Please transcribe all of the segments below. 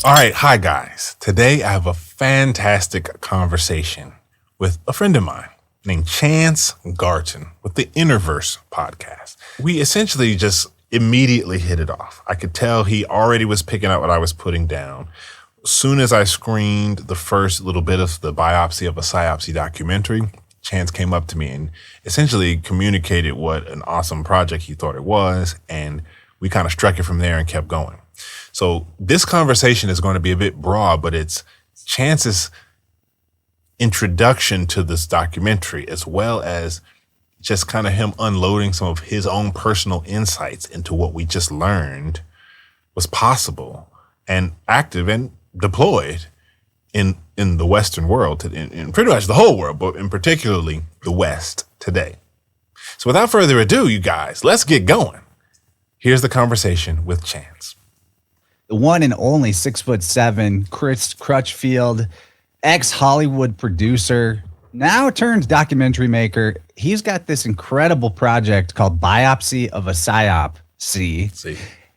All right, hi guys. Today I have a fantastic conversation with a friend of mine named Chance Garton with the Innerverse podcast. We essentially just immediately hit it off. I could tell he already was picking up what I was putting down. As soon as I screened the first little bit of the Biopsy of a Psyop documentary, Chance came up to me and essentially communicated what an awesome project he thought it was, and we kind of struck it from there and kept going. So this conversation is going to be a bit broad, but it's Chance's introduction to this documentary, as well as just kind of him unloading some of his own personal insights into what we just learned was possible and active and deployed in the Western world, in pretty much the whole world, but in particularly the West today. So without further ado, you guys, let's get going. Here's the conversation with Chance. The one and only 6'7" Chris Crutchfield, ex-Hollywood producer, now turned documentary maker. He's got this incredible project called Biopsy of a Psyop. See.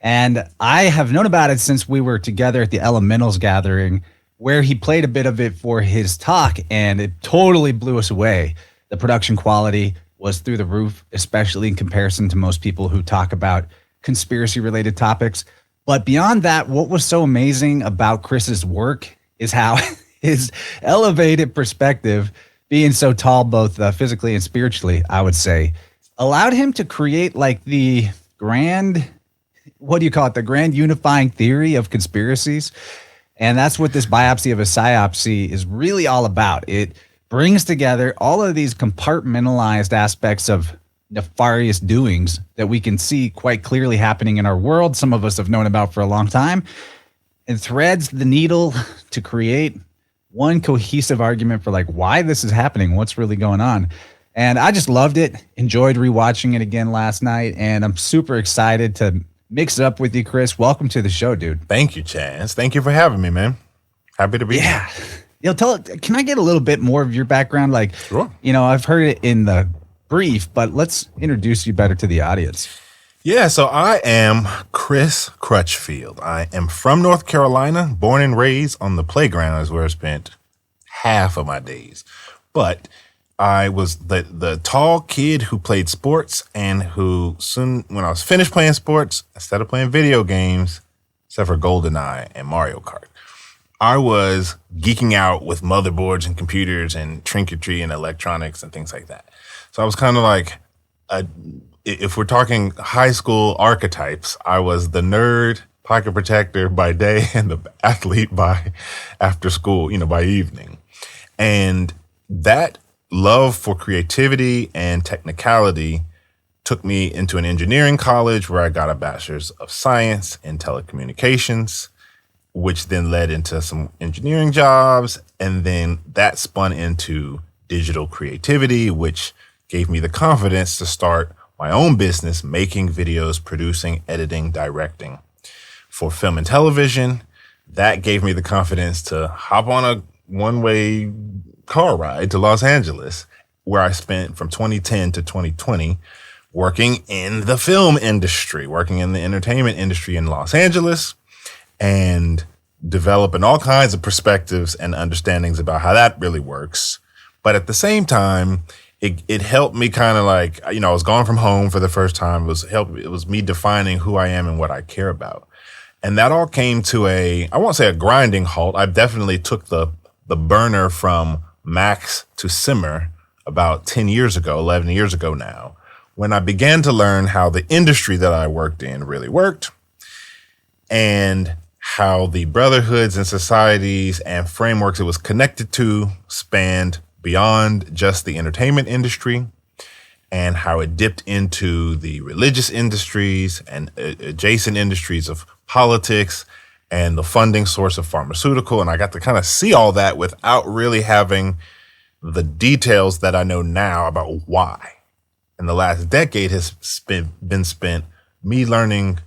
And I have known about it since we were together at the Elementals gathering, where he played a bit of it for his talk, and it totally blew us away. The production quality was through the roof, especially in comparison to most people who talk about conspiracy-related topics. But beyond that, what was so amazing about Chris's work is how his elevated perspective, being so tall both physically and spiritually, I would say, allowed him to create like the grand, the grand unifying theory of conspiracies. And that's what this Biopsy of a Psyopsy is really all about. It brings together all of these compartmentalized aspects of nefarious doings that we can see quite clearly happening in our world. Some of us have known about for a long time, and threads the needle to create one cohesive argument for like why this is happening, what's really going on. And I just loved it, enjoyed rewatching it again last night, and I'm super excited to mix it up with you, Chris. Welcome to the show, dude. Thank you, Chance. Thank you for having me, man. Happy to be here. Can I get a little bit more of your background? Like, sure. I've heard it in the brief, but let's introduce you better to the audience. Yeah, so I am Chris Crutchfield. I am from North Carolina, born and raised on the playground is where I spent half of my days. But I was the tall kid who played sports and who soon, when I was finished playing sports, instead of playing video games, except for GoldenEye and Mario Kart, I was geeking out with motherboards and computers and trinketry and electronics and things like that. So I was kind of like, if we're talking high school archetypes, I was the nerd, pocket protector by day and the athlete by after school, by evening. And that love for creativity and technicality took me into an engineering college where I got a bachelor's of science in telecommunications, which then led into some engineering jobs. And then that spun into digital creativity, which gave me the confidence to start my own business, making videos, producing, editing, directing for film and television. That gave me the confidence to hop on a one-way car ride to Los Angeles, where I spent from 2010 to 2020 working in the film industry, working in the entertainment industry in Los Angeles, and developing all kinds of perspectives and understandings about how that really works. But at the same time, it helped me kind of like, I was gone from home for the first time. It was me defining who I am and what I care about. And that all came to I won't say a grinding halt. I definitely took the burner from max to simmer about 10 years ago, 11 years ago now, when I began to learn how the industry that I worked in really worked and how the brotherhoods and societies and frameworks it was connected to spanned beyond just the entertainment industry, and how it dipped into the religious industries and adjacent industries of politics and the funding source of pharmaceutical. And I got to kind of see all that without really having the details that I know now about why. And the last decade has been spent me learning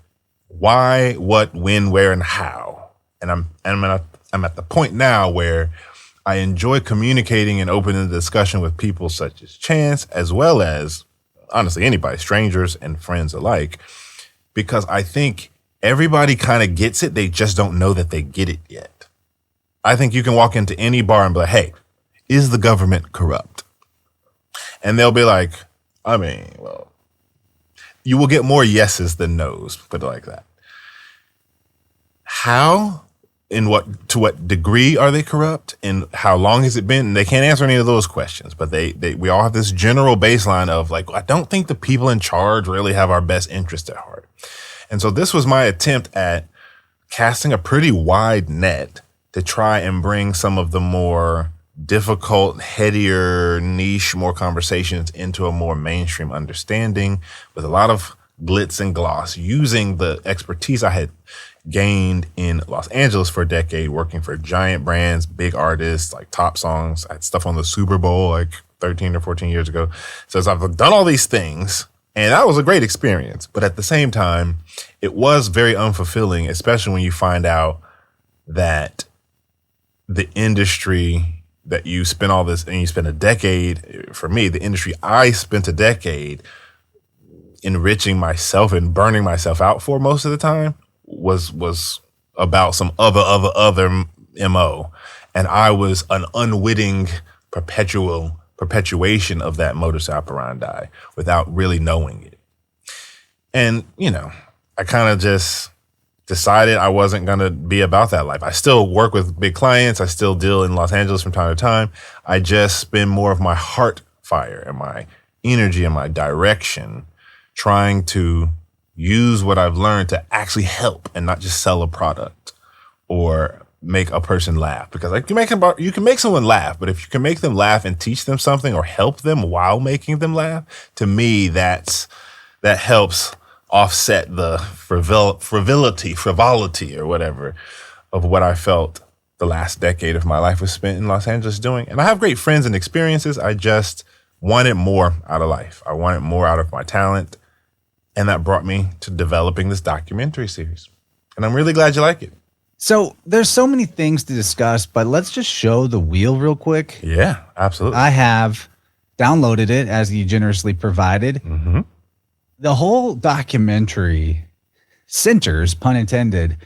why, what, when, where, and how. And I'm at the point now where I enjoy communicating and opening the discussion with people such as Chance, as well as, honestly, anybody, strangers and friends alike, because I think everybody kind of gets it. They just don't know that they get it yet. I think you can walk into any bar and be like, hey, is the government corrupt? And they'll be like, I mean, well, you will get more yeses than nos, put it like that. How, to what degree are they corrupt, and how long has it been? And they can't answer any of those questions, but we all have this general baseline of like, I don't think the people in charge really have our best interest at heart. And so this was my attempt at casting a pretty wide net to try and bring some of the more difficult, headier, niche, more conversations into a more mainstream understanding with a lot of glitz and gloss, using the expertise I had gained in Los Angeles for a decade, working for giant brands, big artists, like top songs. I had stuff on the Super Bowl like 13 or 14 years ago. So as I've done all these things, and that was a great experience. But at the same time, it was very unfulfilling, especially when you find out that the industry that you spent all this, and you spent a decade, for me, the industry I spent a decade enriching myself and burning myself out for most of the time was about some other MO. And I was an unwitting perpetuation of that modus operandi without really knowing it. And, I kind of just decided I wasn't going to be about that life. I still work with big clients. I still deal in Los Angeles from time to time. I just spend more of my heart fire and my energy and my direction trying to use what I've learned to actually help and not just sell a product or make a person laugh. Because you can make someone laugh, but if you can make them laugh and teach them something or help them while making them laugh, to me, that helps offset the frivolity or whatever of what I felt the last decade of my life was spent in Los Angeles doing. And I have great friends and experiences. I just wanted more out of life. I wanted more out of my talent. And that brought me to developing this documentary series. And I'm really glad you like it. So there's so many things to discuss, but let's just show the wheel real quick. Yeah, absolutely. I have downloaded it as you generously provided. Mm-hmm. The whole documentary centers, pun intended,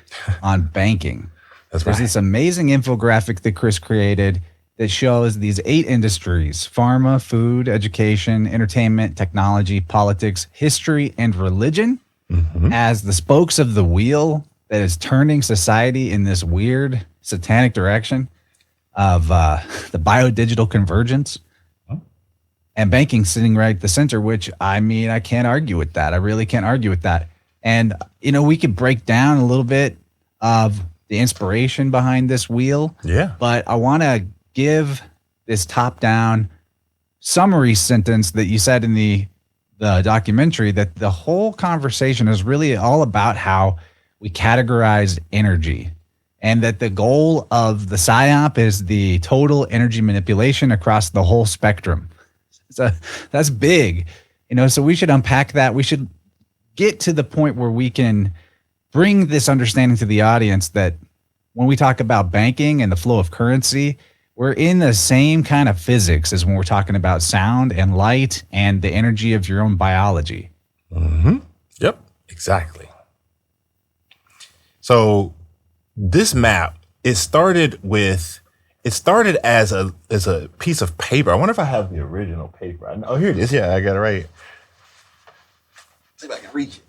on banking. There's this amazing infographic that Chris created that shows these 8 industries: pharma, food, education, entertainment, technology, politics, history, and religion, as the spokes of the wheel that is turning society in this weird satanic direction of the biodigital convergence. And banking sitting right at the center, which, I mean, I can't argue with that. I really can't argue with that. And, we could break down a little bit of the inspiration behind this wheel. Yeah. But I want to give this top-down summary sentence that you said in the documentary, that the whole conversation is really all about how we categorize energy, and that the goal of the Psyop is the total energy manipulation across the whole spectrum. So that's big, so we should unpack that. We should get to the point where we can bring this understanding to the audience that when we talk about banking and the flow of currency, we're in the same kind of physics as when we're talking about sound and light and the energy of your own biology. Mm-hmm. Yep, exactly. So this map, it started as a piece of paper. I wonder if I have the original paper. Oh, here it is. Yeah, I got it right here. See if I can reach it.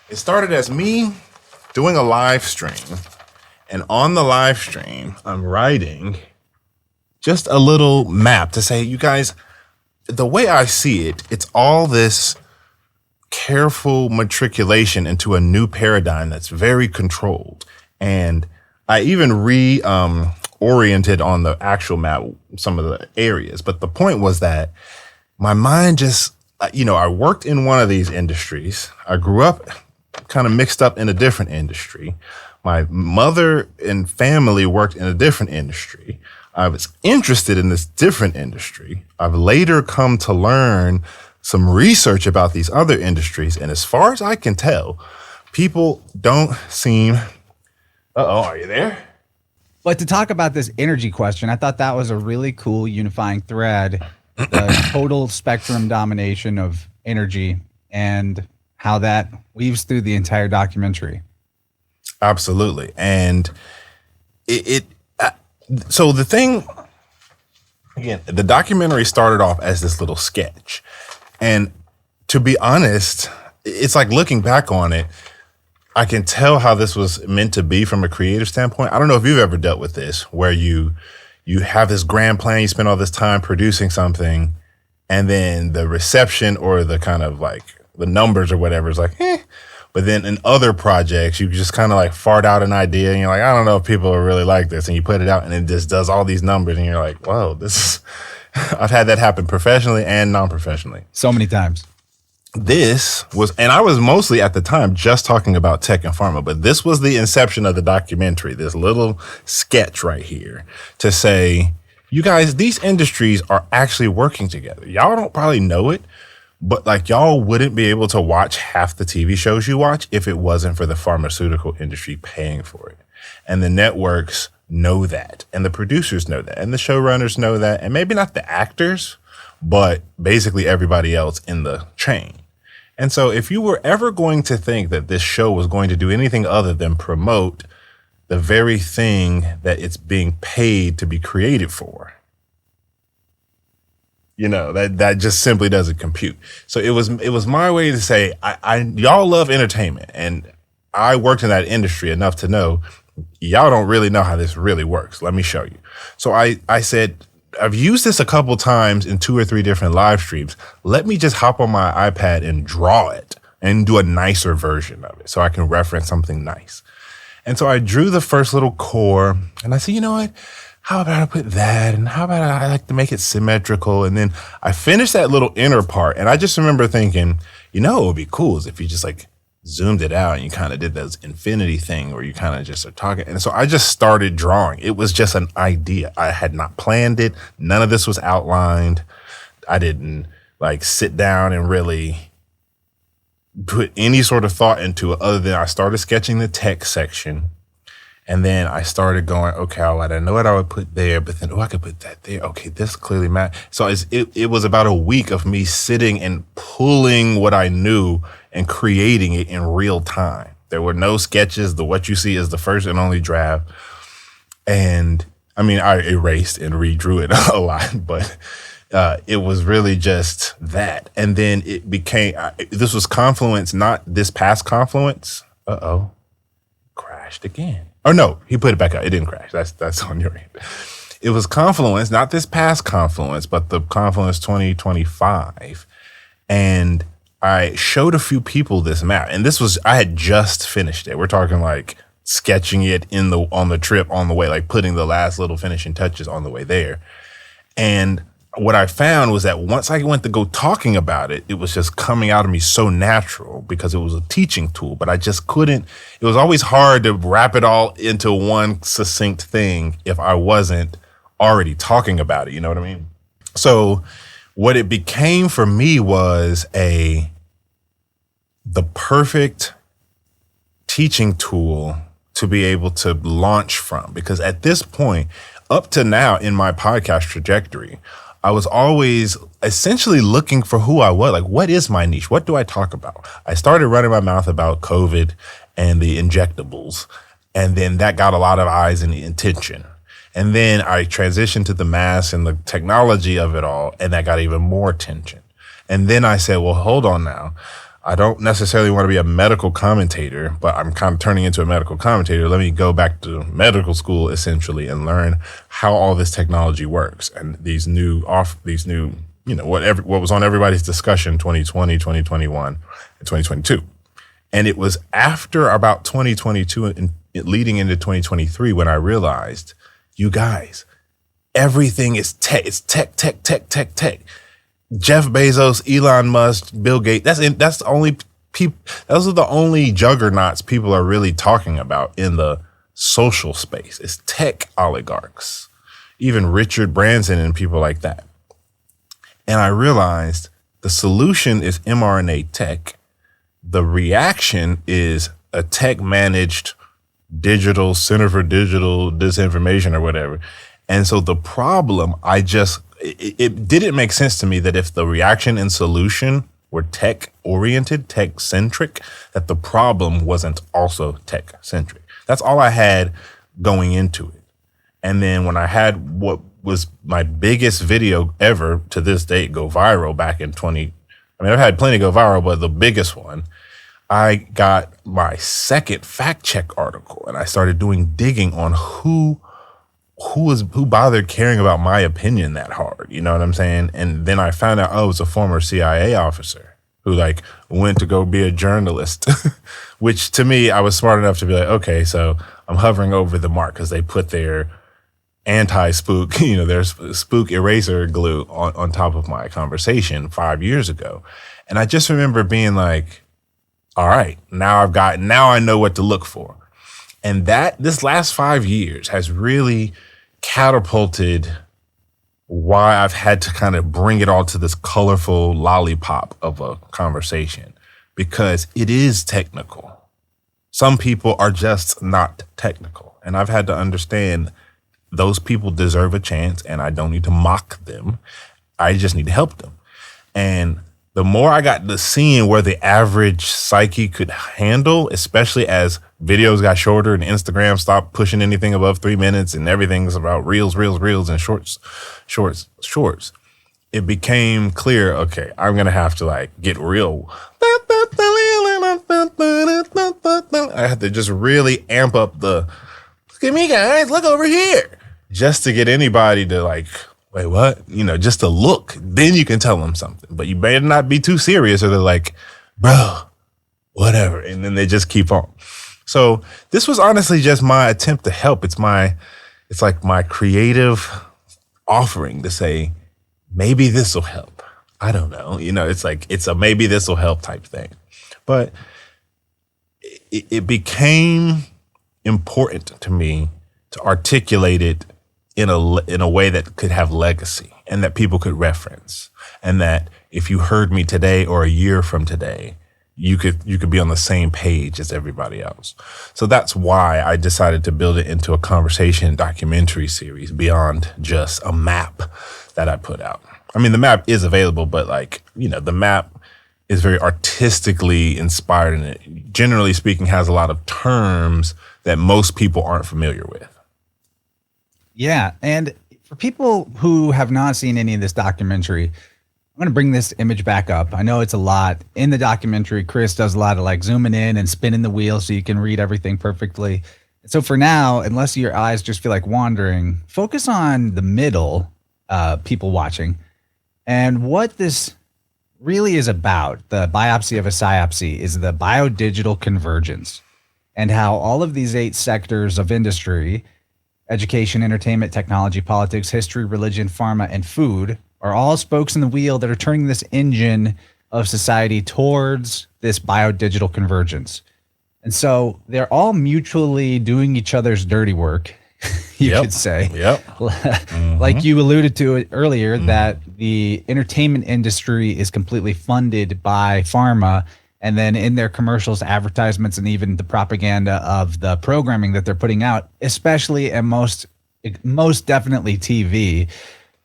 It started as me doing a live stream. And on the live stream, I'm writing just a little map to say, you guys, the way I see it, it's all this careful matriculation into a new paradigm that's very controlled. And I even oriented on the actual map some of the areas. But the point was that my mind just, I worked in one of these industries. I grew up kind of mixed up in a different industry. My mother and family worked in a different industry. I was interested in this different industry. I've later come to learn some research about these other industries. And as far as I can tell, people don't seem... Uh-oh, are you there? But to talk about this energy question, I thought that was a really cool unifying thread, the total spectrum domination of energy, and how that weaves through the entire documentary. Absolutely. And so the thing, again, the documentary started off as this little sketch. And to be honest, it's like looking back on it, I can tell how this was meant to be from a creative standpoint. I don't know if you've ever dealt with this, where you have this grand plan, you spend all this time producing something, and then the reception or the kind of like the numbers or whatever is like, eh. But then in other projects, you just kind of like fart out an idea and you're like, I don't know if people will really like this. And you put it out and it just does all these numbers and you're like, whoa, this is, I've had that happen professionally and non-professionally. So many times. This was, and I was mostly at the time just talking about tech and pharma, but this was the inception of the documentary, this little sketch right here to say, you guys, these industries are actually working together. Y'all don't probably know it, but like y'all wouldn't be able to watch half the TV shows you watch if it wasn't for the pharmaceutical industry paying for it. And the networks know that, and the producers know that, and the showrunners know that, and maybe not the actors, but basically everybody else in the chain. And so if you were ever going to think that this show was going to do anything other than promote the very thing that it's being paid to be created for, you know, that just simply doesn't compute. So it was my way to say, y'all love entertainment, and I worked in that industry enough to know y'all don't really know how this really works. Let me show you. So I said, I've used this a couple times in 2 or 3 different live streams. Let me just hop on my iPad and draw it and do a nicer version of it so I can reference something nice. And so I drew the first little core and I said, you know what? How about I put that? And how about I like to make it symmetrical? And then I finished that little inner part. And I just remember thinking, you know, what would be cool is if you just like zoomed it out and you kind of did those infinity thing where you kind of just are talking. And so I just started drawing. It was just an idea. I had not planned it. None of this was outlined. I didn't like sit down and really put any sort of thought into it other than I started sketching the tech section. And then I started going, okay, I know what I would put there, but then, I could put that there. Okay, this clearly matters. So it was about a week of me sitting and pulling what I knew and creating it in real time. There were no sketches. What you see is the first and only draft. And I mean, I erased and redrew it a lot, but it was really just that. And then it became, this was Confluence, not this past Confluence. Crashed again. Oh no, he put it back out. It didn't crash. That's on your end. It was Confluence, not this past Confluence, but the Confluence 2025. And I showed a few people this map. And I had just finished it. We're talking like sketching it on the trip on the way, like putting the last little finishing touches on the way there. And what I found was that once I went to go talking about it, it was just coming out of me so natural because it was a teaching tool, but I just couldn't. It was always hard to wrap it all into one succinct thing if I wasn't already talking about it. You know what I mean? So what it became for me was the perfect teaching tool to be able to launch from, because at this point, up to now in my podcast trajectory, I was always essentially looking for who I was. Like, what is my niche? What do I talk about? I started running my mouth about COVID and the injectables, and then that got a lot of eyes and attention. And then I transitioned to the mass and the technology of it all, and that got even more attention. And then I said, well, hold on now. I don't necessarily want to be a medical commentator, but I'm kind of turning into a medical commentator. Let me go back to medical school essentially and learn how all this technology works. And these new, you know, what was on everybody's discussion 2020, 2021, and 2022. And it was after about 2022 and leading into 2023 when I realized, you guys, everything is tech. It's tech. Jeff Bezos, Elon Musk, Bill Gates. That's the only people. Those are the only juggernauts people are really talking about in the social space. It's tech oligarchs, even Richard Branson and people like that. And I realized the solution is mRNA tech. The reaction is a tech managed digital center for digital disinformation or whatever. And so the problem, it didn't make sense to me that if the reaction and solution were tech oriented, tech centric, that the problem wasn't also tech centric. That's all I had going into it. And then when I had what was my biggest video ever to this date go viral back in I've had plenty go viral, but the biggest one, I got my second fact check article, and I started doing digging on who bothered caring about my opinion that hard. You know what I'm saying? And then I found out, it was a former CIA officer who like went to go be a journalist, which to me, I was smart enough to be like, okay, so I'm hovering over the mark because they put their anti-spook, their spook eraser glue on top of my conversation 5 years ago. And I just remember being like, all right, now I know what to look for. And this last 5 years has really catapulted why I've had to kind of bring it all to this colorful lollipop of a conversation, because it is technical. Some people are just not technical. And I've had to understand those people deserve a chance, and I don't need to mock them. I just need to help them. And the more I got to seeing where the average psyche could handle, especially as videos got shorter and Instagram stopped pushing anything above 3 minutes and everything's about reels and shorts, it became clear, okay, I'm going to have to like get real. I have to just really amp up look at me guys, look over here, just to get anybody to like, wait, what? Just to look. Then you can tell them something. But you better not be too serious, or they're like, bro, whatever. And then they just keep on. So this was honestly just my attempt to help. It's like my creative offering to say, maybe this will help. I don't know. It's a maybe this will help type thing. But it became important to me to articulate it in a way that could have legacy and that people could reference, and that if you heard me today or a year from today, you could be on the same page as everybody else. So that's why I decided to build it into a conversation documentary series beyond just a map that I put out. I mean, the map is available, but the map is very artistically inspired, and it, generally speaking, has a lot of terms that most people aren't familiar with. Yeah. And for people who have not seen any of this documentary, I'm going to bring this image back up. I know it's a lot. In the documentary, Chris does a lot of like zooming in and spinning the wheel so you can read everything perfectly. So for now, unless your eyes just feel like wandering, focus on the middle, people watching. And what this really is about, the biopsy of a psyopsy, is the biodigital convergence, and how all of these 8 sectors of industry, education, entertainment, technology, politics, history, religion, pharma, and food, are all spokes in the wheel that are turning this engine of society towards this biodigital convergence. And so they're all mutually doing each other's dirty work, you could say. Yep. Like you alluded to it earlier, that the entertainment industry is completely funded by pharma, and then in their commercials, advertisements, and even the propaganda of the programming that they're putting out, especially and most definitely TV.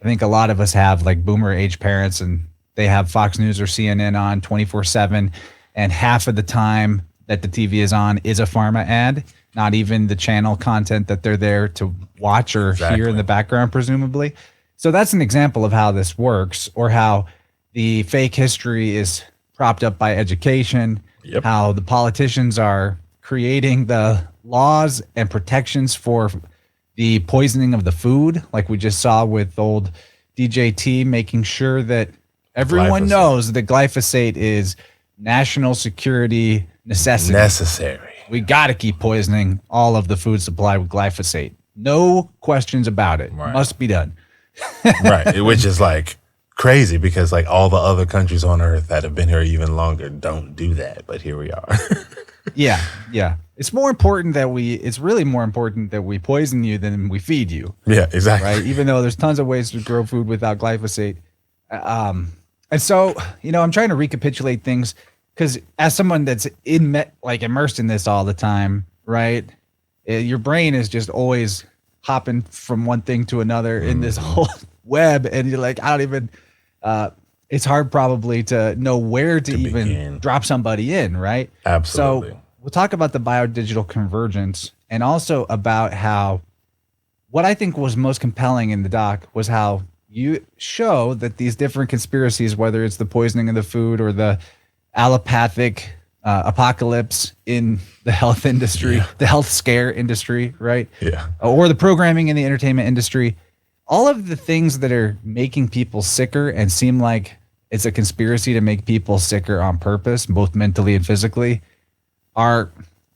I think a lot of us have like boomer age parents, and they have Fox News or CNN on 24/7, and half of the time that the TV is on is a pharma ad, not even the channel content that they're there to watch or hear in the background, presumably. So that's an example of how this works, or how the fake history is propped up by education, how the politicians are creating the laws and protections for the poisoning of the food, like we just saw with old DJT, making sure that everyone knows that glyphosate is national security necessary. We got to keep poisoning all of the food supply with glyphosate. No questions about it. Right. Must be done. Right. Which is like crazy, because like all the other countries on earth that have been here even longer don't do that. But here we are. Yeah. It's really more important that we poison you than we feed you. Yeah, exactly. Right. Even though there's tons of ways to grow food without glyphosate. And so, I'm trying to recapitulate things, because as someone that's immersed in this all the time, right? Your brain is just always hopping from one thing to another in this whole web. And you're like, I don't even, it's hard probably to know where to even begin. drop somebody in, right? Absolutely. So we'll talk about the biodigital convergence and also about how what I think was most compelling in the doc was how you show that these different conspiracies, whether it's the poisoning of the food or the allopathic apocalypse in the health industry, the health scare industry, right? Yeah. Or the programming in the entertainment industry, all of the things that are making people sicker and seem like it's a conspiracy to make people sicker on purpose, both mentally and physically, are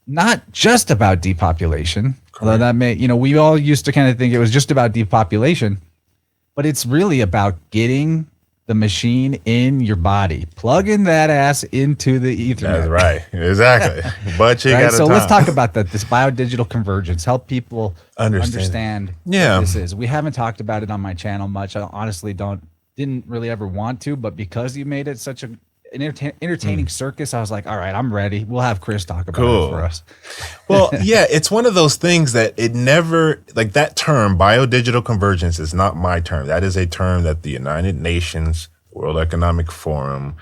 not just about depopulation. Correct. Although that may, we all used to kind of think it was just about depopulation, but it's really about getting the machine in your body, plugging that ass into the Ethernet. That's right. Exactly. But you got to let's talk about that. This biodigital convergence, help people understand what this is. We haven't talked about it on my channel much. I honestly didn't really ever want to, but because you made it such an entertaining circus, I was like, all right, I'm ready. We'll have Chris talk about it for us. Well, yeah, it's one of those things that it never, like that term, biodigital convergence, is not my term. That is a term that the United Nations, World Economic Forum,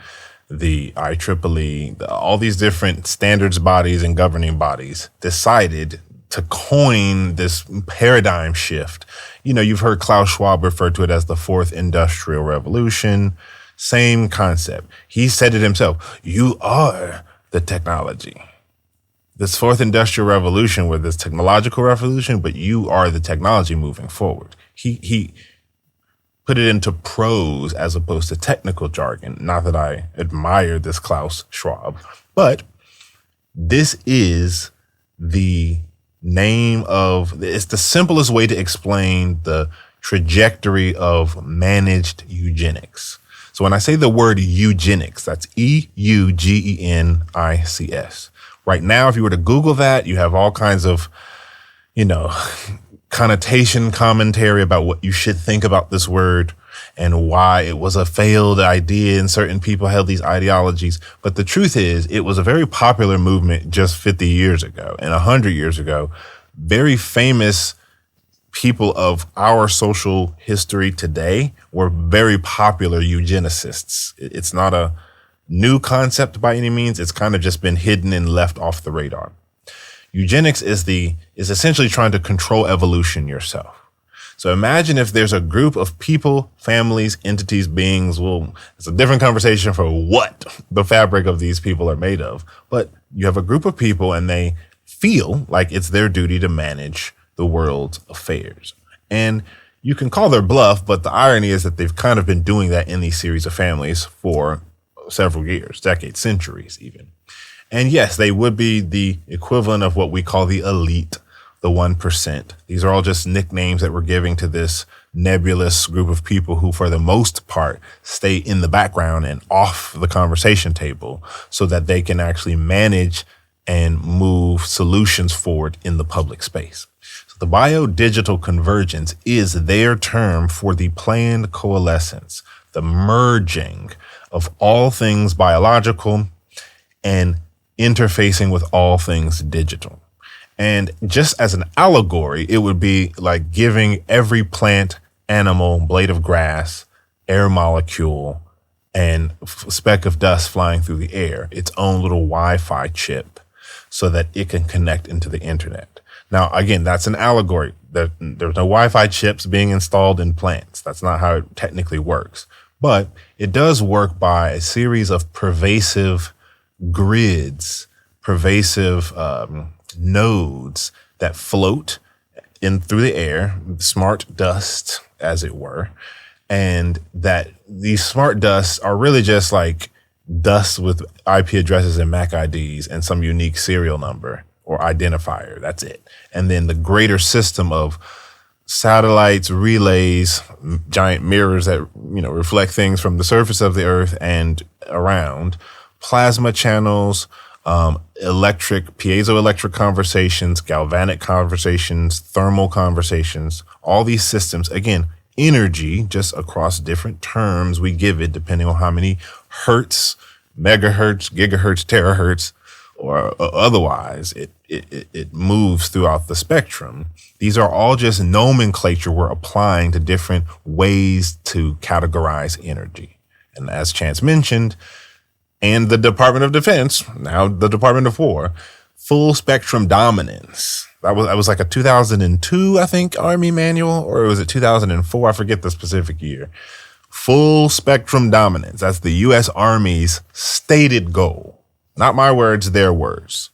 the IEEE, all these different standards bodies and governing bodies decided to coin this paradigm shift. You've heard Klaus Schwab refer to it as the fourth industrial revolution. Same concept. He said it himself. You are the technology. This fourth industrial revolution, with this technological revolution, but you are the technology moving forward. He put it into prose as opposed to technical jargon. Not that I admire this Klaus Schwab, but this is the name of, it's the simplest way to explain the trajectory of managed eugenics. So when I say the word eugenics, that's EUGENICS. Right now, if you were to Google that, you have all kinds of, connotation commentary about what you should think about this word and why it was a failed idea and certain people held these ideologies. But the truth is, it was a very popular movement just 50 years ago and 100 years ago. Very famous people of our social history today were very popular eugenicists. It's not a new concept by any means. It's kind of just been hidden and left off the radar. Eugenics is essentially trying to control evolution yourself. So imagine if there's a group of people, families, entities, beings. Well, it's a different conversation for what the fabric of these people are made of. But you have a group of people and they feel like it's their duty to manage the world's affairs. And you can call their bluff, but the irony is that they've kind of been doing that in these series of families for several years, decades, centuries even. And yes, they would be the equivalent of what we call the elite, the 1%. These are all just nicknames that we're giving to this nebulous group of people who, for the most part, stay in the background and off the conversation table so that they can actually manage and move solutions forward in the public space. So the biodigital convergence is their term for the planned coalescence, the merging of all things biological and interfacing with all things digital. And just as an allegory, it would be like giving every plant, animal, blade of grass, air molecule, and speck of dust flying through the air its own little Wi-Fi chip so that it can connect into the internet. Now, again, that's an allegory. There's no Wi-Fi chips being installed in plants. That's not how it technically works. But it does work by a series of pervasive grids, pervasive nodes that float in through the air, smart dust, as it were, and that these smart dusts are really just like dust with IP addresses and MAC IDs and some unique serial number or identifier. That's it. And then the greater system of satellites, relays, giant mirrors that reflect things from the surface of the earth and around, plasma channels, piezoelectric conversations, galvanic conversations, thermal conversations, all these systems, again, energy just across different terms we give it depending on how many hertz, megahertz, gigahertz, terahertz, or otherwise it moves throughout the spectrum. These are all just nomenclature we're applying to different ways to categorize energy. And as Chance mentioned, and the Department of Defense, now the Department of War, full spectrum dominance. That was like a 2002, I think, Army manual, or was it 2004? I forget the specific year. Full spectrum dominance. That's the U.S. Army's stated goal. Not my words, their words.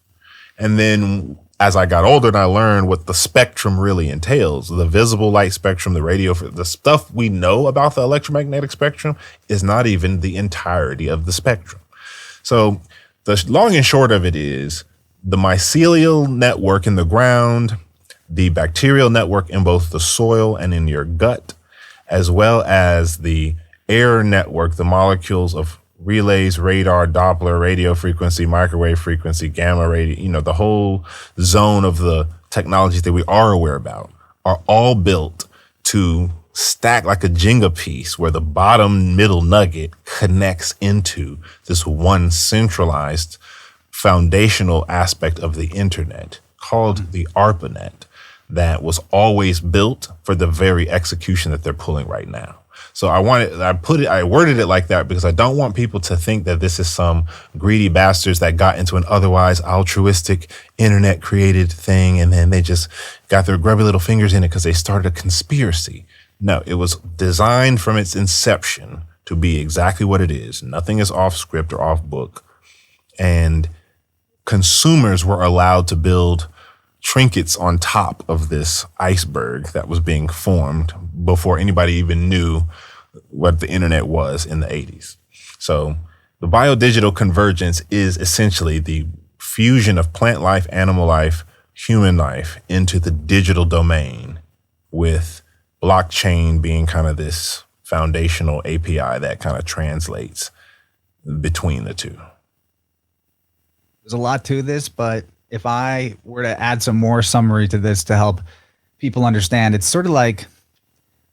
And then as I got older and I learned what the spectrum really entails, the visible light spectrum, the radio, the stuff we know about the electromagnetic spectrum is not even the entirety of the spectrum. So the long and short of it is the mycelial network in the ground, the bacterial network in both the soil and in your gut, as well as the air network, the molecules of relays, radar, Doppler, radio frequency, microwave frequency, gamma radio, the whole zone of the technologies that we are aware about are all built to stack like a Jenga piece where the bottom middle nugget connects into this one centralized foundational aspect of the internet called the ARPANET that was always built for the very execution that they're pulling right now. So I worded it like that because I don't want people to think that this is some greedy bastards that got into an otherwise altruistic internet created thing and then they just got their grubby little fingers in it because they started a conspiracy. No, it was designed from its inception to be exactly what it is. Nothing is off script or off book. And consumers were allowed to build trinkets on top of this iceberg that was being formed before anybody even knew what the internet was in the 80s. So the biodigital convergence is essentially the fusion of plant life, animal life, human life into the digital domain, with blockchain being kind of this foundational API that kind of translates between the two. There's a lot to this, but if I were to add some more summary to this to help people understand, it's sort of like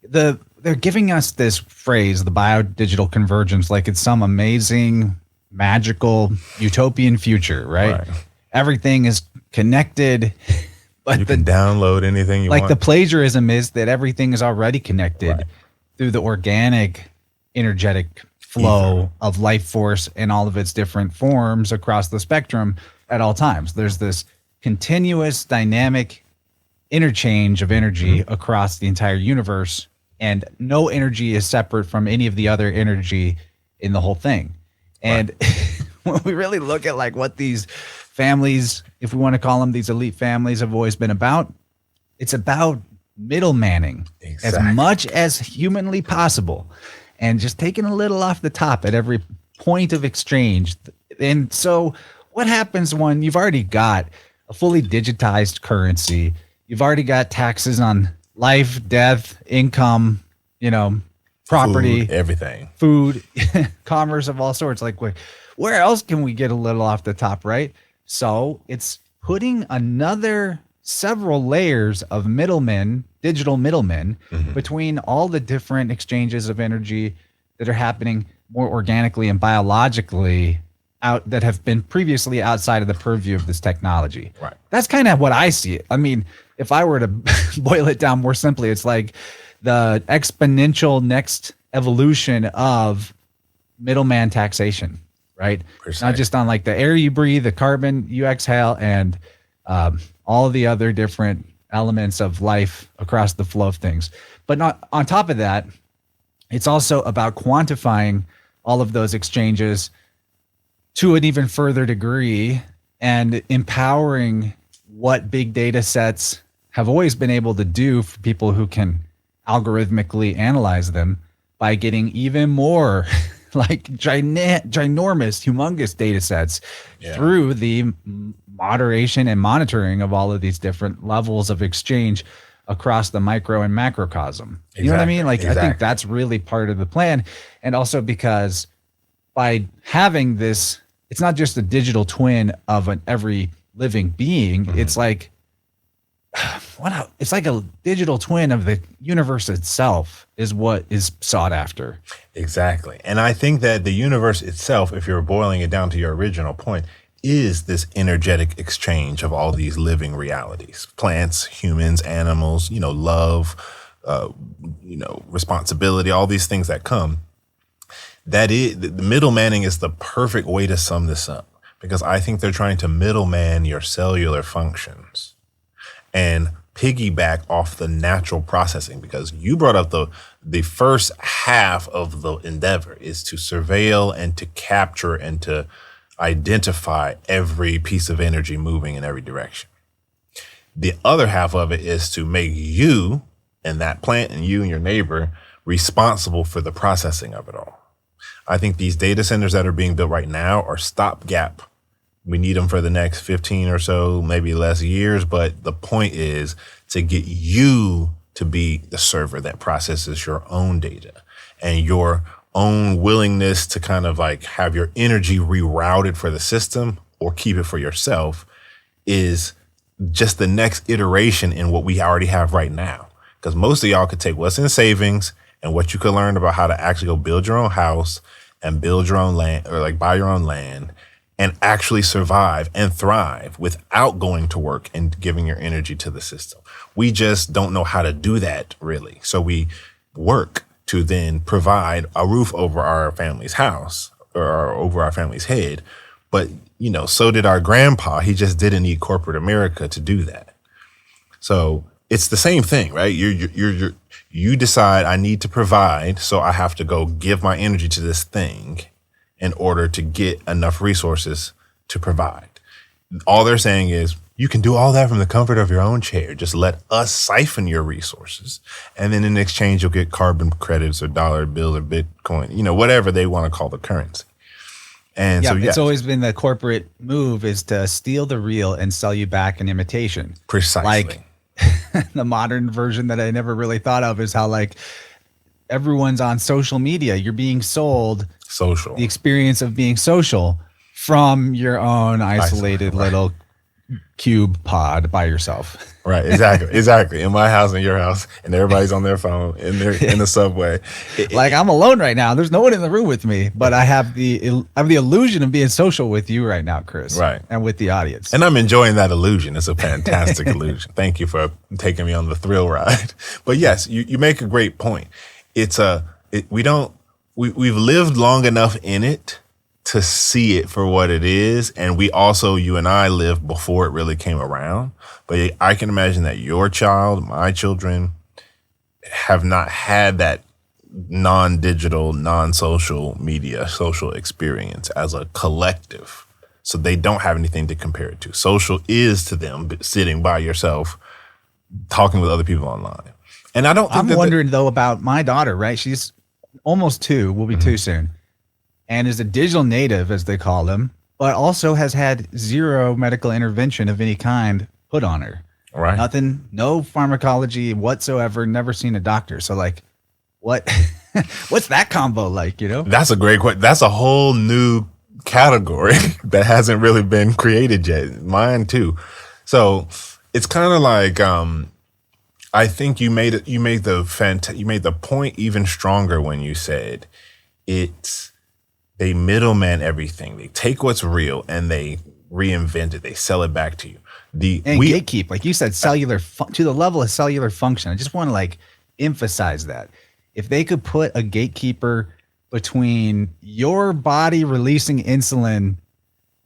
they're giving us this phrase, the biodigital convergence, like it's some amazing, magical, utopian future, right? Everything is connected, but you can download anything you want. Like the plagiarism is that everything is already connected through the organic, energetic flow of life force and all of its different forms across the spectrum at all times. There's this continuous dynamic interchange of energy across the entire universe, and no energy is separate from any of the other energy in the whole thing. And when we really look at like what these families, if we want to call them these elite families, have always been about, it's about middlemaning as much as humanly possible and just taking a little off the top at every point of exchange. And so what happens when you've already got a fully digitized currency, you've already got taxes on life, death, income, property, food, everything, food, commerce of all sorts. Like where else can we get a little off the top, right? So it's putting another several layers of middlemen, digital middlemen, between all the different exchanges of energy that are happening more organically and biologically out that have been previously outside of the purview of this technology. Right. That's kind of what I see it. I mean, if I were to boil it down more simply, it's like the exponential next evolution of middleman taxation, right? Not just on like the air you breathe, the carbon you exhale, and all of the other different elements of life across the flow of things. But not on top of that, it's also about quantifying all of those exchanges to an even further degree and empowering what big data sets have always been able to do for people who can algorithmically analyze them by getting even more like ginormous, humongous data sets through the moderation and monitoring of all of these different levels of exchange across the micro and macrocosm. You know what I mean? Like, I think that's really part of the plan. And also because by having this, it's not just a digital twin of every living being. It's like, it's like a digital twin of the universe itself is what is sought after. Exactly. And I think that the universe itself, if you're boiling it down to your original point, is this energetic exchange of all these living realities, plants, humans, animals, love, responsibility, all these things that come. that is the middlemaning is the perfect way to sum this up, because I think they're trying to middleman your cellular functions and piggyback off the natural processing, because you brought up the first half of the endeavor is to surveil and to capture and to identify every piece of energy moving in every direction. The other half of it is to make you and that plant and you and your neighbor responsible for the processing of it all. I think these data centers that are being built right now are stopgap. We need them for the next 15 or so, maybe less years. But the point is to get you to be the server that processes your own data, and your own willingness to kind of like have your energy rerouted for the system or keep it for yourself is just the next iteration in what we already have right now. Because most of y'all could take what's in savings and what you could learn about how to actually go build your own house and build your own land, or like buy your own land, and actually survive and thrive without going to work and giving your energy to the system. We just don't know how to do that really. So we work to then provide a roof over our family's house or over our family's head. But, you know, so did our grandpa. He just didn't need corporate America to do that. So it's the same thing, right? You decide I need to provide, so I have to go give my energy to this thing in order to get enough resources to provide. All they're saying is you can do all that from the comfort of your own chair. Just let us siphon your resources. And then in exchange, you'll get carbon credits or dollar bills or Bitcoin, you know, whatever they want to call the currency. And yeah, so, it's always been the corporate move is to steal the real and sell you back an imitation. Precisely. Like the modern version that I never really thought of is how like everyone's on social media. You're being sold the experience of being social from your own isolated little cube pod by yourself. Right. Exactly. In my house and your house, and everybody's on their phone and they're in the subway. Like I'm alone right now. There's no one in the room with me, but I have the illusion of being social with you right now, Chris. Right. And with the audience. And I'm enjoing that illusion. It's a fantastic illusion. Thank you for taking me on the thrill ride. But yes, you make a great point. We've lived long enough in it to see it for what it is. And you and I lived before it really came around. But I can imagine that your child, my children, have not had that non-digital, non-social media, social experience as a collective. So they don't have anything to compare it to. Social is to them sitting by yourself, talking with other people online. And I don't think I'm wondering though about my daughter, right? She's almost 2, will be 2 soon, and is a digital native, as they call them, but also has had zero medical intervention of any kind put on her. Right. Nothing, no pharmacology whatsoever, never seen a doctor. So like, what, what's that combo like, you know? That's a great question. That's a whole new category that hasn't really been created yet. Mine too. So it's kind of like, I think you made the point even stronger when you said they middleman everything. They take what's real and they reinvent it. They sell it back to you. Gatekeep, like you said, cellular to the level of cellular function. I just want to like emphasize that if they could put a gatekeeper between your body releasing insulin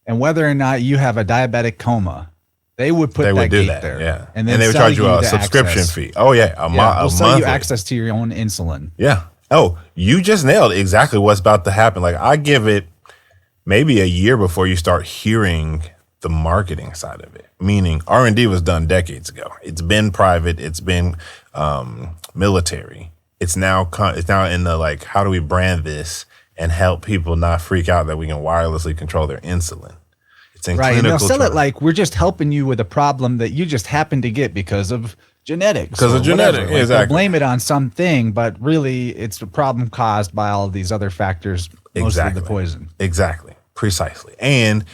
and whether or not you have a diabetic coma, they would put that gate there. Yeah. And then they would charge you a subscription fee. Oh yeah. They'll sell you access to your own insulin. Yeah. Oh, you just nailed exactly what's about to happen. Like I give it maybe a year before you start hearing the marketing side of it. Meaning R&D was done decades ago. It's been private. It's been military. It's now in the like, how do we brand this and help people not freak out that we can wirelessly control their insulin? It's in right, and they'll sell trials. it like we're just helping you with a problem that you just happen to get because of genetics. Because of genetics, like, exactly. They'll blame it on something, but really it's a problem caused by all of these other factors, mostly the poison. Exactly, precisely. And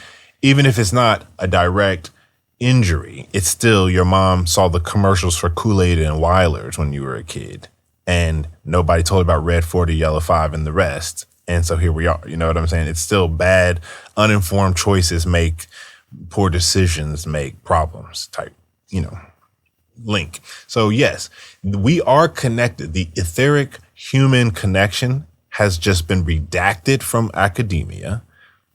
even if it's not a direct injury, it's still your mom saw the commercials for Kool-Aid and Weilers when you were a kid, and nobody told about Red 40, Yellow 5, and the rest. And so here we are. You know what I'm saying? It's still bad. Uninformed choices make poor decisions, make problems type, link. So yes, we are connected. The etheric human connection has just been redacted from academia,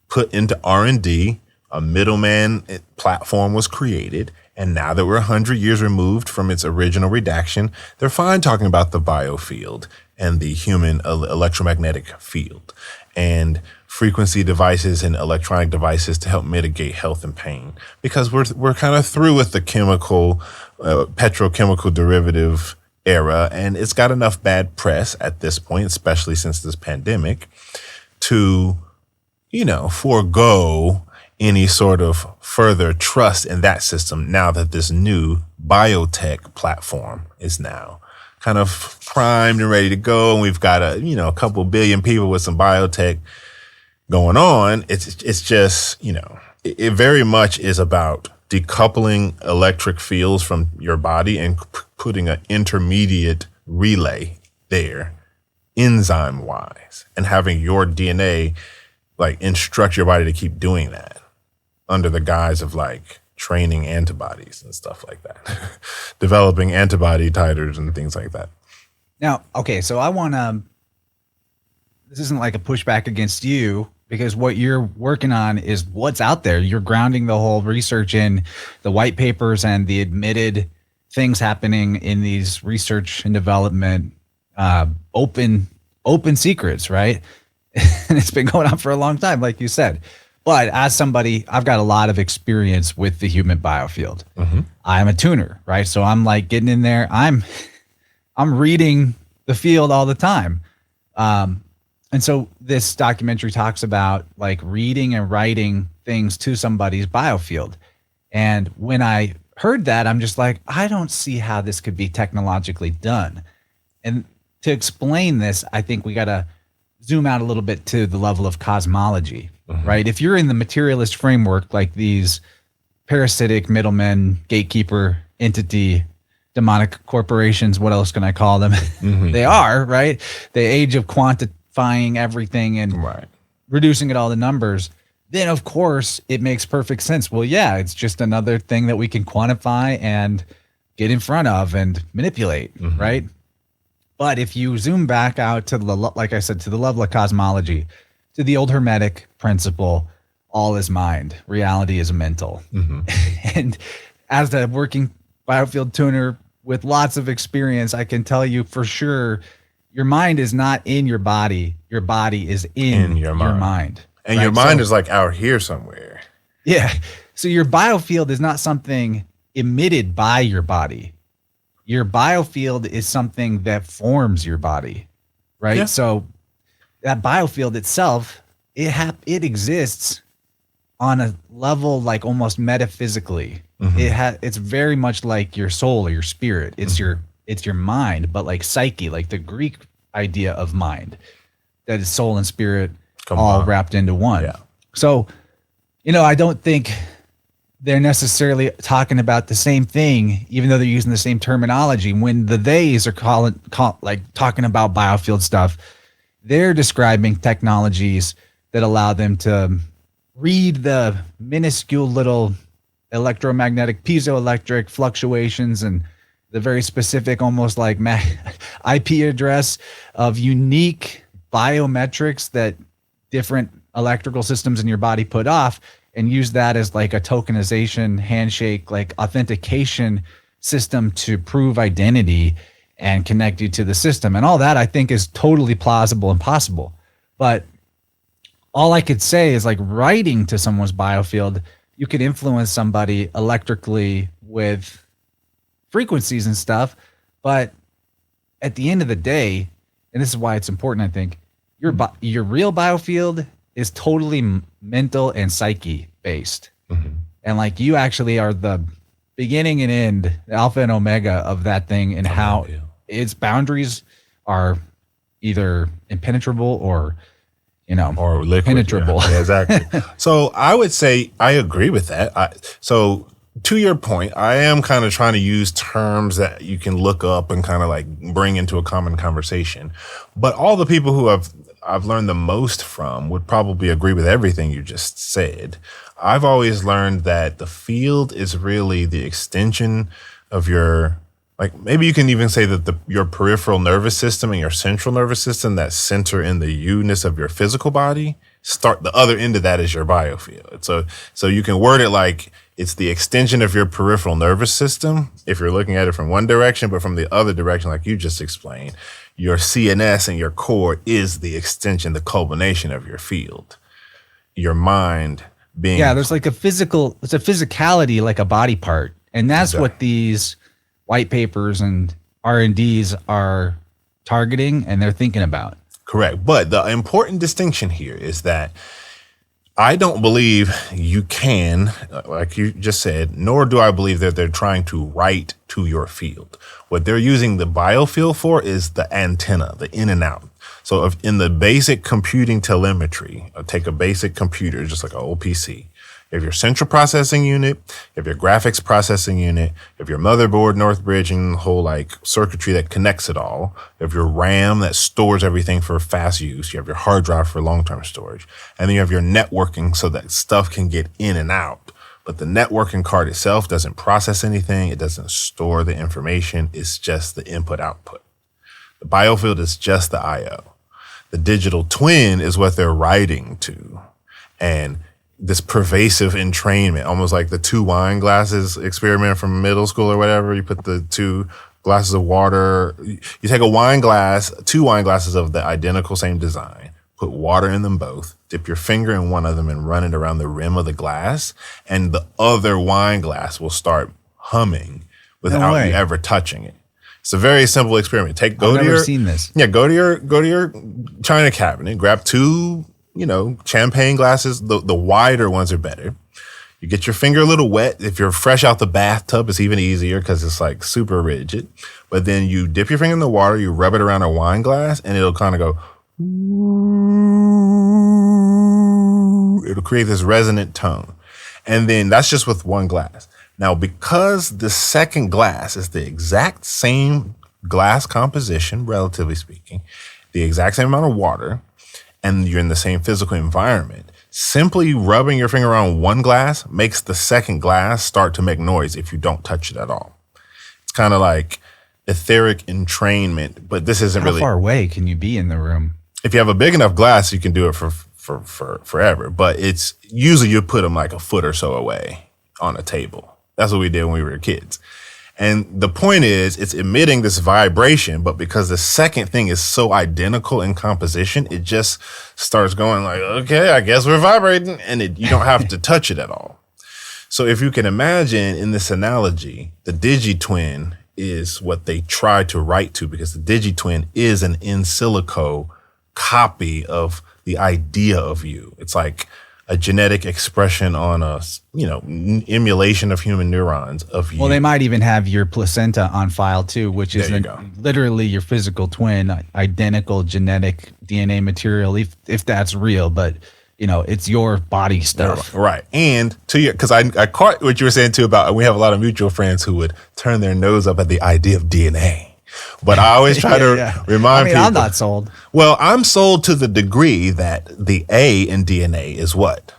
put into R&D. A middleman platform was created. And now that we're 100 years removed from its original redaction, they're fine talking about the biofield and the human electromagnetic field and frequency devices and electronic devices to help mitigate health and pain, because we're kind of through with the chemical, petrochemical derivative era, and it's got enough bad press at this point, especially since this pandemic, to, forego any sort of further trust in that system now that this new biotech platform is now kind of primed and ready to go. And we've got a couple billion people with some biotech going on. It's just, it very much is about decoupling electric fields from your body and putting an intermediate relay there, enzyme wise, and having your DNA instruct your body to keep doing that under the guise of training antibodies and stuff like that, developing antibody titers and things like that. Now, okay, so I want to, this isn't like a pushback against you, because what you're working on is what's out there. You're grounding the whole research in the white papers and the admitted things happening in these research and development, open secrets, right? And it's been going on for a long time, like you said. But as somebody, I've got a lot of experience with the human biofield. Mm-hmm. I'm a tuner, right? So I'm getting in there. I'm reading the field all the time. And so this documentary talks about reading and writing things to somebody's biofield. And when I heard that, I'm just I don't see how this could be technologically done. And to explain this, I think we got to zoom out a little bit to the level of cosmology. Mm-hmm. Right? If you're in the materialist framework, like these parasitic middlemen, gatekeeper entity, demonic corporations, what else can I call them? Mm-hmm. They are, right? The age of quantifying everything and reducing it all to numbers. Then, of course, it makes perfect sense. Well, yeah, it's just another thing that we can quantify and get in front of and manipulate, mm-hmm. right? But if you zoom back out to like I said, to the level of cosmology, to the old Hermetic principle, all is mind, reality is mental. Mm-hmm. And as a working biofield tuner with lots of experience, I can tell you for sure, your mind is not in your body. Your body is in your mind. And your mind is out here somewhere. Yeah. So your biofield is not something emitted by your body. Your biofield is something that forms your body, right? Yeah. So that biofield itself, it exists on a level almost metaphysically. Mm-hmm. It's very much like your soul or your spirit. It's mm-hmm. it's your mind, but psyche, the Greek idea of mind, that is soul and spirit wrapped into one. Yeah. So, I don't think they're necessarily talking about the same thing, even though they're using the same terminology. When the theys are talking about biofield stuff, they're describing technologies that allow them to read the minuscule little electromagnetic piezoelectric fluctuations and the very specific, almost IP address of unique biometrics that different electrical systems in your body put off, and use that as a tokenization, handshake, authentication system to prove identity and connect you to the system. And all that I think is totally plausible and possible. But all I could say is writing to someone's biofield, you could influence somebody electrically with frequencies and stuff. But at the end of the day, and this is why it's important, I think, your real biofield is totally mental and psyche based. Mm-hmm. And you actually are the beginning and end, the alpha and omega of that thing, and how its boundaries are either impenetrable or liquid, penetrable. Yeah, exactly. So I would say I agree with that. So to your point, I am kind of trying to use terms that you can look up and kind of bring into a common conversation. But all the people who I've learned the most from would probably agree with everything you just said. I've always learned that the field is really the extension of your Like maybe you can even say that your peripheral nervous system and your central nervous system that center in the you-ness of your physical body, start the other end of that is your biofield. So you can word it like it's the extension of your peripheral nervous system if you're looking at it from one direction, but from the other direction, like you just explained, your CNS and your core is the extension, the culmination of your field. Your mind being there's like it's a physicality, like a body part, and that's what these white papers and R&Ds are targeting and they're thinking about. Correct. But the important distinction here is that I don't believe you can, like you just said, nor do I believe that they're trying to write to your field. What they're using the biofield for is the antenna, the in and out. So if in the basic computing telemetry, take a basic computer, just like an old PC, you have your central processing unit, you have your graphics processing unit, you have your motherboard, North Bridge, and the whole like circuitry that connects it all. You have your RAM that stores everything for fast use. You have your hard drive for long-term storage. And then you have your networking so that stuff can get in and out. But the networking card itself doesn't process anything. It doesn't store the information. It's just the input-output. The biofield is just the I/O. The digital twin is what they're writing to. And this pervasive entrainment, almost like the 2 wine glasses experiment from middle school or whatever. You put the 2 glasses of water, you take a wine glass, 2 wine glasses of the identical same design, put water in them both, dip your finger in one of them and run it around the rim of the glass, and the other wine glass will start humming without you ever touching it. It's a very simple experiment. I've never seen this. Yeah, go to your china cabinet, grab 2 champagne glasses. The wider ones are better. You get your finger a little wet. If you're fresh out the bathtub, it's even easier because it's like super rigid. But then you dip your finger in the water, you rub it around a wine glass, and it'll kind of go, it'll create this resonant tone. And then that's just with one glass. Now, because the second glass is the exact same glass composition, relatively speaking, the exact same amount of water, and you're in the same physical environment, simply rubbing your finger on one glass makes the second glass start to make noise if you don't touch it at all. It's kind of like etheric entrainment, but this isn't really... How far away can you be in the room? If you have a big enough glass, you can do it for forever, but it's usually you put them like a foot or so away on a table. That's what we did when we were kids. And the point is, it's emitting this vibration, but because the second thing is so identical in composition, it just starts going like, okay, I guess we're vibrating, and you don't have to touch it at all. So if you can imagine in this analogy, the digitwin is what they try to write to, because the digitwin is an in silico copy of the idea of you. It's like a genetic expression on a, emulation of human neurons of you. Well, they might even have your placenta on file too, which is literally your physical twin, identical genetic DNA material, if that's real. But it's your body stuff, right? And because I caught what you were saying too about we have a lot of mutual friends who would turn their nose up at the idea of DNA. But I always try to remind people. I'm not sold. Well, I'm sold to the degree that the A in DNA is what?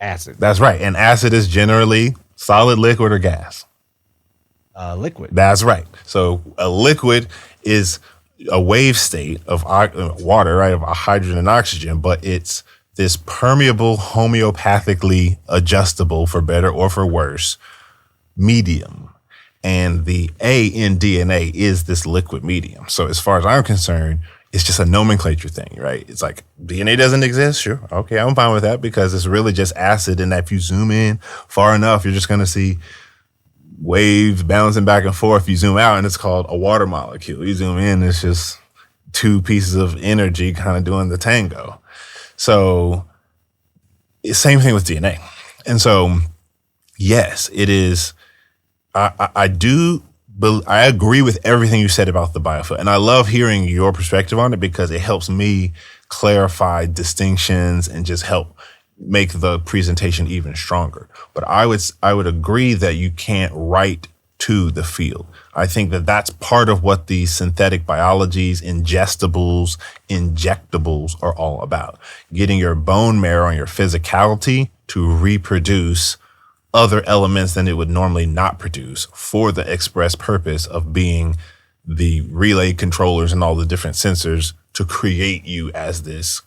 Acid. That's right. And acid is generally solid, liquid, or gas. Liquid. That's right. So a liquid is a wave state of water, right, of hydrogen and oxygen, but it's this permeable, homeopathically adjustable, for better or for worse, medium. And the A in DNA is this liquid medium. So as far as I'm concerned, it's just a nomenclature thing, right? It's like DNA doesn't exist. Sure. Okay, I'm fine with that because it's really just acid. And if you zoom in far enough, you're just going to see waves bouncing back and forth. You zoom out and it's called a water molecule. You zoom in, it's just 2 pieces of energy kind of doing the tango. So it's same thing with DNA. And so, yes, it is. I agree with everything you said about the biofield, and I love hearing your perspective on it because it helps me clarify distinctions and just help make the presentation even stronger. But I would agree that you can't write to the field. I think that that's part of what the synthetic biologies, ingestibles, injectables are all about. Getting your bone marrow and your physicality to reproduce other elements than it would normally not produce for the express purpose of being the relay controllers and all the different sensors to create you as this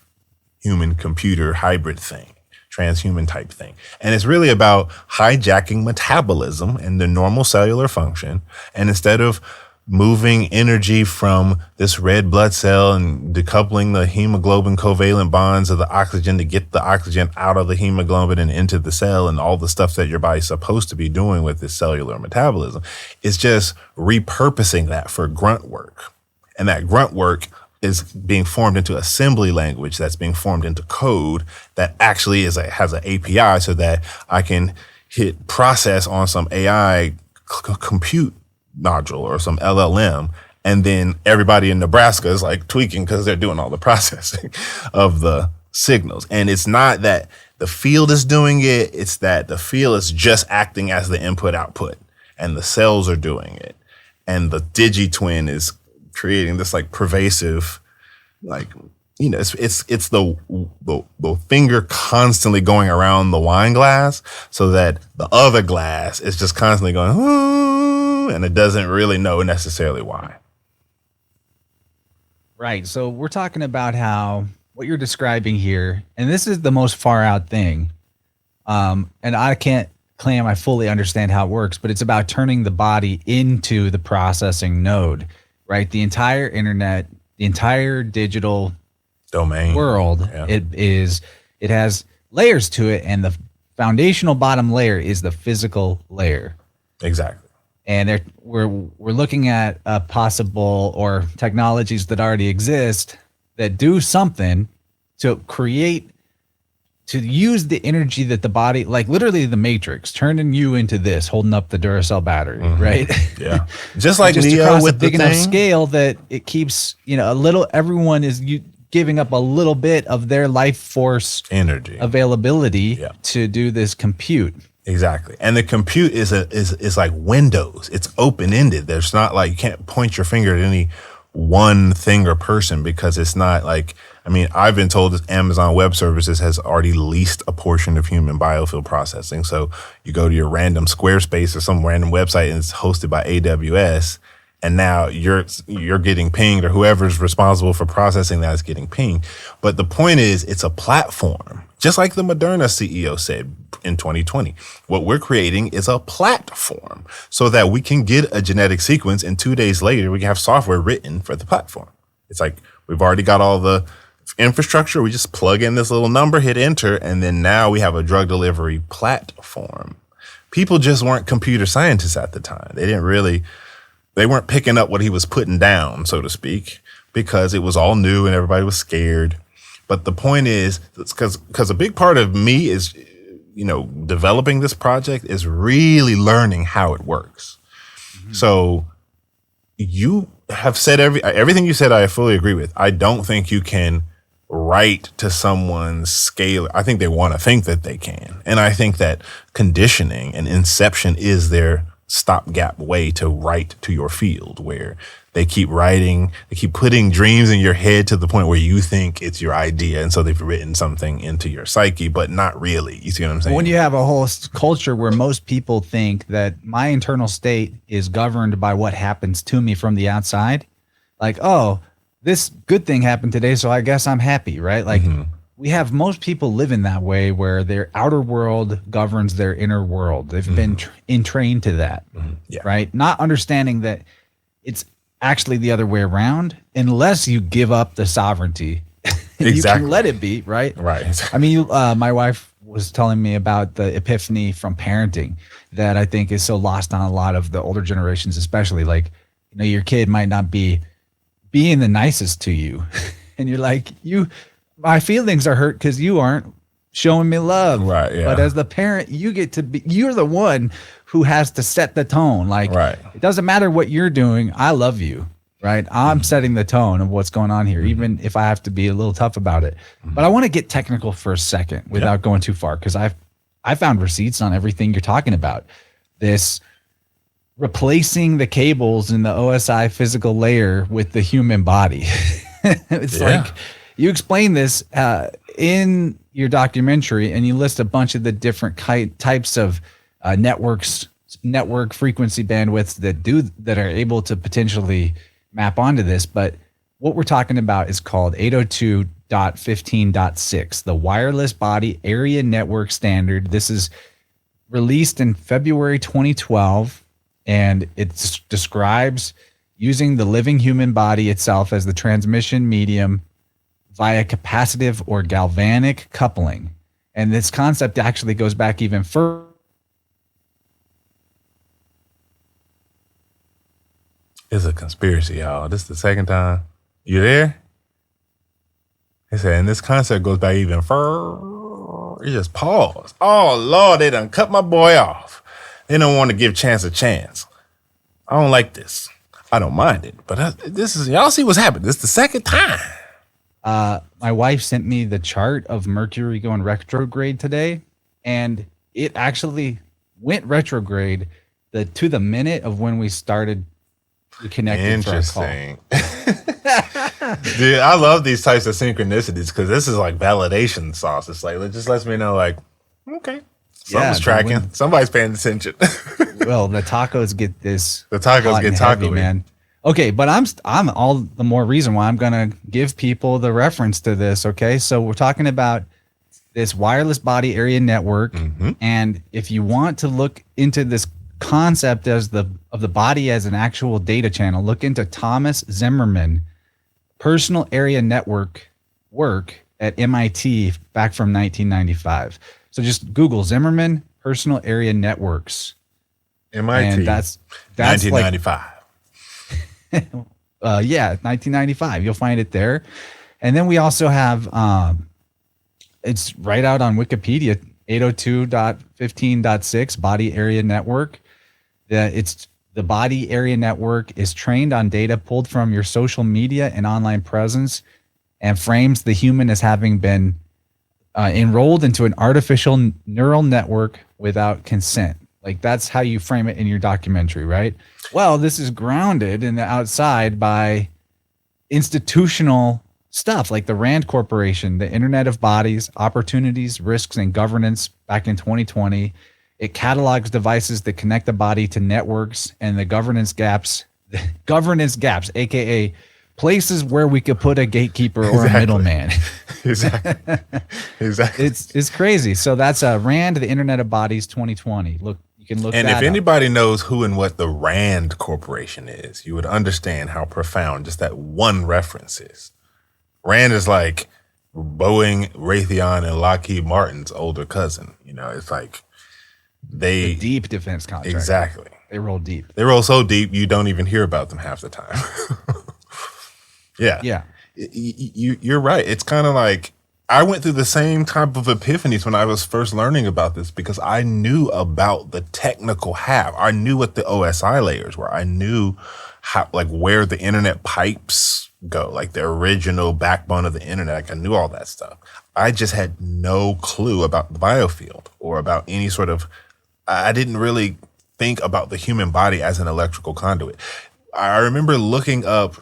human computer hybrid thing, transhuman type thing. And it's really about hijacking metabolism and the normal cellular function. And instead of moving energy from this red blood cell and decoupling the hemoglobin covalent bonds of the oxygen to get the oxygen out of the hemoglobin and into the cell and all the stuff that your body's supposed to be doing with this cellular metabolism, it's just repurposing that for grunt work. And that grunt work is being formed into assembly language that's being formed into code that actually has an API so that I can hit process on some AI compute nodule or some LLM, and then everybody in Nebraska is like tweaking because they're doing all the processing of the signals. And it's not that the field is doing it, it's that the field is just acting as the input output and the cells are doing it. And the digi-twin is creating this like pervasive, like, you know, it's the finger constantly going around the wine glass so that the other glass is just constantly going, ooh, and it doesn't really know necessarily why. Right. So we're talking about how what you're describing here, and this is the most far out thing. And I can't claim I fully understand how it works, but it's about turning the body into the processing node, right? The entire internet, the entire digital domain world, yeah. It has layers to it, and the foundational bottom layer is the physical layer. Exactly. And we're looking at a possible or technologies that already exist that do something to create, to use the energy that the body, like literally the Matrix, turning you into this, holding up the Duracell battery, right? Yeah. Just like just Neo across with a big the enough thing. scale that it keeps, you know, a little, everyone is giving up a little bit of their life force Energy. availability to do this compute. Exactly. And the compute is like Windows. It's open-ended. There's not like, you can't point your finger at any one thing or person because it's not like, I mean, I've been told that Amazon Web Services has already leased a portion of human biofield processing. So you go to your random Squarespace or some random website and it's hosted by AWS. And now you're getting pinged, or whoever's responsible for processing that is getting pinged. But the point is, it's a platform. Just like the Moderna CEO said in 2020, what we're creating is a platform so that we can get a genetic sequence and 2 days later we can have software written for the platform. It's like we've already got all the infrastructure. We just plug in this little number, hit enter, and then now we have a drug delivery platform. People just weren't computer scientists at the time. They weren't picking up what he was putting down, so to speak, because it was all new and everybody was scared. But the point is, because a big part of me is, you know, developing this project is really learning how it works. Mm-hmm. So you have said everything you said, I fully agree with. I don't think you can write to someone's scale. I think they want to think that they can. And I think that conditioning and inception is their stopgap way to write to your field, where they keep writing, they keep putting dreams in your head to the point where you think it's your idea. And so they've written something into your psyche, but not really. You see what I'm saying? When you have a whole culture where most people think that my internal state is governed by what happens to me from the outside, like, oh, this good thing happened today, so I guess I'm happy, right? Like, we have most people live in that way where their outer world governs their inner world. They've been entrained to that, right? Not understanding that it's actually the other way around unless you give up the sovereignty. Exactly. You can let it be, right? Right. I mean, my wife was telling me about the epiphany from parenting that I think is so lost on a lot of the older generations, especially. Like, you know, your kid might not be being the nicest to you. And you're like, my feelings are hurt because you aren't showing me love. Right. Yeah. But as the parent, you're the one who has to set the tone. Like, It doesn't matter what you're doing. I love you. Right. I'm setting the tone of what's going on here, even if I have to be a little tough about it. But I want to get technical for a second without going too far, because I found receipts on everything you're talking about. This replacing the cables in the OSI physical layer with the human body. It's like, you explain this in your documentary, and you list a bunch of the different types of network frequency bandwidths that are able to potentially map onto this. But what we're talking about is called 802.15.6, the Wireless Body Area Network Standard. This is released in February 2012, and it describes using the living human body itself as the transmission medium via capacitive or galvanic coupling. And this concept actually goes back even further. It's a conspiracy, y'all. This is the second time. You there? He said, and this concept goes back even further. He just paused. Oh, Lord, they done cut my boy off. They don't want to give Chance a chance. I don't like this. I don't mind it, but this is, y'all see what's happened. This is the second time. My wife sent me the chart of Mercury going retrograde today, and it actually went retrograde to the minute of when we started connecting for our call. Interesting. Dude, I love these types of synchronicities because this is like validation sauce. It's like, it just lets me know, like, okay, something's tracking. Somebody's paying attention. Well, the tacos get this. The tacos get taco, man. Okay, but I'm all the more reason why I'm gonna give people the reference to this. Okay, so we're talking about this wireless body area network, and if you want to look into this concept of the body as an actual data channel, look into Thomas Zimmerman personal area network work at MIT back from 1995. So just Google Zimmerman personal area networks. MIT. And that's 1995. Yeah, 1995. You'll find it there. And then we also have it's right out on Wikipedia, 802.15.6 body area network. The body area network is trained on data pulled from your social media and online presence and frames the human as having been enrolled into an artificial neural network without consent. Like, that's how you frame it in your documentary, right? Well, this is grounded in the outside by institutional stuff like the Rand Corporation, the Internet of Bodies, Opportunities, Risks, and Governance back in 2020. It catalogs devices that connect the body to networks and the governance gaps, aka places where we could put a gatekeeper or a middleman. Exactly. It's crazy. So that's Rand, the Internet of Bodies 2020. Look, you can look. And that if up. anybody knows who and what the Rand Corporation is, you would understand how profound just that one reference is. Rand is like Boeing, Raytheon, and Lockheed Martin's older cousin. You know, it's like the deep defense contract. Exactly. They roll deep. They roll so deep you don't even hear about them half the time. Yeah. Yeah. You're right. It's kind of like I went through the same type of epiphanies when I was first learning about this because I knew about the technical half. I knew what the OSI layers were. I knew how, like, where the internet pipes go, like the original backbone of the internet. Like, I knew all that stuff. I just had no clue about the biofield or about any sort of, I didn't really think about the human body as an electrical conduit. I remember looking up,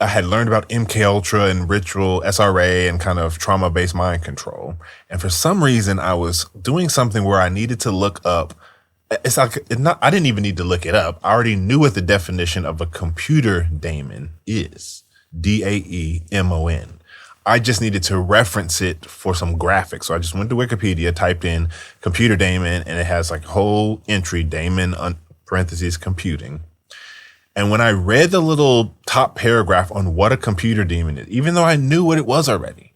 I had learned about MK Ultra and ritual SRA and kind of trauma-based mind control. And for some reason, I was doing something where I needed to look up. It's like, I didn't even need to look it up. I already knew what the definition of a computer daemon is. DAEMON. I just needed to reference it for some graphics. So I just went to Wikipedia, typed in computer daemon, and it has like a whole entry, daemon, parentheses, computing. And when I read the little top paragraph on what a computer daemon is, even though I knew what it was already,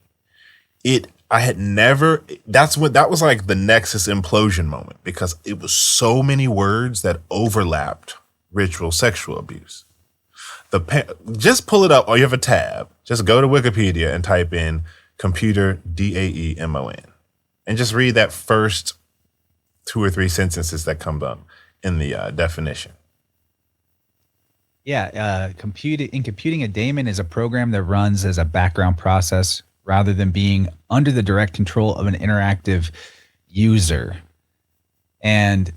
that was like the Nexus implosion moment because it was so many words that overlapped ritual sexual abuse. Just pull it up, or you have a tab. Just go to Wikipedia and type in computer DAEMON and just read that first 2 or 3 sentences that come up in the definition. Yeah, computing a daemon is a program that runs as a background process rather than being under the direct control of an interactive user. And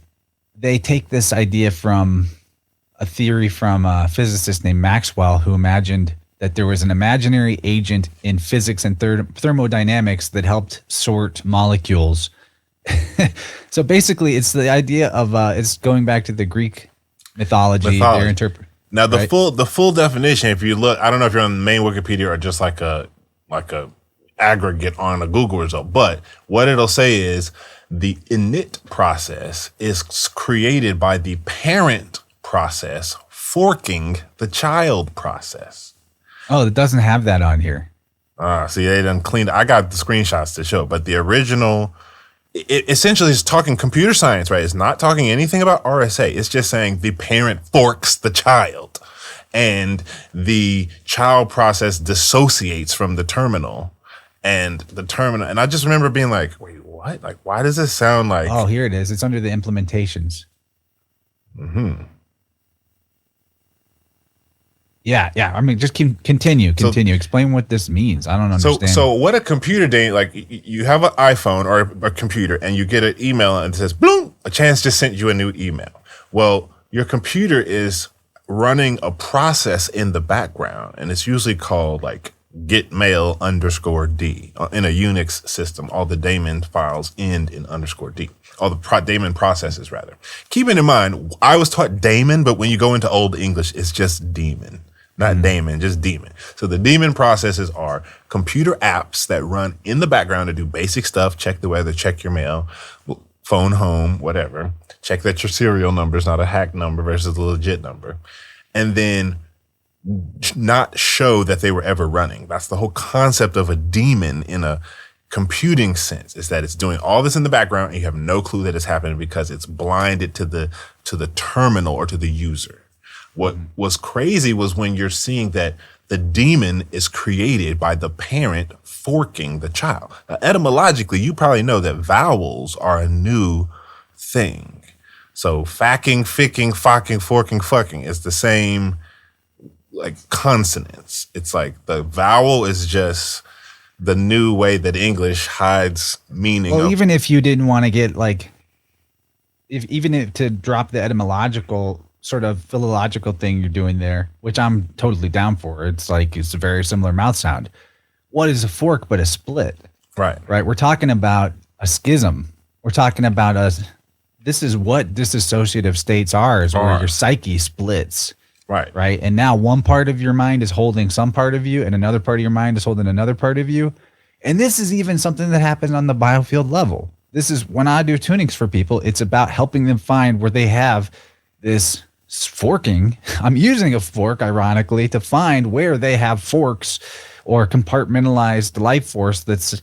they take this idea from a theory from a physicist named Maxwell, who imagined that there was an imaginary agent in physics and thermodynamics that helped sort molecules So basically, it's the idea of it's going back to the Greek mythology. Their Now right? the full definition, if you look, I don't know if you're on the main Wikipedia or just like a aggregate on a Google result, but what it'll say is the init process is created by the parent process forking the child process. Oh, it doesn't have that on here. See, they done cleaned. I got the screenshots to show, but the original, it essentially is talking computer science, right? It's not talking anything about RSA. It's just saying the parent forks the child, and the child process dissociates from the terminal, and I just remember being like, wait, what? Like, why does this sound like? Oh, here it is. It's under the implementations. Yeah. I mean, just continue. Explain what this means. I don't understand. So what a computer day, like you have an iPhone or a computer and you get an email and it says, bloom, a Chance just sent you a new email. Well, your computer is running a process in the background, and it's usually called like getmail_d. In a Unix system, all the daemon files end in _d. All the daemon processes, rather. Keeping in mind, I was taught daemon, but when you go into Old English, it's just demon. Not daemon, just demon. So the daemon processes are computer apps that run in the background to do basic stuff, check the weather, check your mail, phone home, whatever. Check that your serial number is not a hack number versus a legit number. And then not show that they were ever running. That's the whole concept of a daemon in a computing sense, is that it's doing all this in the background and you have no clue that it's happening because it's blinded to the terminal or to the user. What was crazy was when you're seeing that the daemon is created by the parent forking the child. Now, etymologically, you probably know that vowels are a new thing. So facking, ficking, focking, forking, fucking is the same like consonants. It's like the vowel is just the new way that English hides meaning. Well, even if you didn't want to get like, even to drop the etymological sort of philological thing you're doing there, which I'm totally down for. It's like, it's a very similar mouth sound. What is a fork but a split? Right. We're talking about a schism. We're talking about this is what disassociative states are, is where your psyche splits. Right. And now one part of your mind is holding some part of you and another part of your mind is holding another part of you. And this is even something that happens on the biofield level. This is when I do tunings for people, it's about helping them find where they have this forking. I'm using a fork, ironically, to find where they have forks or compartmentalized life force that's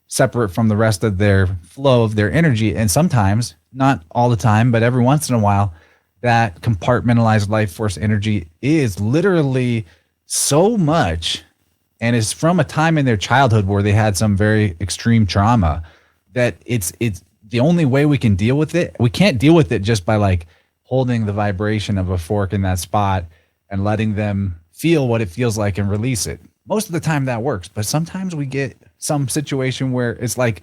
separate from the rest of their flow of their energy. And sometimes, not all the time, but every once in a while, that compartmentalized life force energy is literally so much and is from a time in their childhood where they had some very extreme trauma that it's the only way we can deal with it. We can't deal with it just by like holding the vibration of a fork in that spot and letting them feel what it feels like and release it. Most of the time that works, but sometimes we get some situation where it's like,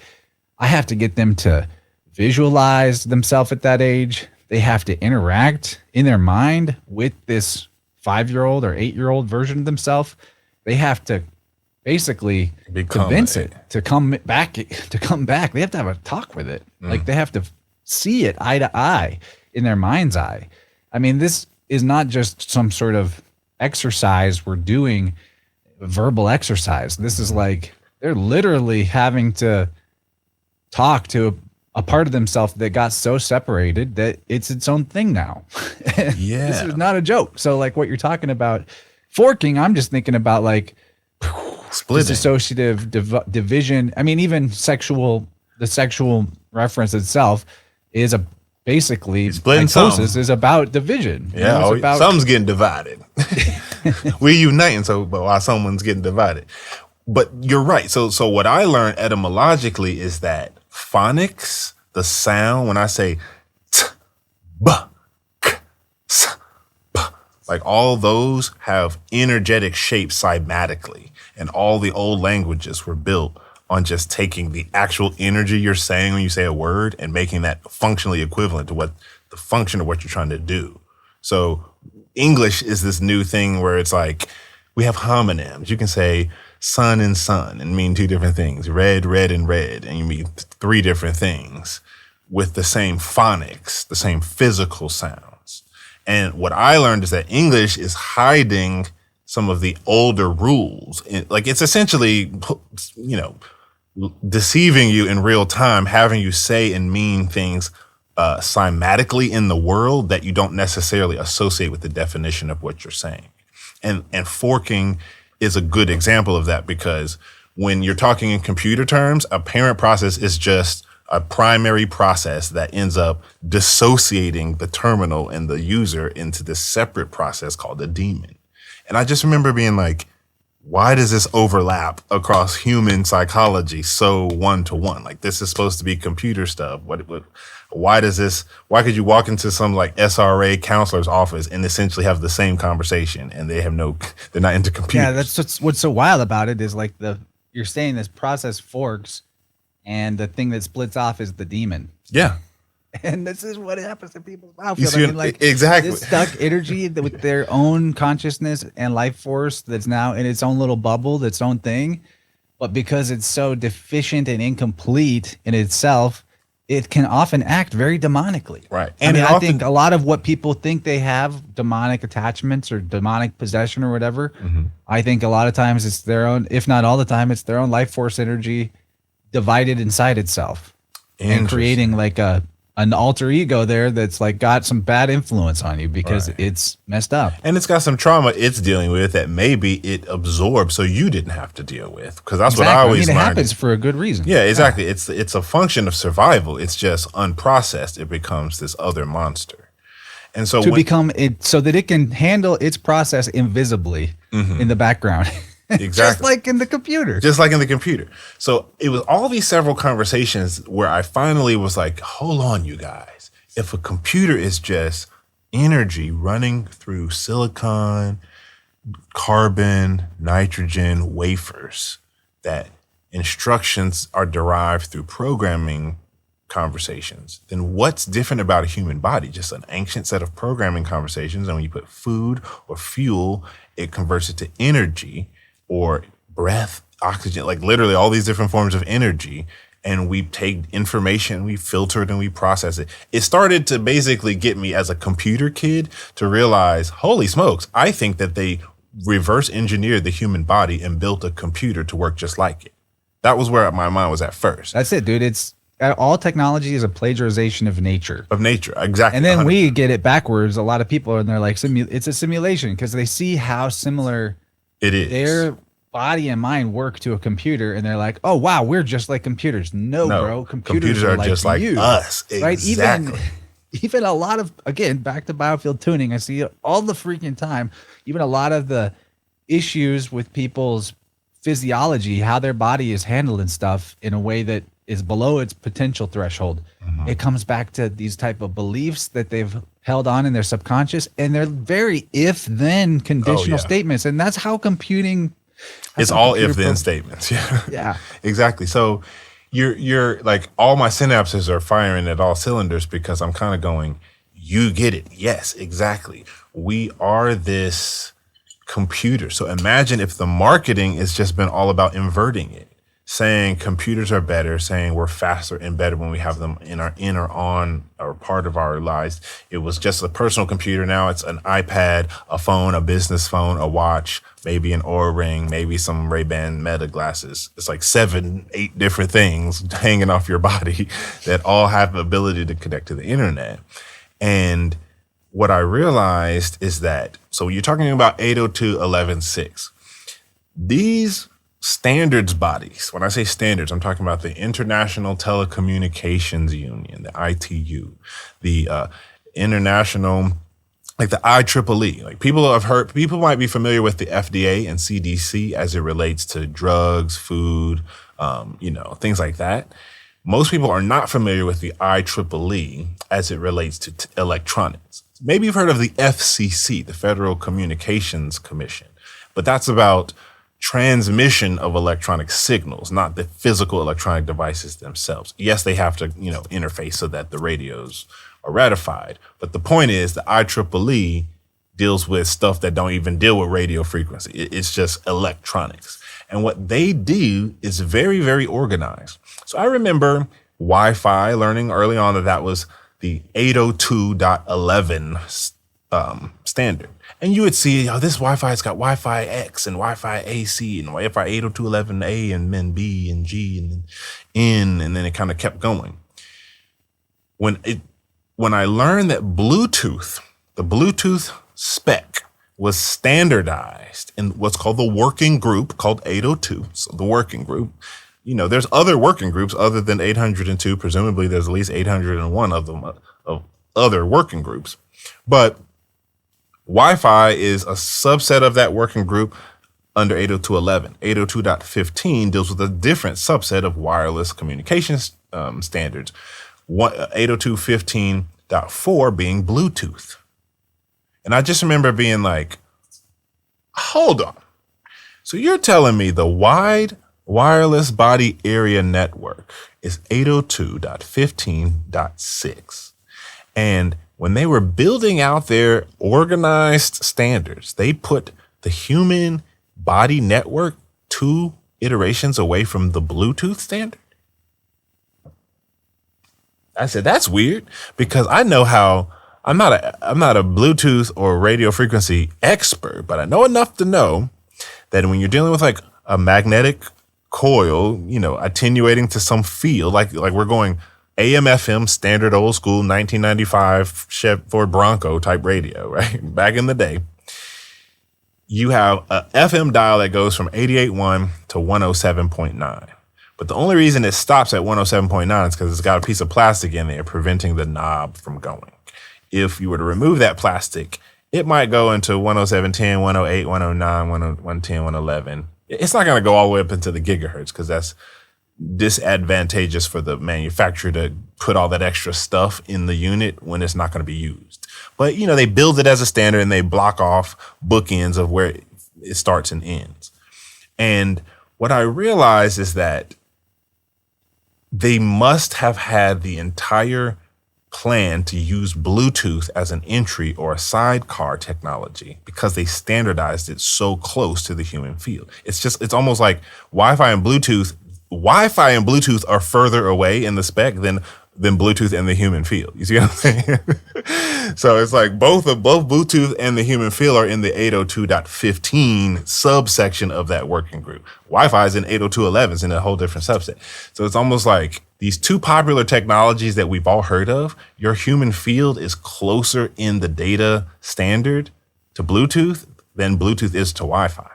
I have to get them to visualize themselves at that age. They have to interact in their mind with this 5-year-old or 8-year-old version of themselves. They have to basically convince it to come back. They have to have a talk with it. Like they have to see it eye to eye in their mind's eye. I mean, this is not just some sort of exercise we're doing, verbal exercise. This is like they're literally having to talk to a part of themselves that got so separated that it's its own thing now. Yeah. This is not a joke. So like what you're talking about, forking, I'm just thinking about like splitting, dissociative division. I mean, even the sexual reference itself is basically mitosis is about division. Yeah, something's getting divided. We're uniting, but while someone's getting divided. But you're right. So what I learned etymologically is that phonics, the sound, when I say t, b, k, s, p, like all those have energetic shapes cymatically. And all the old languages were built on just taking the actual energy you're saying when you say a word and making that functionally equivalent to what the function of what you're trying to do. So English is this new thing where it's like we have homonyms. You can say sun and sun and mean two different things, red, red, and red, and you mean three different things with the same phonics, the same physical sounds. And what I learned is that English is hiding some of the older rules. Like it's essentially, deceiving you in real time, having you say and mean things cymatically in the world that you don't necessarily associate with the definition of what you're saying. And forking is a good example of that, because when you're talking in computer terms, a parent process is just a primary process that ends up dissociating the terminal and the user into this separate process called a daemon. And I just remember being like, why does this overlap across human psychology so one-to-one? Like, this is supposed to be computer stuff. Why could you walk into some like SRA counselor's office and essentially have the same conversation and they're not into computers? Yeah, that's what's so wild about it is like you're saying this process forks and the thing that splits off is the demon. Yeah. And this is what happens in people's battlefield. Exactly. This stuck energy with their own consciousness and life force that's now in its own little bubble, its own thing. But because it's so deficient and incomplete in itself, it can often act very demonically. Right. And I think a lot of what people think they have, demonic attachments or demonic possession or whatever, I think a lot of times it's their own, if not all the time, it's their own life force energy divided inside itself and creating like an alter ego there that's like got some bad influence on you because it's messed up. And it's got some trauma it's dealing with that maybe it absorbed so you didn't have to deal with. Because that's what I always learned. It happens for a good reason. Yeah, exactly. Yeah. It's a function of survival. It's just unprocessed. It becomes this other monster. And so become it so that it can handle its process invisibly in the background. Exactly. Just like in the computer. So it was all these several conversations where I finally was like, hold on, you guys. If a computer is just energy running through silicon, carbon, nitrogen wafers, that instructions are derived through programming conversations, then what's different about a human body? Just an ancient set of programming conversations. And when you put food or fuel, it converts it to energy, or breath, oxygen, like literally all these different forms of energy. And we take information, we filter it, and we process it. It started to basically get me as a computer kid to realize, holy smokes, I think that they reverse engineered the human body and built a computer to work just like it. That was where my mind was at first. That's it, dude. It's all technology is a plagiarization of nature. Exactly. And then 100%. we get it backwards. A lot of people are, and they're like, it's a simulation because they see how similar it is. Their body and mind work to a computer, and they're like, "Oh wow, we're just like computers." No, bro, computers are like just like you. us, right? Exactly. Even a lot of, again, back to biofield tuning, I see it all the freaking time. Even a lot of the issues with people's physiology, how their body is handled and stuff, in a way that is below its potential threshold. It comes back to these type of beliefs that they've held on in their subconscious, and they're very if-then conditional statements, and that's how computing. It's all if-then statements. Yeah, exactly. So you're like, all my synapses are firing at all cylinders because I'm kind of going, you get it. Yes, exactly. We are this computer. So imagine if the marketing has just been all about inverting it, saying computers are better, saying we're faster and better when we have them in or on or part of our lives. It was just a personal computer. Now it's an iPad, a phone, a business phone, a watch, maybe an Oura Ring, maybe some Ray-Ban Meta glasses. It's like 7-8 different things hanging off your body that all have the ability to connect to the internet. And what I realized is that, so you're talking about 802.11.6. These standards bodies, when I say standards, I'm talking about the International Telecommunications Union, the ITU, the international, like the IEEE. Like people might be familiar with the FDA and CDC as it relates to drugs, food, things like that. Most people are not familiar with the IEEE as it relates to electronics. Maybe you've heard of the FCC, the Federal Communications Commission, but that's about transmission of electronic signals, not the physical electronic devices themselves. Yes, they have to, interface so that the radios are ratified. But the point is the IEEE deals with stuff that don't even deal with radio frequency. It's just electronics. And what they do is very, very organized. So I remember Wi-Fi learning early on that was the 802.11 standard. And you would see, oh, this Wi-Fi's got Wi-Fi X and Wi-Fi AC and Wi-Fi 802.11a and then B and G and then N, and then it kind of kept going. When I learned that Bluetooth, the Bluetooth spec was standardized in what's called the working group called 802. So the working group, there's other working groups other than 802. Presumably there's at least 801 of them of other working groups. But Wi-Fi is a subset of that working group under 802.11. 802.15 deals with a different subset of wireless communications standards. 802.15.4 being Bluetooth. And I just remember being like, hold on. So you're telling me the wide wireless body area network is 802.15.6. And when they were building out their organized standards, they put the human body network 2 iterations away from the Bluetooth standard. I said, that's weird, because I know how I'm not a Bluetooth or radio frequency expert, but I know enough to know that when you're dealing with like a magnetic coil, attenuating to some field, like we're going AM FM standard old school 1995 Ford Bronco type radio, right? Back in the day, you have a FM dial that goes from 88.1 to 107.9. But the only reason it stops at 107.9 is because it's got a piece of plastic in there preventing the knob from going. If you were to remove that plastic, it might go into 107.10, 108, 109, 110, 111. It's not going to go all the way up into the gigahertz because that's disadvantageous for the manufacturer to put all that extra stuff in the unit when it's not going to be used. But, they build it as a standard and they block off bookends of where it starts and ends. And what I realized is that they must have had the entire plan to use Bluetooth as an entry or a sidecar technology because they standardized it so close to the human field. It's almost like Wi-Fi and Bluetooth are further away in the spec than Bluetooth and the human field. You see what I'm saying? So it's like both Bluetooth and the human field are in the 802.15 subsection of that working group. Wi-Fi is in 802.11, is in a whole different subset. So it's almost like these two popular technologies that we've all heard of, your human field is closer in the data standard to Bluetooth than Bluetooth is to Wi-Fi.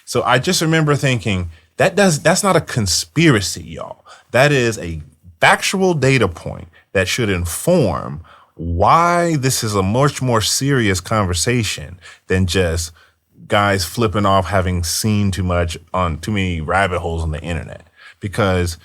So I just remember thinking, that's not a conspiracy, y'all. That is a factual data point that should inform why this is a much more serious conversation than just guys flipping off having seen too many rabbit holes on the internet. Because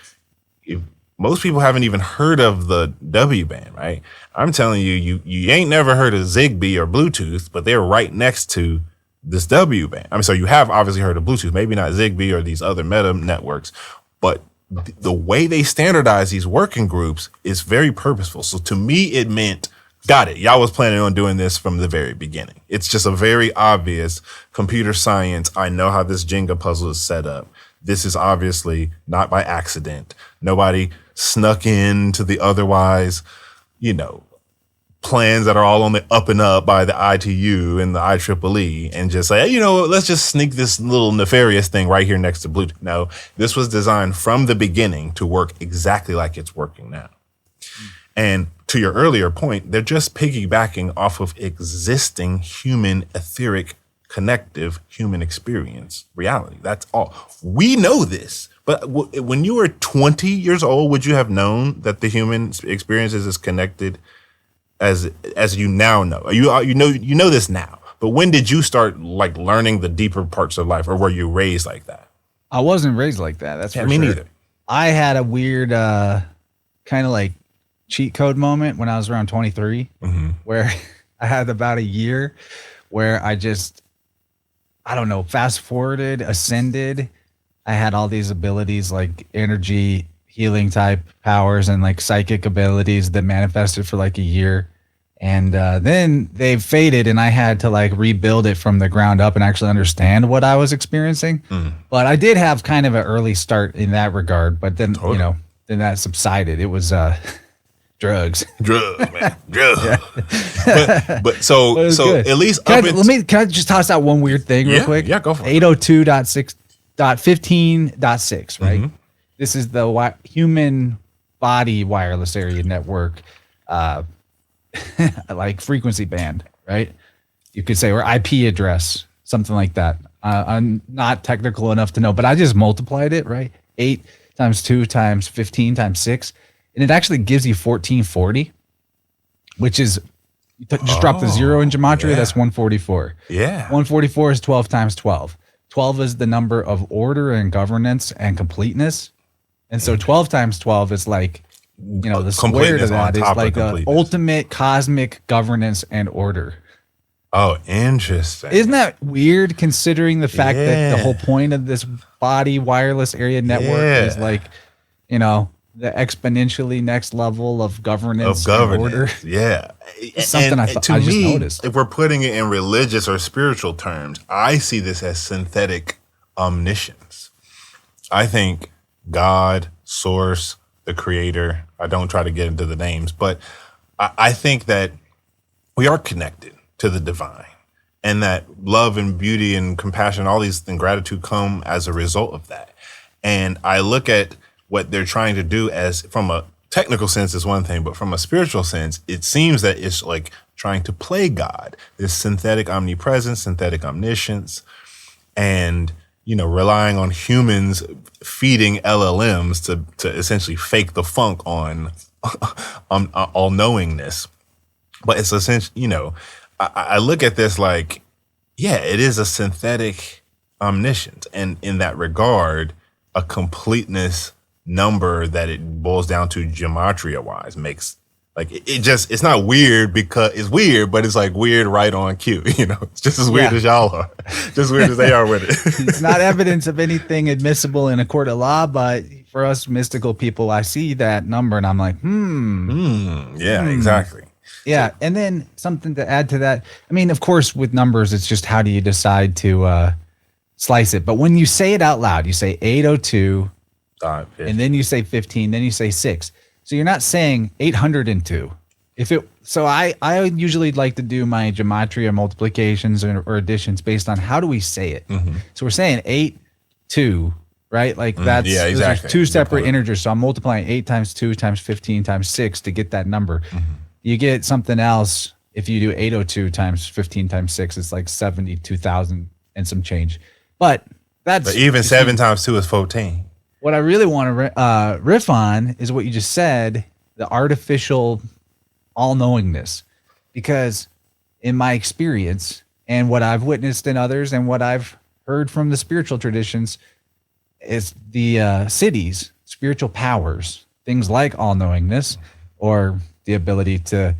if most people haven't even heard of the W band, right? I'm telling you, you ain't never heard of Zigbee or Bluetooth, but they're right next to this W band. So you have obviously heard of Bluetooth, maybe not Zigbee or these other meta networks, but the way they standardize these working groups is very purposeful. So to me, it meant, got it. Y'all was planning on doing this from the very beginning. It's just a very obvious computer science. I know how this Jenga puzzle is set up. This is obviously not by accident. Nobody snuck into the otherwise, plans that are all on the up and up by the ITU and the IEEE and just say, hey, let's just sneak this little nefarious thing right here next to Bluetooth. No, this was designed from the beginning to work exactly like it's working now. And to your earlier point, they're just piggybacking off of existing human etheric connective human experience reality. That's all. We know this. But when you were 20 years old, would you have known that the human experience is as connected as you now know? You know this now. But when did you start like learning the deeper parts of life, or were you raised like that? I wasn't raised like that. That's for me sure. Neither. I had a weird kind of like cheat code moment when I was around 23, where I had about a year where I don't know, fast forwarded, ascended. I had all these abilities like energy healing type powers and like psychic abilities that manifested for like a year. And then they faded, and I had to like rebuild it from the ground up and actually understand what I was experiencing. But I did have kind of an early start in that regard. But then, then that subsided. It was drugs. Drugs, man. Drugs. But so good. at least can I just toss out one weird thing real quick? Yeah, go for it. 802.6.15.6, right? This is the human body wireless area network. Like frequency band, right? You could say, or IP address, something like that. I'm not technical enough to know, but I just multiplied it, right? 8 times 2 times 15 times 6, and it actually gives you 1440, which is just drop the 0 in gematria. That's 144. Yeah, 144 is 12 times 12. 12 is the number of order and governance and completeness, and so 12 times 12 is like, the square to that is like the ultimate cosmic governance and order. Oh, interesting. Isn't that weird, considering the fact that the whole point of this body wireless area network is like, the exponentially next level of governance and order? Yeah. Something I just noticed. If we're putting it in religious or spiritual terms, I see this as synthetic omniscience. I think God, source, the creator, I don't try to get into the names, but I think that we are connected to the divine, and that love and beauty and compassion, all these and gratitude come as a result of that. And I look at what they're trying to do as, from a technical sense is one thing, but from a spiritual sense, it seems that it's like trying to play God, this synthetic omnipresence, synthetic omniscience, and relying on humans feeding LLMs to essentially fake the funk on all knowingness. But it's essentially, I look at this like, it is a synthetic omniscience. And in that regard, a completeness number that it boils down to gematria wise makes, like, it's not weird because it's weird, but it's like weird right on cue. It's just as weird as y'all are, just weird as they are with it. It's not evidence of anything admissible in a court of law, but for us mystical people, I see that number and I'm like, exactly. Yeah. And then something to add to that. I mean, of course, with numbers, it's just how do you decide to slice it? But when you say it out loud, you say 802, and then you say 15, then you say 6. So you're not saying 802. So I usually like to do my gematria multiplications or additions based on how do we say it. So we're saying 8, 2, right? Like that's exactly. Two separate integers. So I'm multiplying 8 times 2 times 15 times 6 to get that number. You get something else if you do 802 times 15 times 6. It's like 72,000 and some change. But even 7 times 2 is 14. What I really want to riff on is what you just said, the artificial all-knowingness. Because in my experience and what I've witnessed in others and what I've heard from the spiritual traditions is the cities, spiritual powers, things like all-knowingness or the ability to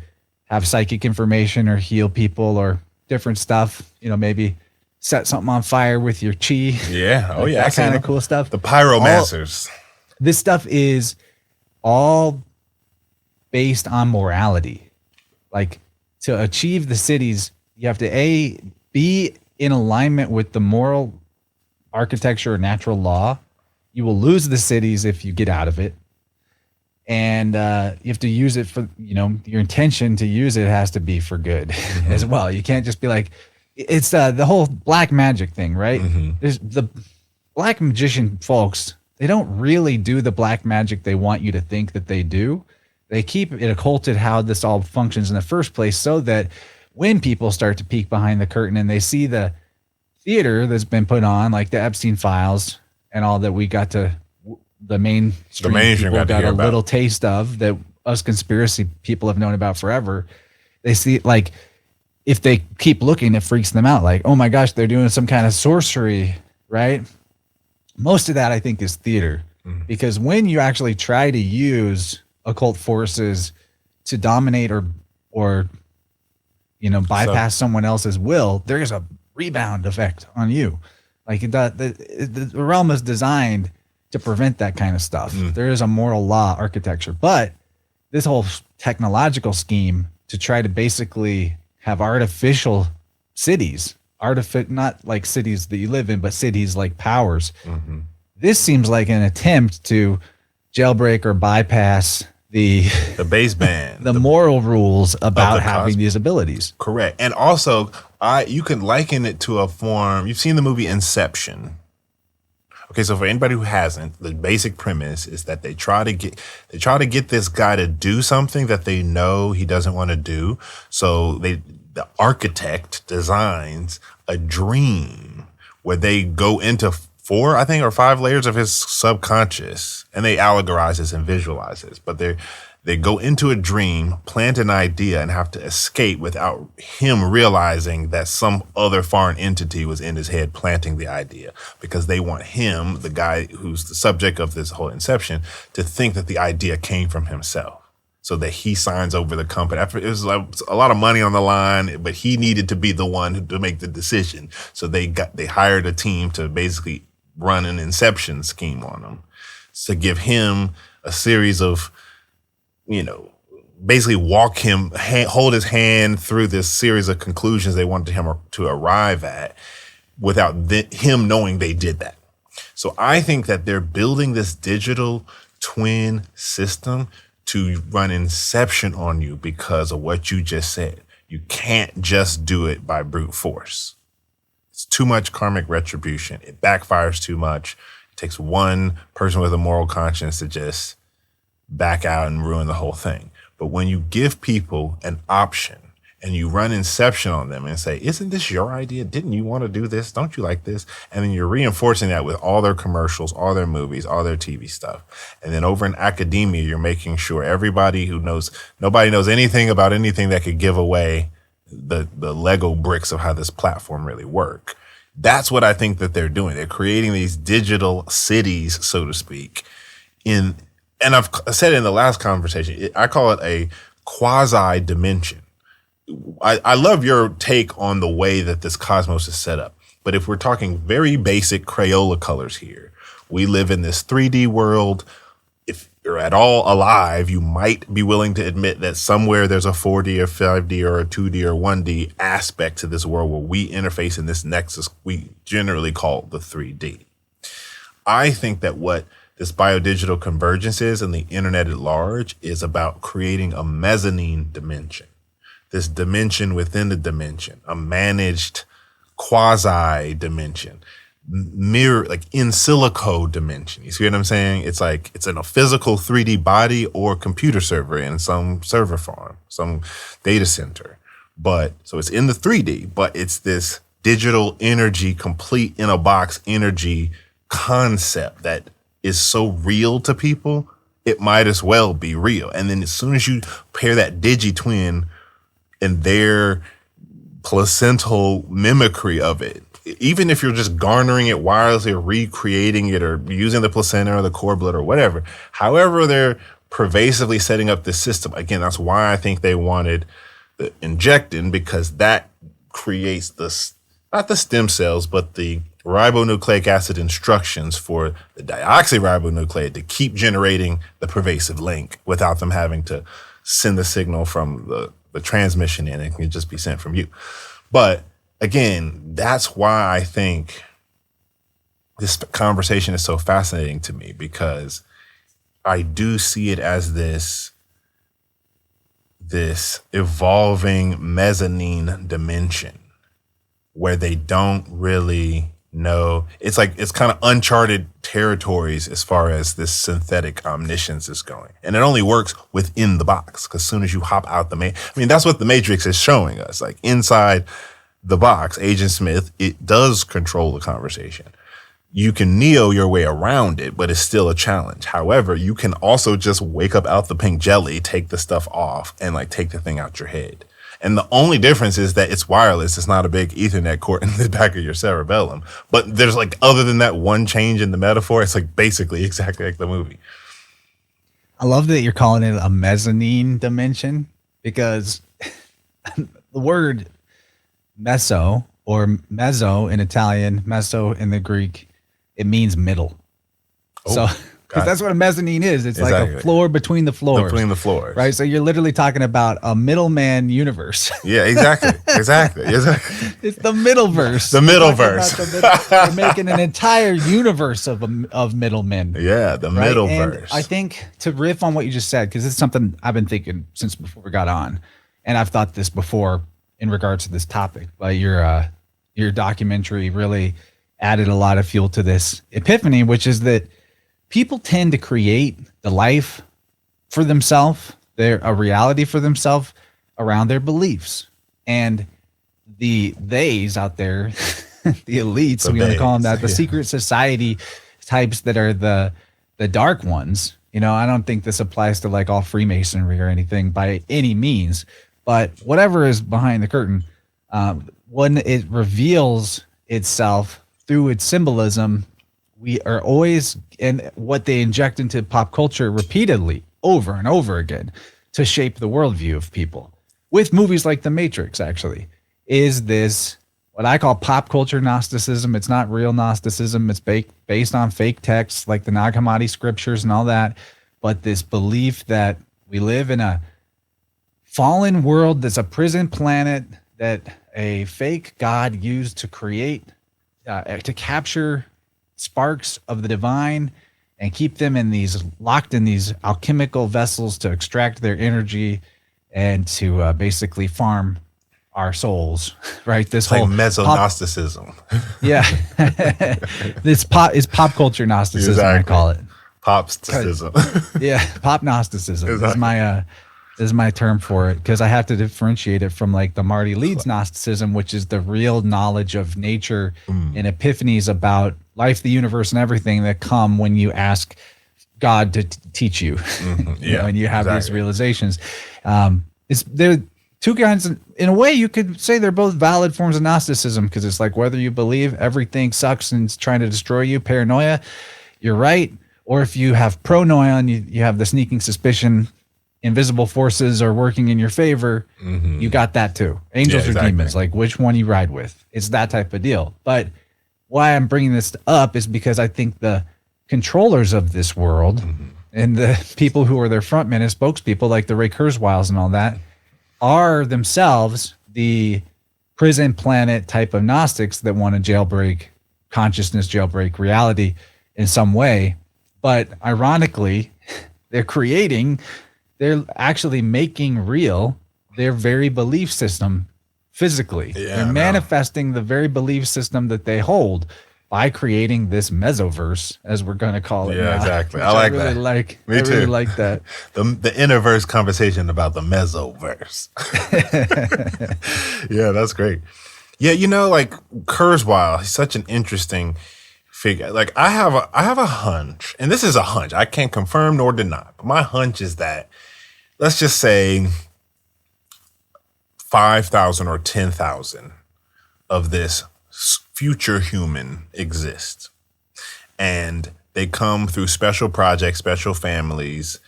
have psychic information or heal people or different stuff, maybe set something on fire with your chi. Yeah. Oh, yeah. That kind of cool stuff. The pyromancers. This stuff is all based on morality. Like, to achieve the cities, you have to be in alignment with the moral architecture or natural law. You will lose the cities if you get out of it. And you have to use it for, your intention to use it has to be for good as well. You can't just be like, it's the whole black magic thing, right? There's the black magician folks, they don't really do the black magic they want you to think that they do. They keep it occulted how this all functions in the first place so that when people start to peek behind the curtain and they see the theater that's been put on, like the Epstein files and all that we got to, the mainstream people got a little taste of, that us conspiracy people have known about forever. They see, like, if they keep looking, it freaks them out. Like, oh my gosh, they're doing some kind of sorcery, right? Most of that, I think, is theater. Because when you actually try to use occult forces to dominate or bypass someone else's will, there's a rebound effect on you. Like, the realm is designed to prevent that kind of stuff. There is a moral law architecture. But this whole technological scheme to try to basically have artificial cities, not like cities that you live in, but cities like powers. Mm-hmm. This seems like an attempt to jailbreak or bypass the baseband, the moral rules about the having these abilities. Correct. And also, you can liken it to a form. You've seen the movie Inception. Okay, so for anybody who hasn't, the basic premise is that they try to get this guy to do something that they know he doesn't want to do. So the architect designs a dream where they go into 4, I think, or 5 layers of his subconscious, and they allegorize this and visualize this. But they go into a dream, plant an idea, and have to escape without him realizing that some other foreign entity was in his head planting the idea, because they want him, the guy who's the subject of this whole inception, to think that the idea came from himself, so that he signs over the company. It was like a lot of money on the line, but he needed to be the one to make the decision. So they hired a team to basically run an inception scheme on him, to give him a series of, basically hold his hand through this series of conclusions they wanted him to arrive at without him knowing they did that. So I think that they're building this digital twin system to run inception on you because of what you just said. You can't just do it by brute force. It's too much karmic retribution. It backfires too much. It takes one person with a moral conscience to just back out and ruin the whole thing. But when you give people an option and you run inception on them and say, isn't this your idea? Didn't you want to do this? Don't you like this? And then you're reinforcing that with all their commercials, all their movies, all their TV stuff. And then over in academia, you're making sure nobody knows anything about anything that could give away the Lego bricks of how this platform really work. That's what I think that they're doing. They're creating these digital cities, so to speak. And I've said it in the last conversation, I call it a quasi dimension. I love your take on the way that this cosmos is set up. But if we're talking very basic Crayola colors here, we live in this 3D world. If you're at all alive, you might be willing to admit that somewhere there's a 4D or 5D or a 2D or 1D aspect to this world where we interface in this nexus we generally call the 3D. I think that what this biodigital convergence is, and the internet at large, is about creating a mezzanine dimension. This dimension within the dimension, a managed quasi dimension, mirror, like in silico dimension. You see what I'm saying? It's like it's in a physical 3D body or computer server in some server farm, some data center. But so it's in the 3D, but it's this digital energy, complete in a box energy concept that is so real to people, it might as well be real. And then as soon as you pair that digi-twin and their placental mimicry of it, even if you're just garnering it wirelessly or recreating it or using the placenta or the cord blood or whatever, however they're pervasively setting up this system, again, that's why I think they wanted the injectin, because that creates not the stem cells, but the ribonucleic acid instructions for the deoxyribonucleic to keep generating the pervasive link without them having to send the signal from the transmission in. It can just be sent from you. But again, that's why I think this conversation is so fascinating to me, because I do see it as this evolving mezzanine dimension where they don't really know. It's like it's kind of uncharted territories as far as this synthetic omniscience is going. And it only works within the box, because as soon as you hop out that's what the Matrix is showing us. Like inside the box, Agent Smith, it does control the conversation. You can Neo your way around it, but it's still a challenge. However, you can also just wake up out the pink jelly, take the stuff off, and like take the thing out your head. And the only difference is that it's wireless. It's not a big Ethernet cord in the back of your cerebellum. But there's like, other than that one change in the metaphor, it's like basically exactly like the movie. I love that you're calling it a mezzanine dimension, because the word meso, or mezzo in Italian, meso in the Greek, it means middle. Oh. So Because that's what a mezzanine is. It's like Exactly. a floor between the floors. Between the floors. Right? So you're literally talking about a middleman universe. Yeah, exactly. Exactly. It's the middleverse. The middleverse. We're making an entire universe of middlemen. Yeah, the right? middleverse. And I think to riff on what you just said, because it's something I've been thinking since before we got on, and I've thought this before in regards to this topic, but your documentary really added a lot of fuel to this epiphany, which is that people tend to create the life for themselves, a reality for themselves around their beliefs. And the theys out there, the elites, we're going to call them that, the secret society types that are the dark ones. You know, I don't think this applies to like all Freemasonry or anything by any means, but whatever is behind the curtain, when it reveals itself through its symbolism, we are always, and what they inject into pop culture repeatedly over and over again to shape the worldview of people. With movies like The Matrix, actually, is this what I call pop culture Gnosticism. It's not real Gnosticism. It's based on fake texts like the Nag Hammadi scriptures and all that. But this belief that we live in a fallen world that's a prison planet that a fake God used to create, to capture sparks of the divine and keep them locked in these alchemical vessels to extract their energy and to basically farm our souls, right? This it's whole like meso-Gnosticism. Yeah. This is pop culture Gnosticism, exactly. I call it. Popsticism. Yeah, pop Gnosticism Exactly. is my term for it, because I have to differentiate it from like the Marty Leeds Gnosticism, which is the real knowledge of nature and epiphanies about life, the universe, and everything that come when you ask God to teach you. Yeah, and you have these realizations. They're two kinds. In a way, you could say they're both valid forms of Gnosticism, because it's like whether you believe everything sucks and is trying to destroy you, paranoia, you're right. Or if you have pronoia and you have the sneaking suspicion invisible forces are working in your favor, you got that too. Angels or demons, like which one you ride with. It's that type of deal. But why I'm bringing this up is because I think the controllers of this world and the people who are their frontmen and spokespeople, like the Ray Kurzweils and all that, are themselves the prison planet type of Gnostics that want to jailbreak consciousness, jailbreak reality in some way. But ironically, they're actually making real their very belief system physically. They're manifesting the very belief system that they hold by creating this mesoverse, as we're going to call it. Yeah, now, exactly. I like really that. Me I too. really like that. The Innerverse conversation about the mesoverse. Yeah, that's great. Yeah, you know, like Kurzweil, he's such an interesting figure. Like I have a hunch, and this is a hunch. I can't confirm nor deny, but my hunch is that, let's just say 5,000 or 10,000 of this future human exist, and they come through special projects, special families.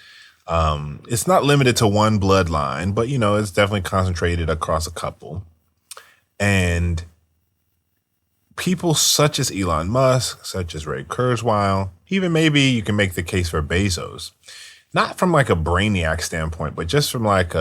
It's not limited to one bloodline, but you know, it's definitely concentrated across a couple. And people such as Elon Musk, such as Ray Kurzweil, even maybe you can make the case for Bezos, not from like a brainiac standpoint, but just from like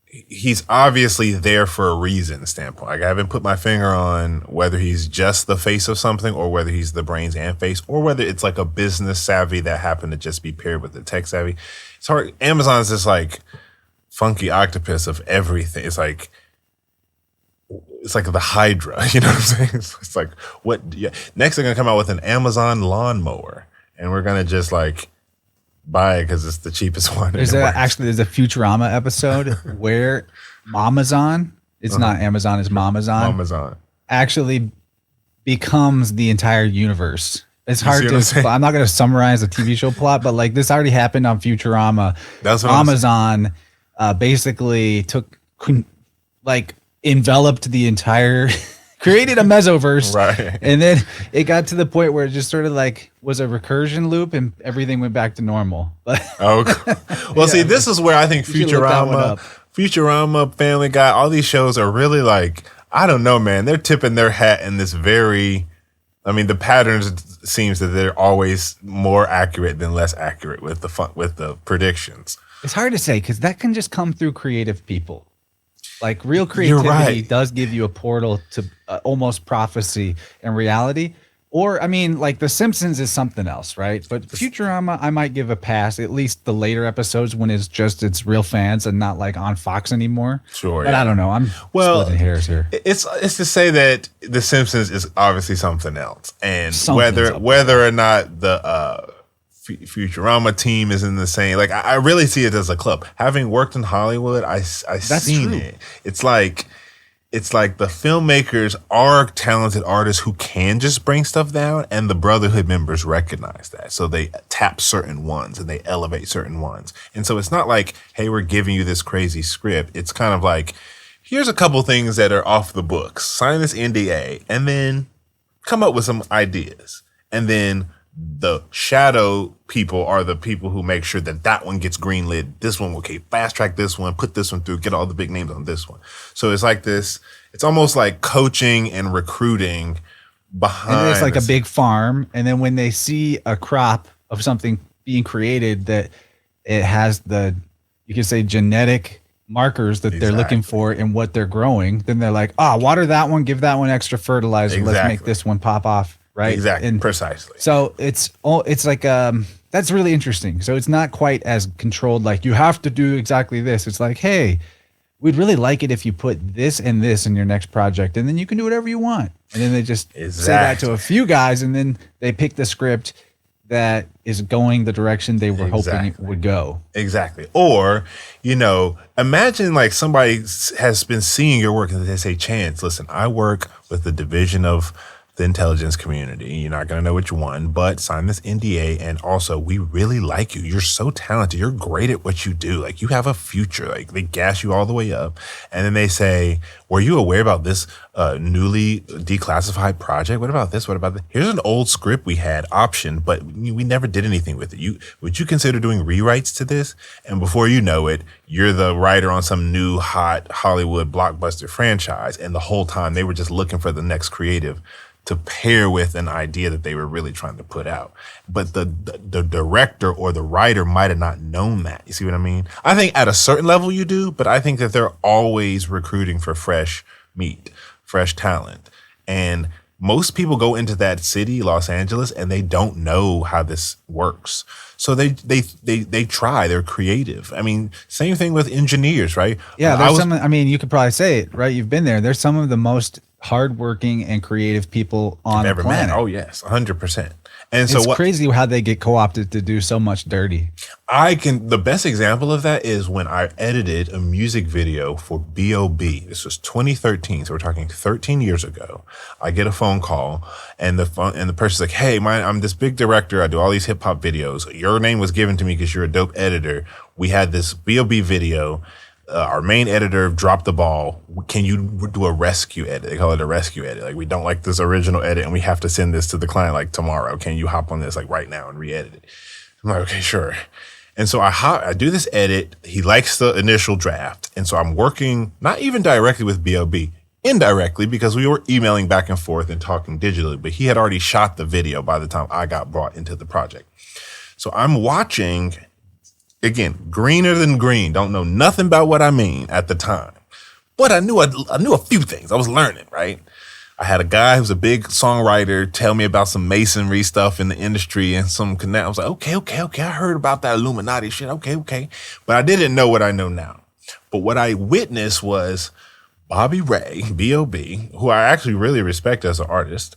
he's obviously there for a reason standpoint. Like I haven't put my finger on whether he's just the face of something or whether he's the brains and face, or whether it's like a business savvy that happened to just be paired with the tech savvy. It's hard. Amazon's this like funky octopus of everything. It's like the Hydra, you know what I'm saying? It's like, what? Yeah. Next, they're going to come out with an Amazon lawnmower, and we're going to just like buy it because it's the cheapest one. There's a Futurama episode where Mamazon, it's not Amazon, it's Mamazon, actually becomes the entire universe. It's hard to, I'm not going to summarize the TV show plot, but like this already happened on Futurama. That's what Amazon basically enveloped the entire, created a mesoverse. Right. And then it got to the point where it just sort of like was a recursion loop and everything went back to normal. Well, see, this is where I think Futurama, Family Guy, all these shows are really like, I don't know, man. They're tipping their hat in this very I mean, the patterns seems that they're always more accurate than less accurate with the predictions. It's hard to say because that can just come through creative people. Like real You're creativity right. does give you a portal to almost prophecy and reality. Or, I mean, like The Simpsons is something else, right? But Futurama, I might give a pass, at least the later episodes when it's real fans and not like on Fox anymore. Sure, But yeah. I don't know. I'm splitting hairs here. It's to say that The Simpsons is obviously something else, and Something's up whether or not the Futurama team is in the same, like I really see it as a club. Having worked in Hollywood, I seen true. it. It's like the filmmakers are talented artists who can just bring stuff down, and the Brotherhood members recognize that. So they tap certain ones and they elevate certain ones. And so it's not like, hey, we're giving you this crazy script. It's kind of like, here's a couple things that are off the books. Sign this NDA and then come up with some ideas. And then the shadow people are the people who make sure that that one gets greenlit. This one, okay, fast track this one, put this one through, get all the big names on this one. So it's like this, it's almost like coaching and recruiting behind. And it's like a big farm. And then when they see a crop of something being created that it has you can say genetic markers that they're looking for in what they're growing, then they're like, water that one, give that one extra fertilizer. Exactly. Let's make this one pop off. Right. Exactly. And precisely. So it's like, that's really interesting. So it's not quite as controlled. Like you have to do exactly this. It's like, hey, we'd really like it if you put this and this in your next project, and then you can do whatever you want. And then they just say that to a few guys, and then they pick the script that is going the direction they were hoping it would go. Exactly. Or, imagine like somebody has been seeing your work and they say, Chance, listen, I work with the division of the intelligence community. You're not going to know which one, but sign this NDA. And also, we really like you. You're so talented. You're great at what you do. Like, you have a future. Like, they gas you all the way up. And then they say, were you aware about this newly declassified project? What about this? What about that? Here's an old script we had optioned, but we never did anything with it. Would you consider doing rewrites to this? And before you know it, you're the writer on some new hot Hollywood blockbuster franchise. And the whole time they were just looking for the next creative to pair with an idea that they were really trying to put out. But the director or the writer might have not known that. You see what I mean? I think at a certain level you do, but I think that they're always recruiting for fresh meat, fresh talent. And most people go into that city, Los Angeles, and they don't know how this works. So they try, they're creative. I mean, same thing with engineers, right? Yeah, you could probably say it, right? You've been there. There's some of the most hardworking and creative people on the planet. Oh yes, 100%. And so it's crazy how they get co-opted to do so much dirty. The best example of that is when I edited a music video for B.O.B. This was 2013, so we're talking 13 years ago. I get a phone call, and the person's like, "Hey, I'm this big director. I do all these hip hop videos. Your name was given to me because you're a dope editor. We had this B.O.B. video. Our main editor dropped the ball. Can you do a rescue edit?" They call it a rescue edit. Like, we don't like this original edit and we have to send this to the client like tomorrow. Can you hop on this like right now and re-edit it? I'm like, okay, sure. And so I do this edit. He likes the initial draft. And so I'm working not even directly with B.O.B., indirectly, because we were emailing back and forth and talking digitally, but he had already shot the video by the time I got brought into the project. So I'm watching. Again, greener than green. Don't know nothing about what I mean at the time. But I knew a few things. I was learning, right? I had a guy who's a big songwriter tell me about some masonry stuff in the industry and some connect. I was like, okay. I heard about that Illuminati shit. Okay. But I didn't know what I know now. But what I witnessed was Bobby Ray, B.O.B., who I actually really respect as an artist,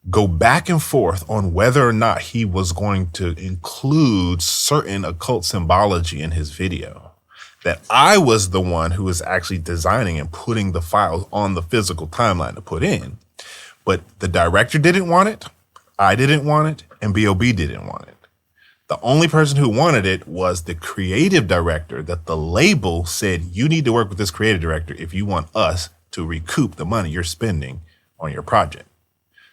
go back and forth on whether or not he was going to include certain occult symbology in his video. That I was the one who was actually designing and putting the files on the physical timeline to put in. But the director didn't want it, I didn't want it, and B.O.B. didn't want it. The only person who wanted it was the creative director that the label said, you need to work with this creative director if you want us to recoup the money you're spending on your project.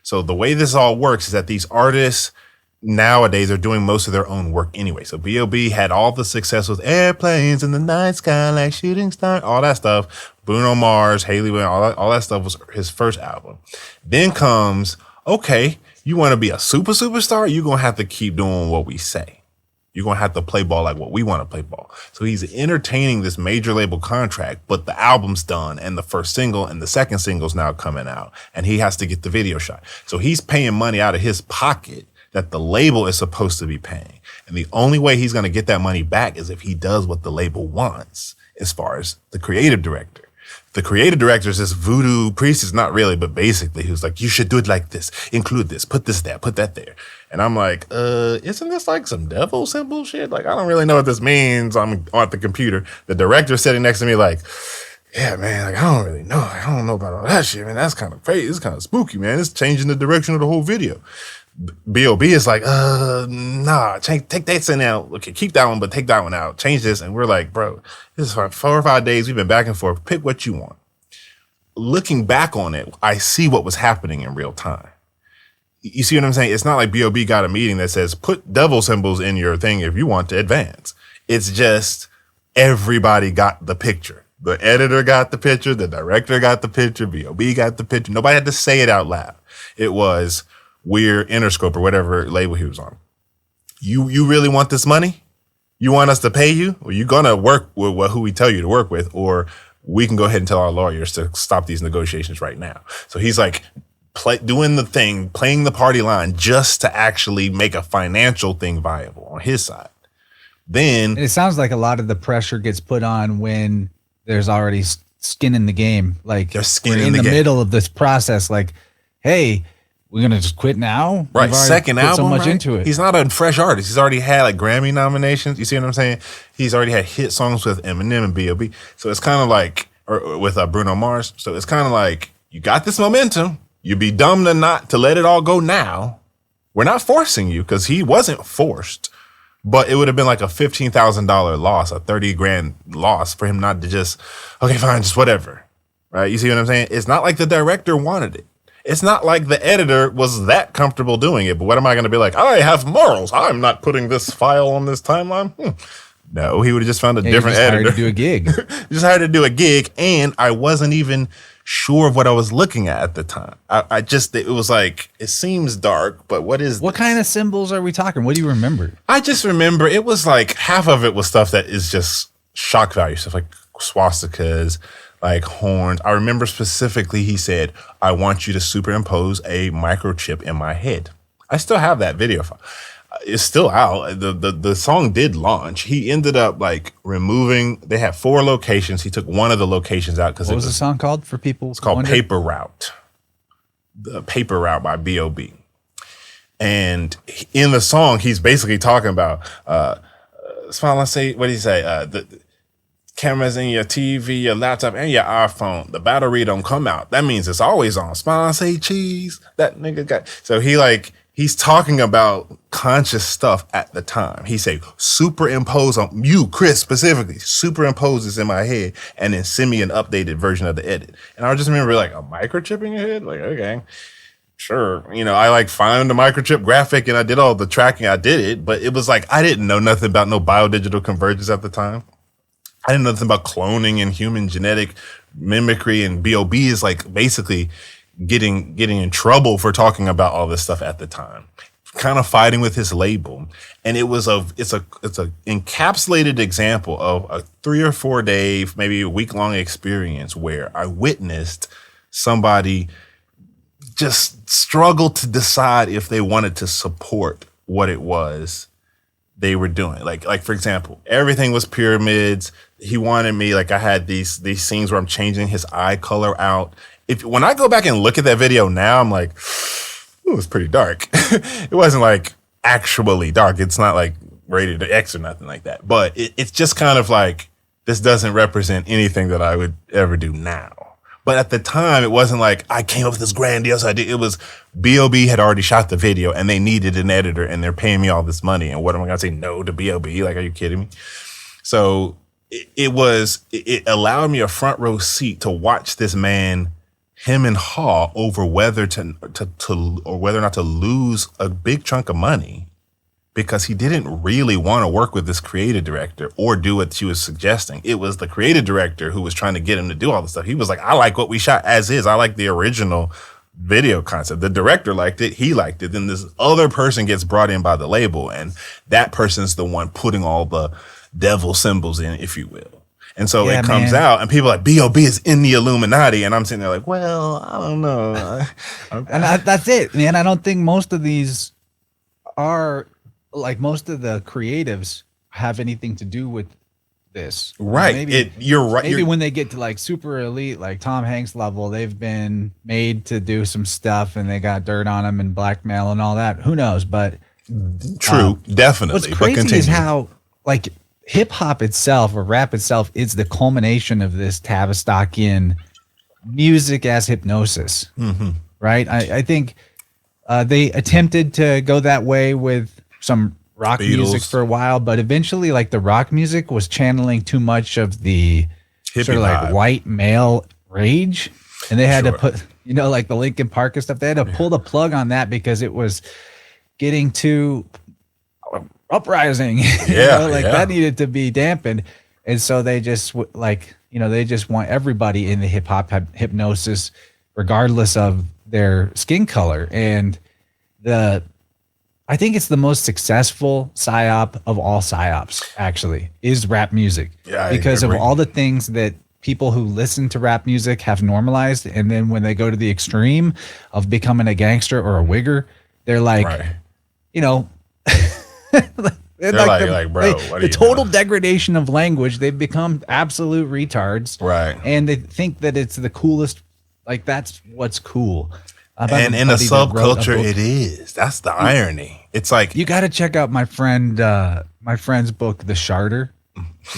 So the way this all works is that these artists nowadays are doing most of their own work anyway. So B.O.B. had all the success with airplanes in the night sky like shooting stars, all that stuff. Bruno Mars, Haley, all that stuff was his first album. Then comes okay, you want to be a superstar? You're going to have to keep doing what we say. You're going to have to play ball like what we want to play ball. So he's entertaining this major label contract, but the album's done and the first single and the second single's now coming out and he has to get the video shot. So he's paying money out of his pocket that the label is supposed to be paying. And the only way he's going to get that money back is if he does what the label wants as far as the creative director. The creative director is this voodoo priest. Is not really, but basically he was like, you should do it like this, include this, put this there, put that there. And I'm like, isn't this like some devil symbol shit? Like, I don't really know what this means. I'm on the computer. The director's sitting next to me like, yeah, man, like, I don't really know. I don't know about all that shit, man. That's kind of crazy. It's kind of spooky, man. It's changing the direction of the whole video. B.O.B. is like, nah, take that scene out. Okay, keep that one, but take that one out. Change this. And we're like, bro, this is for 4 or 5 days. We've been back and forth. Pick what you want. Looking back on it, I see what was happening in real time. You see what I'm saying? It's not like B.O.B. got a meeting that says, put devil symbols in your thing if you want to advance. It's just everybody got the picture. The editor got the picture. The director got the picture. B.O.B. got the picture. Nobody had to say it out loud. It was, we're Interscope or whatever label he was on. You really want this money? You want us to pay you? Or you gonna work with who we tell you to work with? Or we can go ahead and tell our lawyers to stop these negotiations right now. So he's like doing the thing, playing the party line just to actually make a financial thing viable on his side. Then and it sounds like a lot of the pressure gets put on when there's already skin in the game. Like there's skin in the middle of this process. Like, hey, we're gonna just quit now. Right, second album. So much right? into it. He's not a fresh artist. He's already had like Grammy nominations. You see what I'm saying? He's already had hit songs with Eminem and B.O.B. So it's kind of like, or with Bruno Mars. So it's kind of like you got this momentum. You'd be dumb to let it all go now. We're not forcing you because he wasn't forced, but it would have been like a $15,000 loss, a $30,000 loss for him not to just, okay, fine, just whatever. Right? You see what I'm saying? It's not like the director wanted it. It's not like the editor was that comfortable doing it, but what am I going to be like? I have morals. I'm not putting this file on this timeline. No, he would have just found a different editor. Hired to do a gig. Just hired to do a gig, and I wasn't even sure of what I was looking at the time. It was like, it seems dark, but what is What this? kind of symbols are we talking? What do you remember? I just remember it was like half of it was stuff that is just shock value stuff, like swastikas, like horns. I remember specifically he said, I want you to superimpose a microchip in my head. I still have that video file. It's still out. The song did launch. He ended up like removing, they had 4 locations. He took one of the locations out because What was the song called for people? It's called Paper Route. The Paper Route by B.O.B. And in the song, he's basically talking about, let's say, what did he say? The cameras in your TV, your laptop, and your iPhone. The battery don't come out. That means it's always on. Smile and say cheese. That nigga got. So he's talking about conscious stuff at the time. He say, superimpose on you, Chris, specifically, superimpose this in my head and then send me an updated version of the edit. And I just remember like a microchip in your head? Like, okay, sure. You know, I like found the microchip graphic and I did all the tracking. I did it, but it was like, I didn't know nothing about no biodigital convergence at the time. I didn't know nothing about cloning and human genetic mimicry, and B.O.B. is like basically getting in trouble for talking about all this stuff at the time, kind of fighting with his label. And it's a encapsulated example of a 3 or 4 day, maybe a week long experience where I witnessed somebody just struggle to decide if they wanted to support what it was they were doing. Like for example, everything was pyramids. He wanted me, like I had these scenes where I'm changing his eye color out. When I go back and look at that video now, I'm like, ooh, it was pretty dark. It wasn't like actually dark. It's not like rated X or nothing like that. But it's just kind of like, this doesn't represent anything that I would ever do now. But at the time, it wasn't like I came up with this grandiose idea. It was B.O.B. had already shot the video and they needed an editor and they're paying me all this money. And what am I going to say no to B.O.B.? Like, are you kidding me? So it allowed me a front row seat to watch this man, him and haw over whether or not to lose a big chunk of money because he didn't really want to work with this creative director or do what she was suggesting. It was the creative director who was trying to get him to do all this stuff. He was like, I like what we shot as is. I like the original video concept. The director liked it. He liked it. Then this other person gets brought in by the label, and that person's the one putting all the devil symbols in, if you will. And so it comes out, and people are like, B.O.B. is in the Illuminati. And I'm sitting there like, well, I don't know. That's it, man. I don't think most of these are, like, most of the creatives have anything to do with this. Right. Maybe, you're right. Maybe when they get to, like, super elite, like Tom Hanks level, they've been made to do some stuff, and they got dirt on them and blackmail and all that. Who knows? But true, definitely. What's crazy is how, like, hip hop itself or rap itself is the culmination of this Tavistokian music as hypnosis, right? I think they attempted to go that way with some rock music for a while, but eventually, like, the rock music was channeling too much of the hippie sort of like vibe. white male rage, and they had to put, you know, like the Linkin Park and stuff. They had to pull the plug on that because it was getting too uprising. That needed to be dampened, and so they just they just want everybody in the hip hop hypnosis, regardless of their skin color. And I think it's the most successful psyop of all psyops, actually, is rap music, because of all the things that people who listen to rap music have normalized, and then when they go to the extreme of becoming a gangster or a wigger, they're like, you know. They're like, bro, the total degradation of language. They've become absolute retards, right? And they think that it's the coolest. Like, that's what's cool. And in a subculture, it is. That's the irony. It's like, you got to check out my friend's book, The Sharter.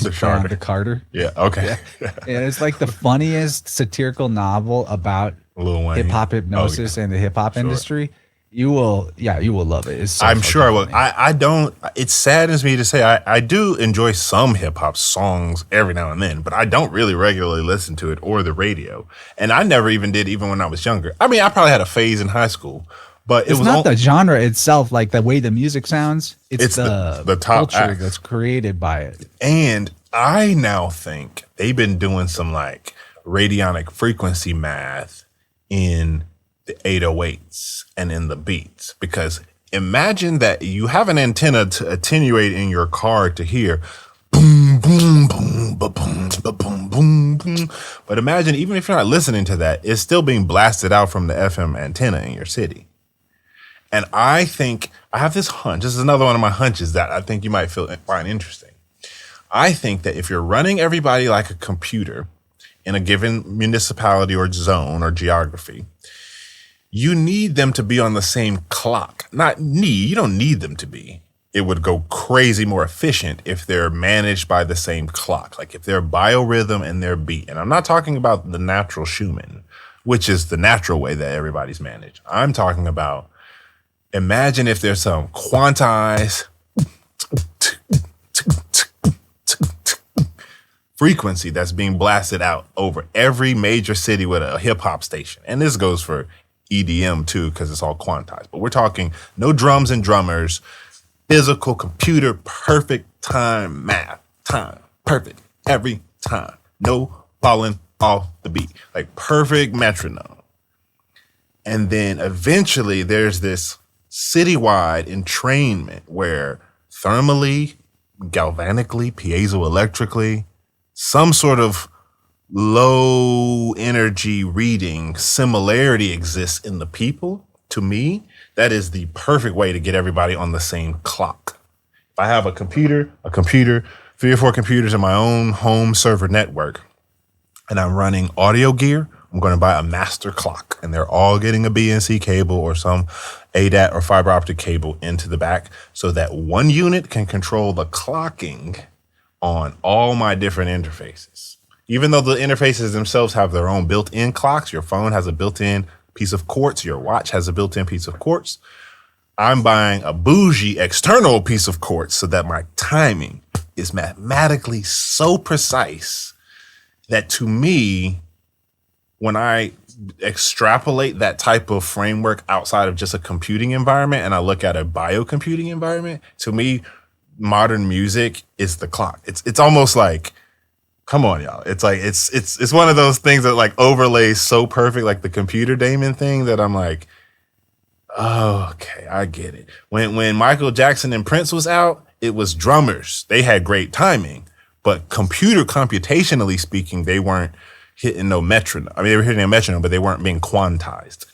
The Carter. Yeah. Okay. Yeah. It's like the funniest satirical novel about hip hop hypnosis and the hip hop industry. You will love it. It's I'm sure I will. I don't, it saddens me to say I do enjoy some hip hop songs every now and then, but I don't really regularly listen to it or the radio. And I never even did, even when I was younger. I mean, I probably had a phase in high school, but it's not the genre itself, like the way the music sounds. It's the top culture that's created by it. And I now think they've been doing some like radionic frequency math in the 808s and in the beats, because imagine that you have an antenna to attenuate in your car to hear boom, boom, boom, ba boom, ba boom, boom, boom. But imagine, even if you're not listening to that, it's still being blasted out from the FM antenna in your city. And I think I have this hunch. This is another one of my hunches that I think you might find interesting. I think that if you're running everybody like a computer in a given municipality or zone or geography, you need them to be on the same clock. You don't need them to be. It would go crazy more efficient if they're managed by the same clock. Like if their biorhythm and their beat. And I'm not talking about the natural Schumann, which is the natural way that everybody's managed. I'm talking about, imagine if there's some quantized frequency that's being blasted out over every major city with a hip hop station. And this goes for EDM too, because it's all quantized. But we're talking no drums and drummers, physical computer, perfect time math, time, perfect every time. No falling off the beat, like perfect metronome. And then eventually there's this citywide entrainment where thermally, galvanically, piezoelectrically, some sort of low energy reading similarity exists in the people. To me, that is the perfect way to get everybody on the same clock. If I have a computer, 3 or 4 computers in my own home server network, and I'm running audio gear, I'm going to buy a master clock, and they're all getting a BNC cable or some ADAT or fiber optic cable into the back, so that one unit can control the clocking on all my different interfaces. Even though the interfaces themselves have their own built-in clocks, your phone has a built-in piece of quartz, your watch has a built-in piece of quartz, I'm buying a bougie external piece of quartz so that my timing is mathematically so precise that, to me, when I extrapolate that type of framework outside of just a computing environment and I look at a biocomputing environment, to me, modern music is the clock. It's almost like Come on, y'all. It's like it's one of those things that like overlays so perfect, like the computer Damon thing, that I'm like, oh, okay, I get it. When Michael Jackson and Prince was out, it was drummers. They had great timing, but computationally speaking, they weren't hitting no metronome. I mean, they were hitting a metronome, but they weren't being quantized.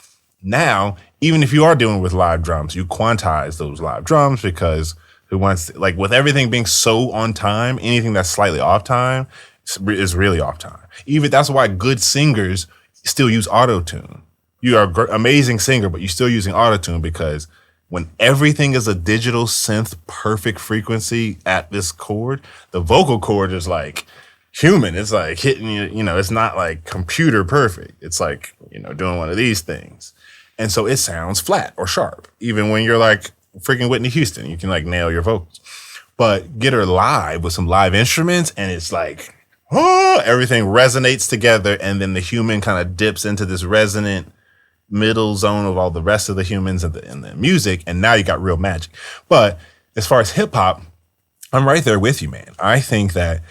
Now, even if you are dealing with live drums, you quantize those live drums because who wants to, like with everything being so on time, anything that's slightly off time is really off time. Even that's why good singers still use auto-tune. You are an amazing singer, but you're still using auto-tune because when everything is a digital synth perfect frequency at this chord, the vocal chord is like human. It's like hitting you, you know, it's not like computer perfect. It's like, you know, doing one of these things. And so it sounds flat or sharp. Even when you're like freaking Whitney Houston, you can like nail your vocals. But get her live with some live instruments and it's like, oh, everything resonates together. And then the human kind of dips into this resonant middle zone of all the rest of the humans and the music. And now you got real magic. But as far as hip hop, I'm right there with you, man. I think that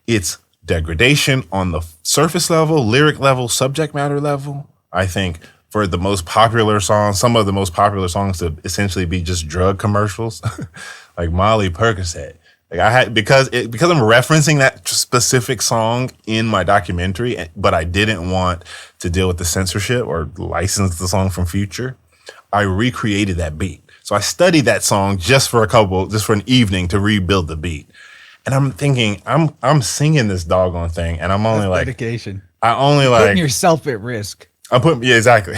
it's degradation on the surface level, lyric level, subject matter level. I think for the most popular songs, some of the most popular songs to essentially be just drug commercials, like Molly Percocet. Like I had because I'm referencing that specific song in my documentary, but I didn't want to deal with the censorship or license the song from Future. I recreated that beat. So I studied that song just for an evening to rebuild the beat. And I'm thinking, I'm singing this doggone thing, and I'm only That's like dedication. Putting yourself at risk. Exactly.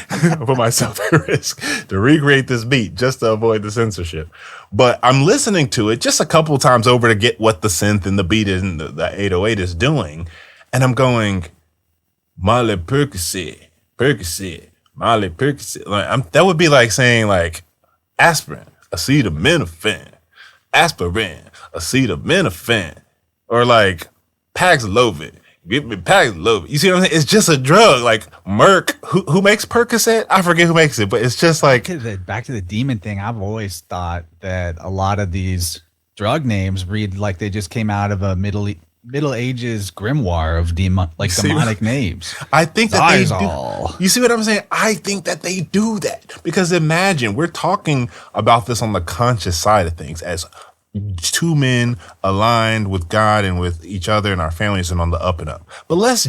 I put myself at risk to recreate this beat just to avoid the censorship. But I'm listening to it just a couple times over to get what the synth and the beat is and the 808 is doing. And I'm going, Molly Percocet, Molly Percocet. Like, that would be like saying like aspirin, acetaminophen, aspirin, acetaminophen, or like Paxlovid. Give me Paxlovid. You see what I'm saying? It's just a drug. Like Merck, who makes Percocet? I forget who makes it, but it's just like back to the demon thing. I've always thought that a lot of these drug names read like they just came out of a Middle Ages grimoire of demonic names. I think that they do. You see what I'm saying? I think that they do that because imagine we're talking about this on the conscious side of things as two men aligned with God and with each other and our families and on the up and up. But let's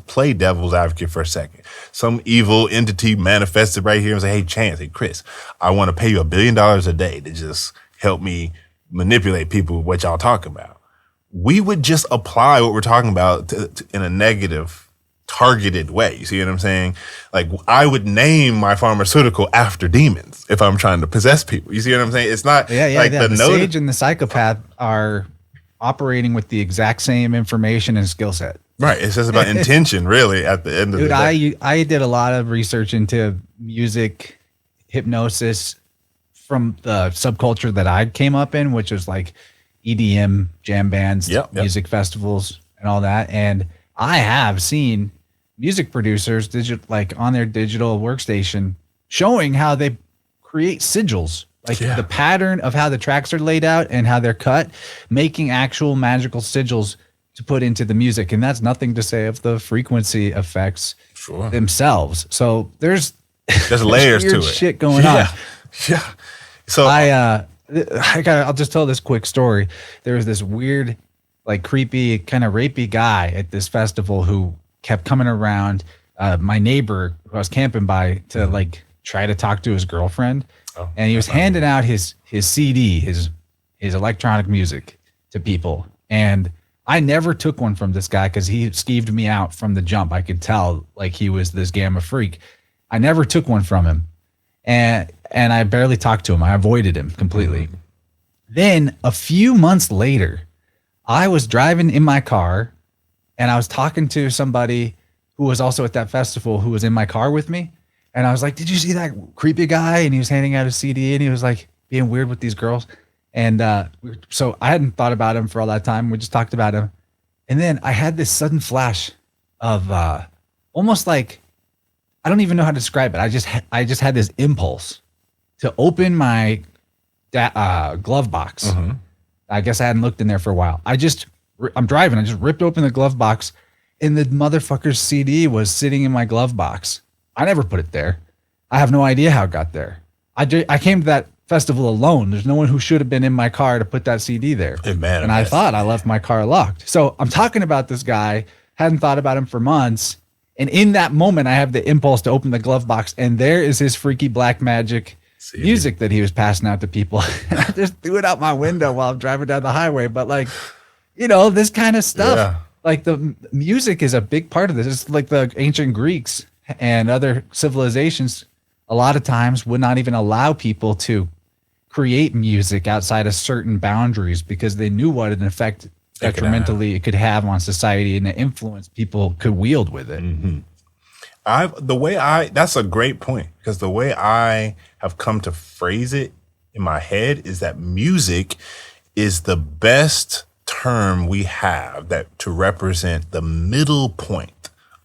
play devil's advocate for a second. Some evil entity manifested right here and say, hey, Chance, hey, Chris, I want to pay you $1 billion a day to just help me manipulate people with what y'all talking about. We would just apply what we're talking about in a negative, targeted way. You see what I'm saying? Like I would name my pharmaceutical after demons if I'm trying to possess people. You see what I'm saying? It's not the sage and the psychopath are operating with the exact same information and skill set. Right. It's just about intention, really, at the end of the day. I did a lot of research into music hypnosis from the subculture that I came up in, which was like EDM, jam bands, music festivals, and all that. And I have seen music producers on their digital workstation showing how they create sigils, the pattern of how the tracks are laid out and how they're cut, making actual magical sigils to put into the music. And that's nothing to say of the on effects themselves. So there's layers to it. Shit going on. Yeah. So I'll just tell this quick story. There was this weird, like creepy, kind of rapey guy at this festival who kept coming around my neighbor who I was camping by to like try to talk to his girlfriend. And he was handing out his CD, his electronic music to people. And I never took one from this guy because he skeeved me out from the jump. I could tell like he was this gamma freak. I never took one from him. And I barely talked to him. I avoided him completely. Then a few months later, I was driving in my car and I was talking to somebody who was also at that festival who was in my car with me. And I was like, did you see that creepy guy? And he was handing out a CD and he was like being weird with these girls. And so I hadn't thought about him for all that time. We just talked about him. And then I had this sudden flash of almost like, I don't even know how to describe it. I just had this impulse to open my glove box. I guess I hadn't looked in there for a while. I just I'm driving. I just ripped open the glove box, and the motherfucker's CD was sitting in my glove box. I never put it there. I have no idea how it got there. I came to that festival alone. There's no one who should have been in my car to put that CD there. And I thought I left my car locked. So I'm talking about this guy, hadn't thought about him for months. And in that moment, I have the impulse to open the glove box, and there is his freaky black magic music that he was passing out to people. And I just threw it out my window while I'm driving down the highway. But like, you know, this kind of stuff, like the music is a big part of this. It's like the ancient Greeks and other civilizations a lot of times would not even allow people to create music outside of certain boundaries because they knew what an effect detrimentally it could have on society and the influence people could wield with it. Mm-hmm. That's a great point, because the way I have come to phrase it in my head is that music is the best term we have that to represent the middle point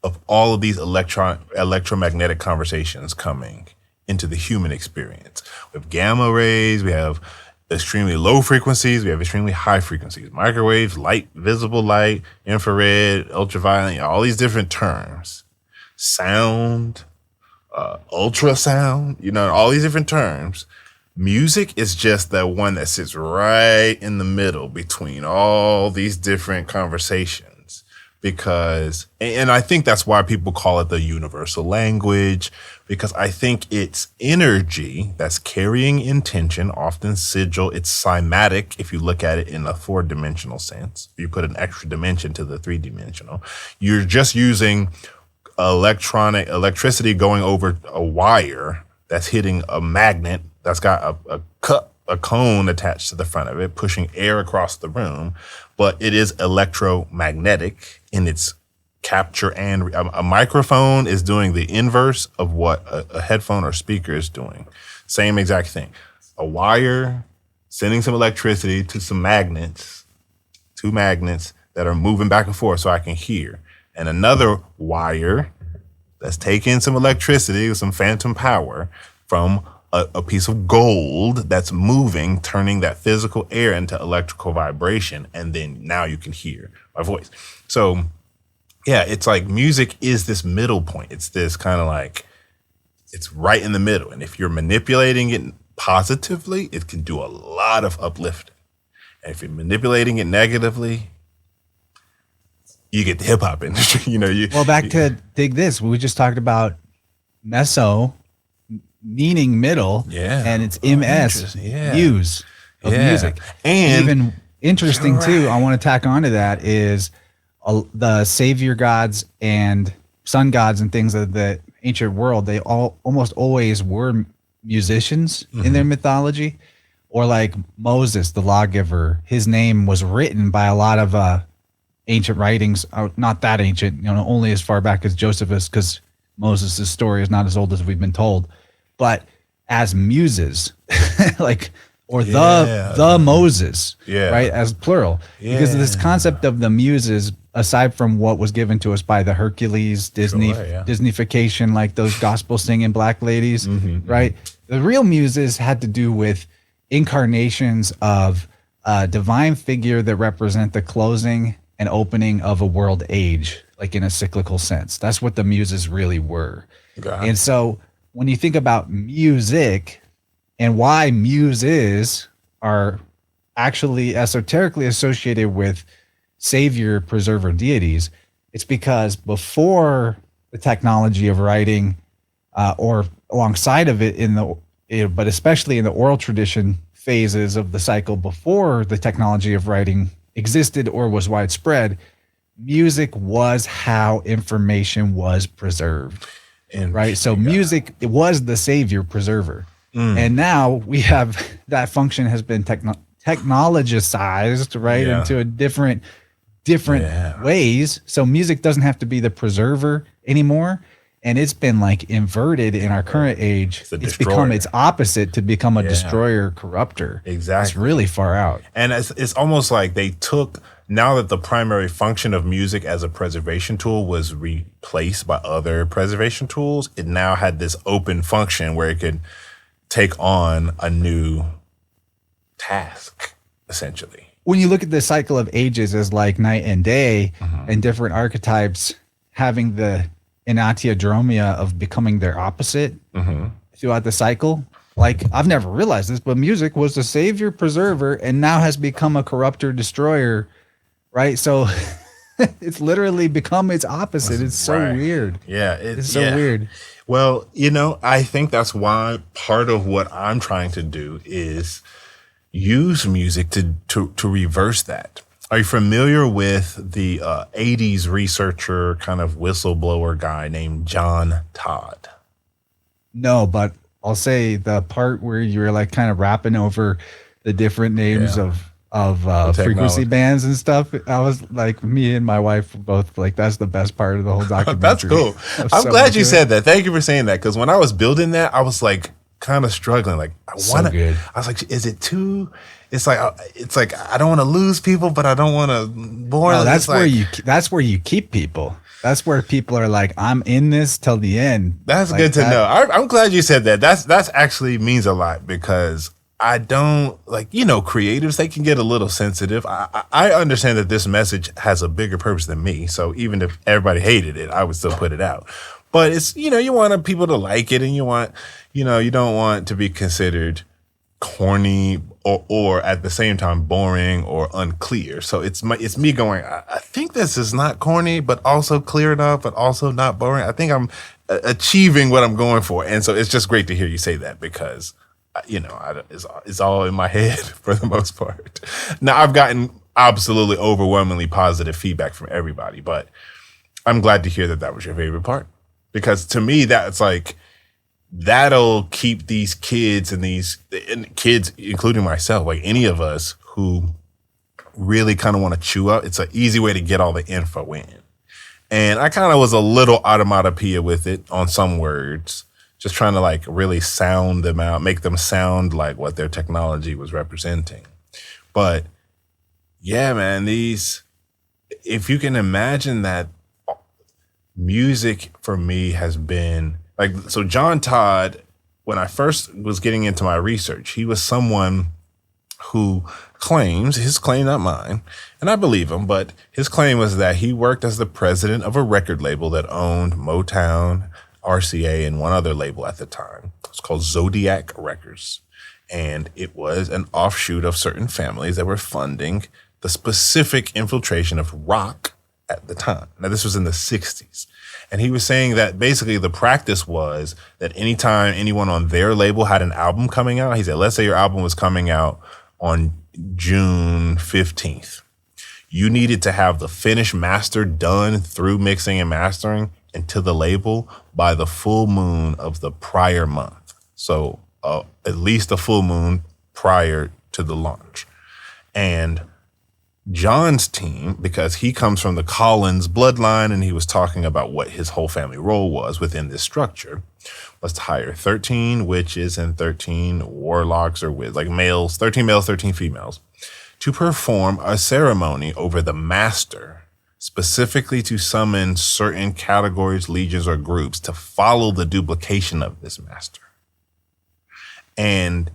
of all of these electromagnetic conversations coming into the human experience. We have gamma rays, we have extremely low frequencies, we have extremely high frequencies, microwaves, light, visible light, infrared, ultraviolet, all these different terms, sound, ultrasound, all these different terms. Music is just the one that sits right in the middle between all these different conversations. And I think that's why people call it the universal language, because I think it's energy that's carrying intention, often sigil. It's cymatic if you look at it in a 4-dimensional sense. You put an extra dimension to the 3-dimensional. You're just using electricity going over a wire that's hitting a magnet that's got a cone attached to the front of it, pushing air across the room, but it is electromagnetic in its capture, and a microphone is doing the inverse of what a headphone or speaker is doing. Same exact thing. A wire sending some electricity to some magnets, 2 magnets that are moving back and forth so I can hear. And another wire that's taking some electricity with some phantom power from a piece of gold that's moving, turning that physical air into electrical vibration, and then now you can hear my voice. So, yeah, it's like music is this middle point. It's this kind of like, it's right in the middle. And if you're manipulating it positively, it can do a lot of uplifting. And if you're manipulating it negatively, you get the hip hop industry. To dig this, we just talked about meso, meaning middle, and it's MS, use of music. And even interesting too, I want to tack onto that is the savior gods and sun gods and things of the ancient world. They almost always were musicians in their mythology, or like Moses, the lawgiver. His name was written by a lot of ancient writings, not that ancient, only as far back as Josephus, because Moses' story is not as old as we've been told. But as muses, the Moses, right, as plural, because of this concept of the muses, aside from what was given to us by the Hercules, Disneyfication, like those gospel singing black ladies, right? The real muses had to do with incarnations of a divine figure that represent the closing and opening of a world age, like in a cyclical sense. That's what the muses really were. And so when you think about music and why muses are actually esoterically associated with savior, preserver deities, it's because before the technology of writing, or alongside of it, but especially in the oral tradition phases of the cycle before the technology of writing existed or was widespread, music was how information was preserved. Right. So music, it was the savior preserver. And now we have that function has been technologicized, right, into a different ways. So music doesn't have to be the preserver anymore. And it's been like inverted in our current age. It's become its opposite, to become a destroyer, corrupter. Exactly. It's really far out. And it's almost like they took, now that the primary function of music as a preservation tool was replaced by other preservation tools, it now had this open function where it could take on a new task, essentially. when you look at the cycle of ages as like night and day and different archetypes having the enantiodromia of becoming their opposite throughout the cycle. Like, I've never realized this, but music was the savior preserver and now has become a corrupter destroyer, right? So it's literally become its opposite. It's so weird. Yeah. It's so weird. Well, I think that's why part of what I'm trying to do is use music to reverse that. Are you familiar with the 80s researcher, kind of whistleblower guy named John Todd? No, but I'll say the part where you're like kind of rapping over the different names of frequency bands and stuff. I was like, me and my wife were both like, that's the best part of the whole documentary. That's cool. I'm glad you said that. Thank you for saying that. Because when I was building that, I was like kind of struggling. Like, I was like, is it too? It's like I don't want to lose people, but I don't want to bore. No, that's where you keep people. That's where people are like, I'm in this till the end. That's like good to know. I'm glad you said that. That's actually means a lot, because I don't creatives, they can get a little sensitive. I understand that this message has a bigger purpose than me. So even if everybody hated it, I would still put it out. But it's, you want people to like it, and you want, you don't want to be considered corny or at the same time boring or unclear. So it's me going, I think this is not corny, but also clear enough, but also not boring. I think I'm achieving what I'm going for. And so it's just great to hear you say that, because it's all in my head for the most part. Now, I've gotten absolutely overwhelmingly positive feedback from everybody, but I'm glad to hear that was your favorite part, because to me, that's like, that'll keep these kids and kids, including myself, like any of us who really kind of want to chew up. It's an easy way to get all the info in. And I kind of was a little automatopoeia with it on some words, just trying to like really sound them out, make them sound like what their technology was representing. But yeah, man, if you can imagine that, music for me has been like, so John Todd, when I first was getting into my research, he was someone who his claim, not mine, and I believe him, but his claim was that he worked as the president of a record label that owned Motown, RCA, and one other label at the time. It's called Zodiac Records. And it was an offshoot of certain families that were funding the specific infiltration of rock at the time. Now, this was in the 60s. And he was saying that basically the practice was that anytime anyone on their label had an album coming out, he said, let's say your album was coming out on June 15th. You needed to have the finished master done through mixing and mastering into the label by the full moon of the prior month. So at least a full moon prior to the launch. And John's team, because he comes from the Collins bloodline, and he was talking about what his whole family role was within this structure, was to hire 13 witches and 13 warlocks or like males, 13 males, 13 females, to perform a ceremony over the master, specifically to summon certain categories, legions, or groups to follow the duplication of this master. And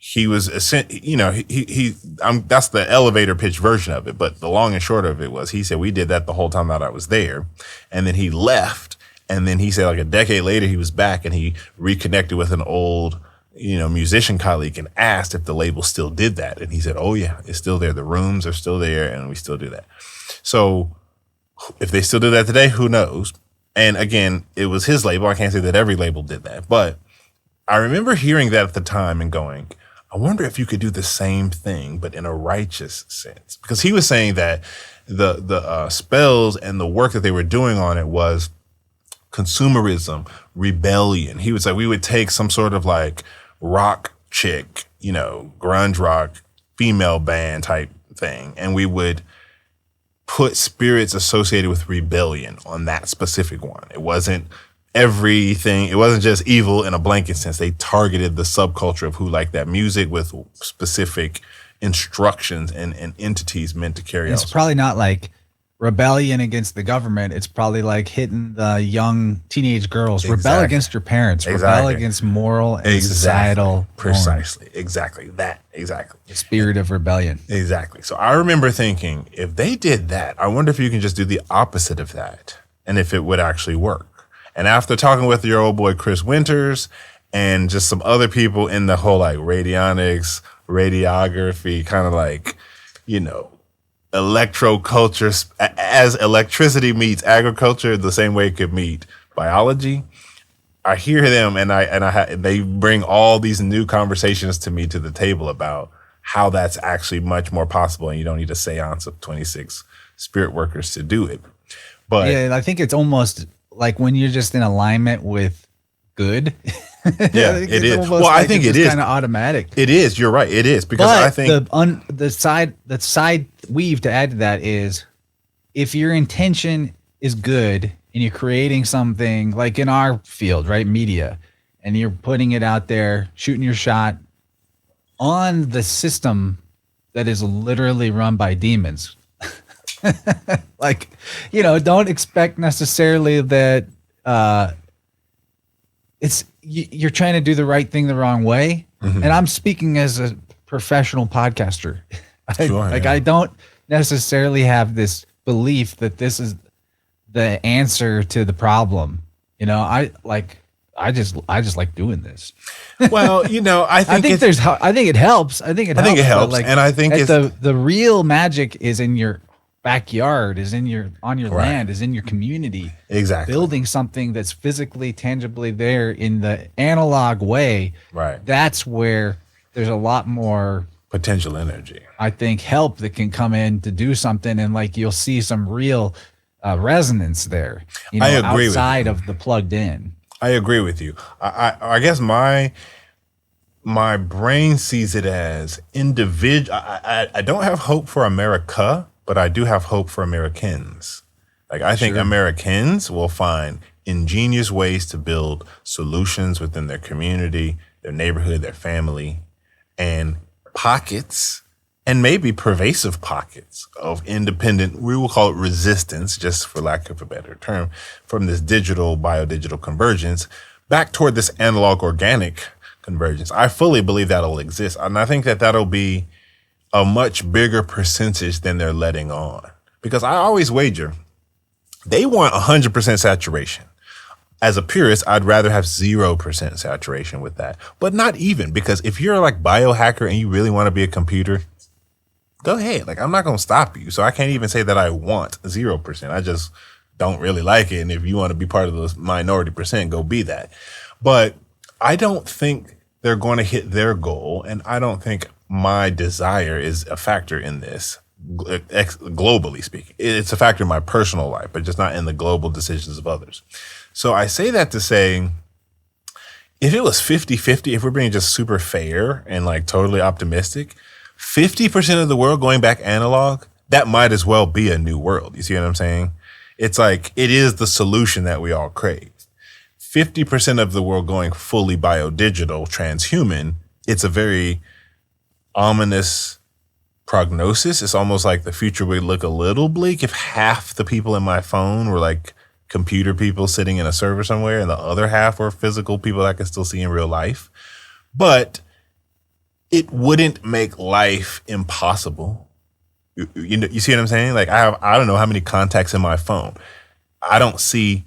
he was, that's the elevator pitch version of it. But the long and short of it was, he said, we did that the whole time that I was there. And then he left. And then he said, like a decade later, he was back and he reconnected with an old, musician colleague and asked if the label still did that. And he said, oh yeah, it's still there. The rooms are still there and we still do that. So if they still do that today, who knows? And again, it was his label. I can't say that every label did that, but I remember hearing that at the time and going, I wonder if you could do the same thing, but in a righteous sense. Because he was saying that the spells and the work that they were doing on it was consumerism, rebellion. He would say we would take some sort of like rock chick, grunge rock, female band type thing, and we would put spirits associated with rebellion on that specific one. It wasn't everything. It wasn't just evil in a blanket sense. They targeted the subculture of who liked that music with specific instructions and entities meant to carry out. It's probably not like rebellion against the government, it's probably like hitting the young teenage girls. Exactly. Rebel against your parents. Rebel against moral and societal Precisely. norms. Exactly. That. Exactly. The spirit of rebellion. Exactly. So I remember thinking, if they did that, I wonder if you can just do the opposite of that and if it would actually work. And after talking with your old boy, Chris Winters, and just some other people in the whole like radionics, radiography, kind of like, electroculture, as electricity meets agriculture, the same way it could meet biology. I hear them and they bring all these new conversations to me to the table about how that's actually much more possible. And you don't need a seance of 26 spirit workers to do it. But yeah, I think it's almost like when you're just in alignment with good. Yeah, it is. Well, I think it is kind of automatic. It is. You're right. It is, because I think the side weave to add to that is, if your intention is good and you're creating something like in our field, right, media, and you're putting it out there, shooting your shot on the system that is literally run by demons. Like, don't expect necessarily that you're trying to do the right thing the wrong way. Mm-hmm. And I'm speaking as a professional podcaster. I don't necessarily have this belief that this is the answer to the problem. I just like doing this. Well, I think it helps. I think it helps. And I think the real magic is in your backyard, is on your land, is in your community. Exactly. Building something that's physically, tangibly there in the analog way. Right. That's where there's a lot more potential energy, I think, help that can come in to do something, and like you'll see some real resonance there. I agree outside of the plugged in. I agree with you. I guess my brain sees it as individual. I don't have hope for America, but I do have hope for Americans. Like, I think Americans will find ingenious ways to build solutions within their community, their neighborhood, their family, and pockets, and maybe pervasive pockets of independent, we will call it resistance, just for lack of a better term, from this biodigital convergence back toward this analog organic convergence. I fully believe that'll exist. And I think that'll be a much bigger percentage than they're letting on. Because I always wager they want 100% saturation. As a purist, I'd rather have 0% saturation with that. But not even, because if you're like biohacker and you really want to be a computer, go ahead. Like, I'm not going to stop you. So I can't even say that I want 0%. I just don't really like it. And if you want to be part of the minority percent, go be that. But I don't think they're going to hit their goal. And I don't think my desire is a factor in this, globally speaking. It's a factor in my personal life, but just not in the global decisions of others. So I say that to say, if it was 50-50, if we're being just super fair and like totally optimistic, 50% of the world going back analog, that might as well be a new world. You see what I'm saying? It's like, it is the solution that we all crave. 50% of the world going fully biodigital, transhuman, it's a very ominous prognosis. It's almost like the future would look a little bleak if half the people in my phone were like computer people sitting in a server somewhere and the other half were physical people I could still see in real life. But it wouldn't make life impossible. You see what I'm saying? Like, I don't know how many contacts in my phone. I don't see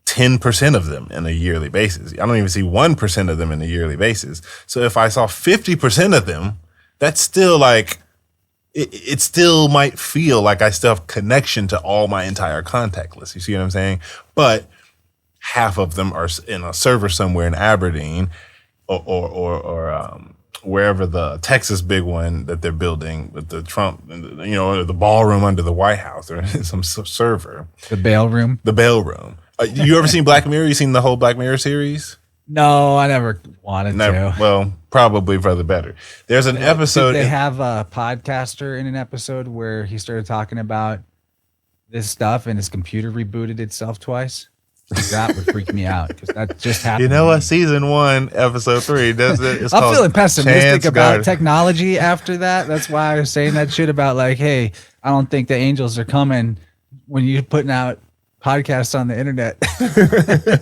10% of them on a yearly basis. I don't even see 1% of them on a yearly basis. So if I saw 50% of them, that's still like, it still might feel like I still have connection to all my entire contact list. You see what I'm saying? But half of them are in a server somewhere in Aberdeen or wherever the Texas big one that they're building with the Trump, the ballroom under the White House or some server. The bail room? The bail room. You ever seen Black Mirror? You seen the whole Black Mirror series? No, I never wanted to. Well, probably for the better. There's an episode. They have a podcaster in an episode where he started talking about this stuff and his computer rebooted itself twice. That would freak me out because that just happened. You know what? Season 1, episode 3 does it. It's I'm feeling pessimistic Chance about Garton. Technology after that. That's why I was saying that shit about like, hey, I don't think the angels are coming when you're putting out podcasts on the internet.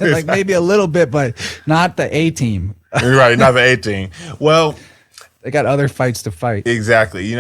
Like maybe a little bit, but not the A team. Right, not the 18. Well, they got other fights to fight. Exactly.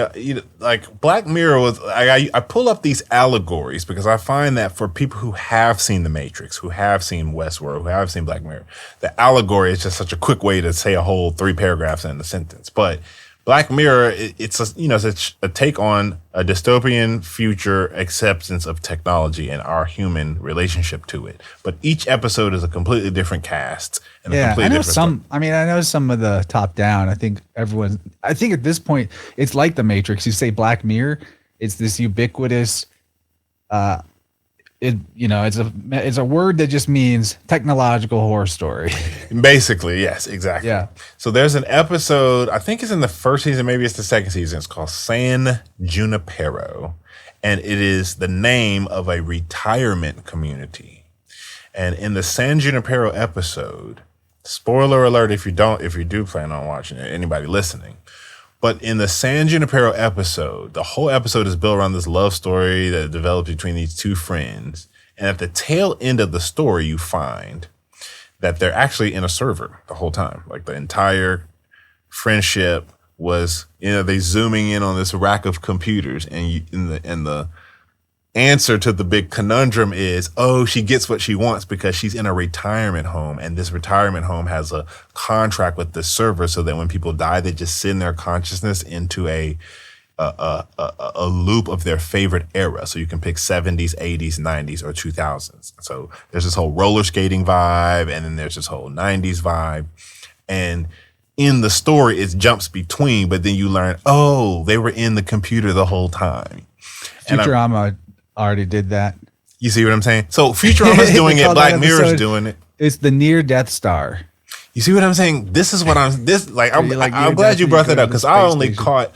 Like Black Mirror was. I pull up these allegories because I find that for people who have seen The Matrix, who have seen Westworld, who have seen Black Mirror, the allegory is just such a quick way to say a whole 3 paragraphs in a sentence. But Black Mirror, it's a take on a dystopian future acceptance of technology and our human relationship to it. But each episode is a completely different cast and a completely different story. I know some of the top down. I think at this point it's like The Matrix. You say Black Mirror, it's this ubiquitous. It's a word that just means technological horror story. Basically, yes, exactly. Yeah. So there's an episode, I think it's in the first season, maybe it's the second season. It's called San Junipero, and it is the name of a retirement community. And in the San Junipero episode, spoiler alert if you do plan on watching it, anybody listening. But in the San Junipero episode, the whole episode is built around this love story that develops between these two friends. And at the tail end of the story, you find that they're actually in a server the whole time. Like the entire friendship was, they zooming in on this rack of computers, and the answer to the big conundrum is, she gets what she wants because she's in a retirement home, and this retirement home has a contract with the server so that when people die, they just send their consciousness into a loop of their favorite era. So you can pick 70s, 80s, 90s, or 2000s. So there's this whole roller skating vibe, and then there's this whole 90s vibe. And in the story, it jumps between, but then you learn, they were in the computer the whole time. Futurama already did that. You see what I'm saying? So Futurama's doing it. Black Mirror's doing it. It's the near Death Star. You see what I'm saying? This is what I'm glad you brought that up, because I only caught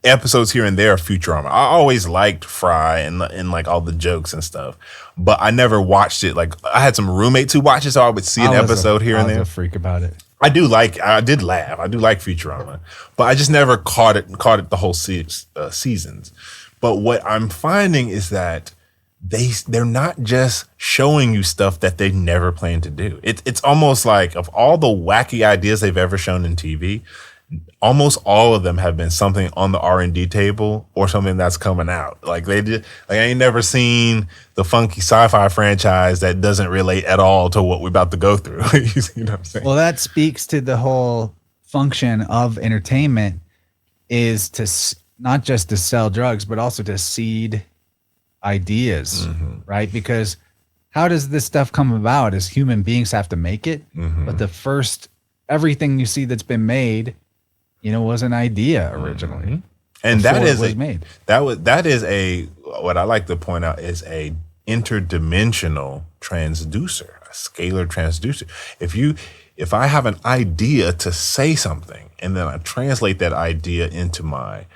episodes here and there of Futurama. I always liked Fry and like all the jokes and stuff, but I never watched it. Like I had some roommates who watched it, so I would see an episode here and there. I was a freak about it. I did laugh. I do like Futurama, but I just never caught it the whole seasons. But what I'm finding is that they're not just showing you stuff that they never planned to do. It's almost like, of all the wacky ideas they've ever shown in TV, almost all of them have been something on the R&D table or something that's coming out. Like I ain't never seen the funky sci-fi franchise that doesn't relate at all to what we're about to go through. You see what I'm saying? Well, that speaks to the whole function of entertainment, is to not just to sell drugs, but also to seed ideas, right? Because how does this stuff come about? As human beings have to make it, but everything you see that's been made, was an idea originally, and that is made. That is what I like to point out is a interdimensional transducer, a scalar transducer. If I have an idea to say something, and then I translate that idea into my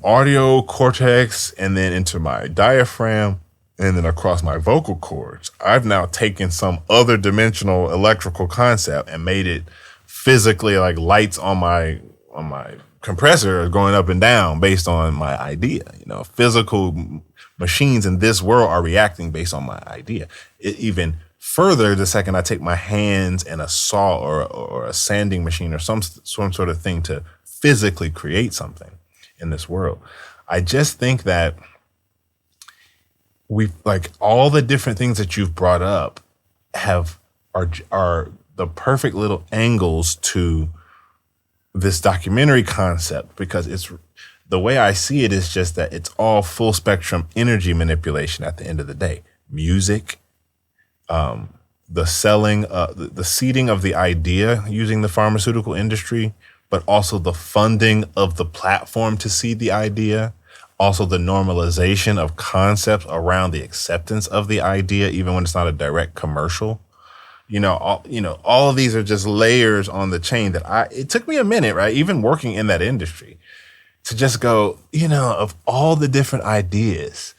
audio cortex and then into my diaphragm and then across my vocal cords, I've now taken some other dimensional electrical concept and made it physically, like lights on my compressor are going up and down based on my idea. Physical machines in this world are reacting based on my idea. Even further, the second I take my hands and a saw or a sanding machine or some sort of thing to physically create something in this world, I just think that we, like, all the different things that you've brought up are the perfect little angles to this documentary concept, because it's, the way I see it is just that it's all full spectrum energy manipulation at the end of the day. Music, the selling, the seeding of the idea using the pharmaceutical industry, but also the funding of the platform to seed the idea, also the normalization of concepts around the acceptance of the idea, even when it's not a direct commercial. All of these are just layers on the chain that it took me a minute, right? Even working in that industry, to just go, of all the different ideas,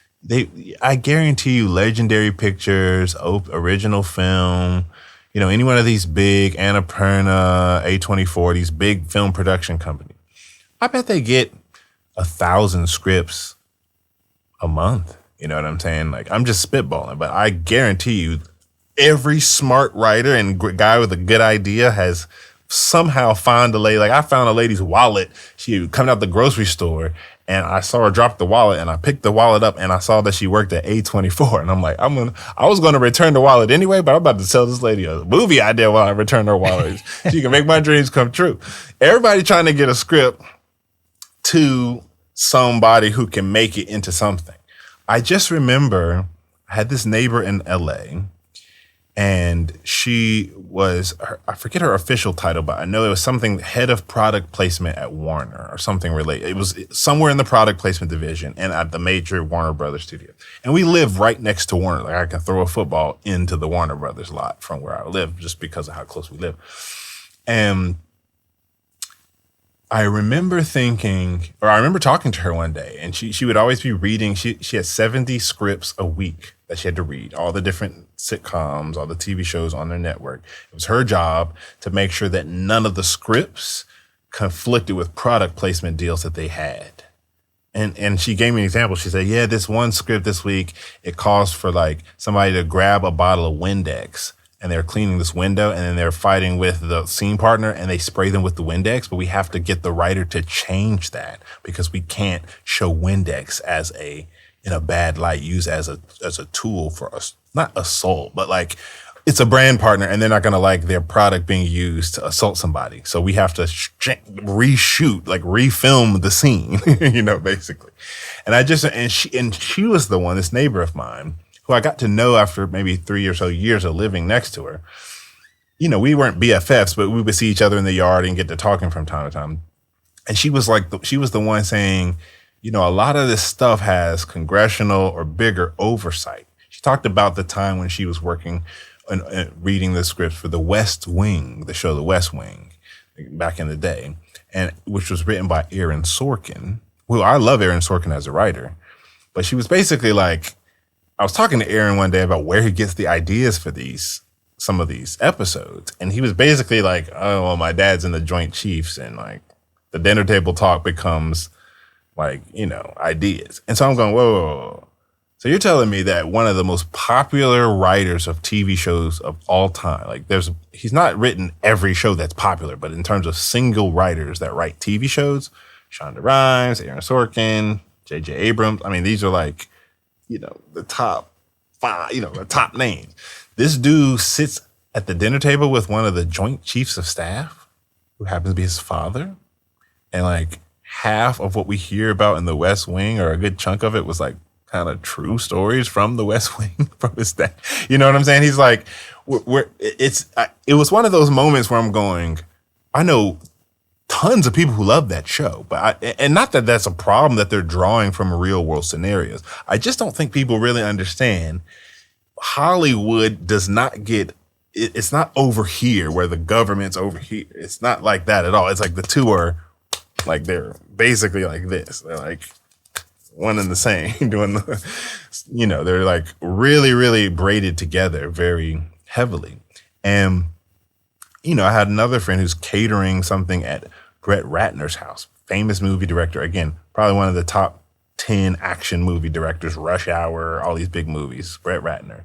I guarantee you, Legendary Pictures, original film, any one of these big Annapurna, A24, these big film production companies, I bet they get 1,000 scripts a month. You know what I'm saying? Like, I'm just spitballing, but I guarantee you, every smart writer and guy with a good idea has somehow found a lady. Like, I found a lady's wallet. She was coming out the grocery store, and I saw her drop the wallet, and I picked the wallet up, and I saw that she worked at A24. And I'm like, I was going to return the wallet anyway, but I'm about to tell this lady a movie idea while I return her wallet. She can make my dreams come true. Everybody trying to get a script to somebody who can make it into something. I just remember I had this neighbor in LA, and she was, I forget her official title, but I know it was something head of product placement at Warner or something related. It was somewhere in the product placement division and at the major Warner Brothers studio. And we live right next to Warner. Like, I can throw a football into the Warner Brothers lot from where I live just because of how close we live. And I remember talking to her one day, and she would always be reading. She had 70 scripts a week that she had to read, all the different sitcoms, all the TV shows on their network. It was her job to make sure that none of the scripts conflicted with product placement deals that they had. And she gave me an example. She said, yeah, this one script this week, it calls for like somebody to grab a bottle of Windex, and they're cleaning this window, and then they're fighting with the scene partner, and they spray them with the Windex, but we have to get the writer to change that because we can't show Windex as in a bad light, used as a tool for us, not assault, but like it's a brand partner, and they're not going to like their product being used to assault somebody. So we have to reshoot, like refilm the scene, basically. And she was the one, this neighbor of mine, who I got to know after maybe 3 or so years of living next to her. We weren't BFFs, but we would see each other in the yard and get to talking from time to time. And she was the one saying, a lot of this stuff has congressional or bigger oversight. She talked about the time when she was working and reading the scripts for The West Wing, the show The West Wing, back in the day, and which was written by Aaron Sorkin. Well, I love Aaron Sorkin as a writer, but she was basically like, I was talking to Aaron one day about where he gets the ideas for some of these episodes. And he was basically like, oh, well, my dad's in the Joint Chiefs, and like the dinner table talk becomes like, ideas. And so I'm going, whoa. So you're telling me that one of the most popular writers of TV shows of all time, like he's not written every show that's popular, but in terms of single writers that write TV shows, Shonda Rhimes, Aaron Sorkin, J.J. Abrams. I mean, these are like, the top 5, the top names. This dude sits at the dinner table with one of the Joint Chiefs of Staff, who happens to be his father. And like half of what we hear about in the West Wing, or a good chunk of it, was like kind of true stories from the West Wing, from his dad. You know what I'm saying? He's like, it was one of those moments where I'm going, I know tons of people who love that show, and not that that's a problem that they're drawing from real world scenarios. I just don't think people really understand Hollywood does not get, it's not over here where the government's over here. It's not like that at all. It's like the two are like, they're basically like this. They're like one and the same doing they're like really, really braided together very heavily. And I had another friend who's catering something at Brett Ratner's house, famous movie director. Again, probably one of the top 10 action movie directors, Rush Hour, all these big movies, Brett Ratner.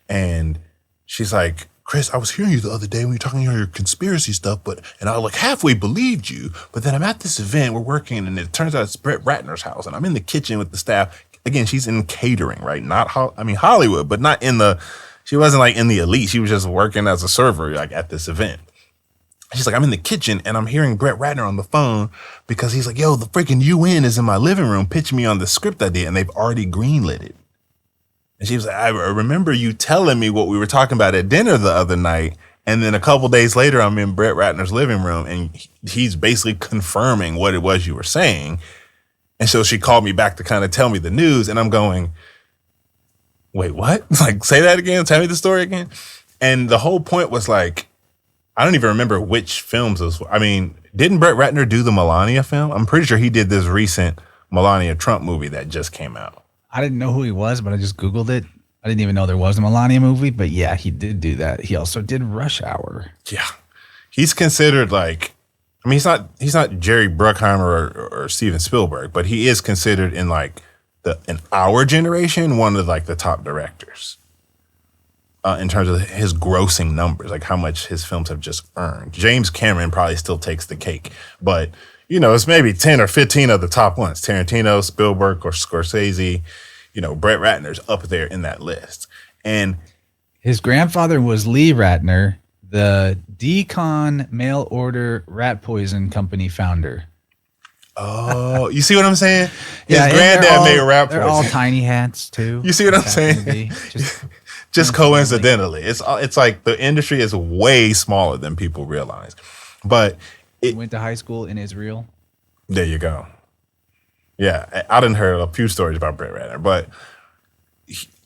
And she's like, Chris, I was hearing you the other day when you were talking about your conspiracy stuff, and I like halfway believed you, but then I'm at this event, we're working, and it turns out it's Brett Ratner's house, and I'm in the kitchen with the staff. Again, she's in catering, right? Hollywood, but not she wasn't like in the elite. She was just working as a server, like at this event. She's like, I'm in the kitchen and I'm hearing Brett Ratner on the phone because he's like, yo, the freaking UN is in my living room pitching me on the script I did, and they've already greenlit it. And she was like, I remember you telling me what we were talking about at dinner the other night. And then a couple days later, I'm in Brett Ratner's living room, and he's basically confirming what it was you were saying. And so she called me back to kind of tell me the news, and I'm going, wait, what? Like, say that again. Tell me the story again. And the whole point was like, I don't even remember which films this was. I mean, didn't Brett Ratner do the Melania film? I'm pretty sure he did this recent Melania Trump movie that just came out. I didn't know who he was, but I just Googled it. I didn't even know there was a Melania movie, but yeah, he did do that. He also did Rush Hour. Yeah. He's considered like, I mean, he's not Jerry Bruckheimer or Steven Spielberg, but he is considered in like in our generation, one of like the top directors in terms of his grossing numbers, like how much his films have just earned. James Cameron probably still takes the cake, but it's maybe 10 or 15 of the top ones. Tarantino, Spielberg, or Scorsese, Brett Ratner's up there in that list. And his grandfather was Lee Ratner, the Decon mail order rat poison company founder. Oh, you see what I'm saying? His Yeah, granddad made rat poison. They're all tiny hats too. You see what I'm saying? Just coincidentally. It's like the industry is way smaller than people realize. But he went to high school in Israel. There you go. Yeah, I didn't hear a few stories about Brett Ratner, but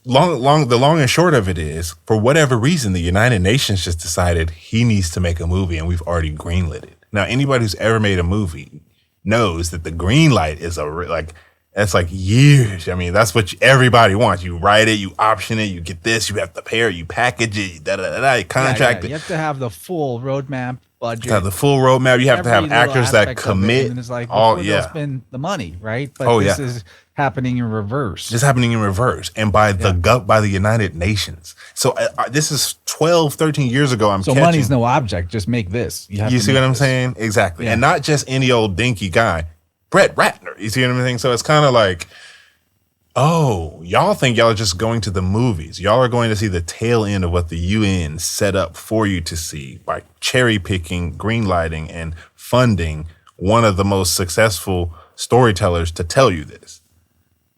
the long and short of it is, for whatever reason, the United Nations just decided he needs to make a movie, and we've already greenlit it. Now, anybody who's ever made a movie knows that the green light is that's like years. I mean, that's what everybody wants. You write it, you option it, you get this, you have to pay it, you package it, you contract it. You have to have the full roadmap. Budget. You have the full roadmap. You have to have actors that commit. And it's like, they'll spend the money, right? But this is happening in reverse. It's happening in reverse, and by the United Nations. So this is 12, 13 years ago. So money's no object. Just make this. You see what I'm saying? Exactly. Yeah. And not just any old dinky guy, Brett Ratner. You see what I'm saying? So it's kind of like, oh, y'all think y'all are just going to the movies. Y'all are going to see the tail end of what the UN set up for you to see by cherry picking, green lighting, and funding one of the most successful storytellers to tell you this.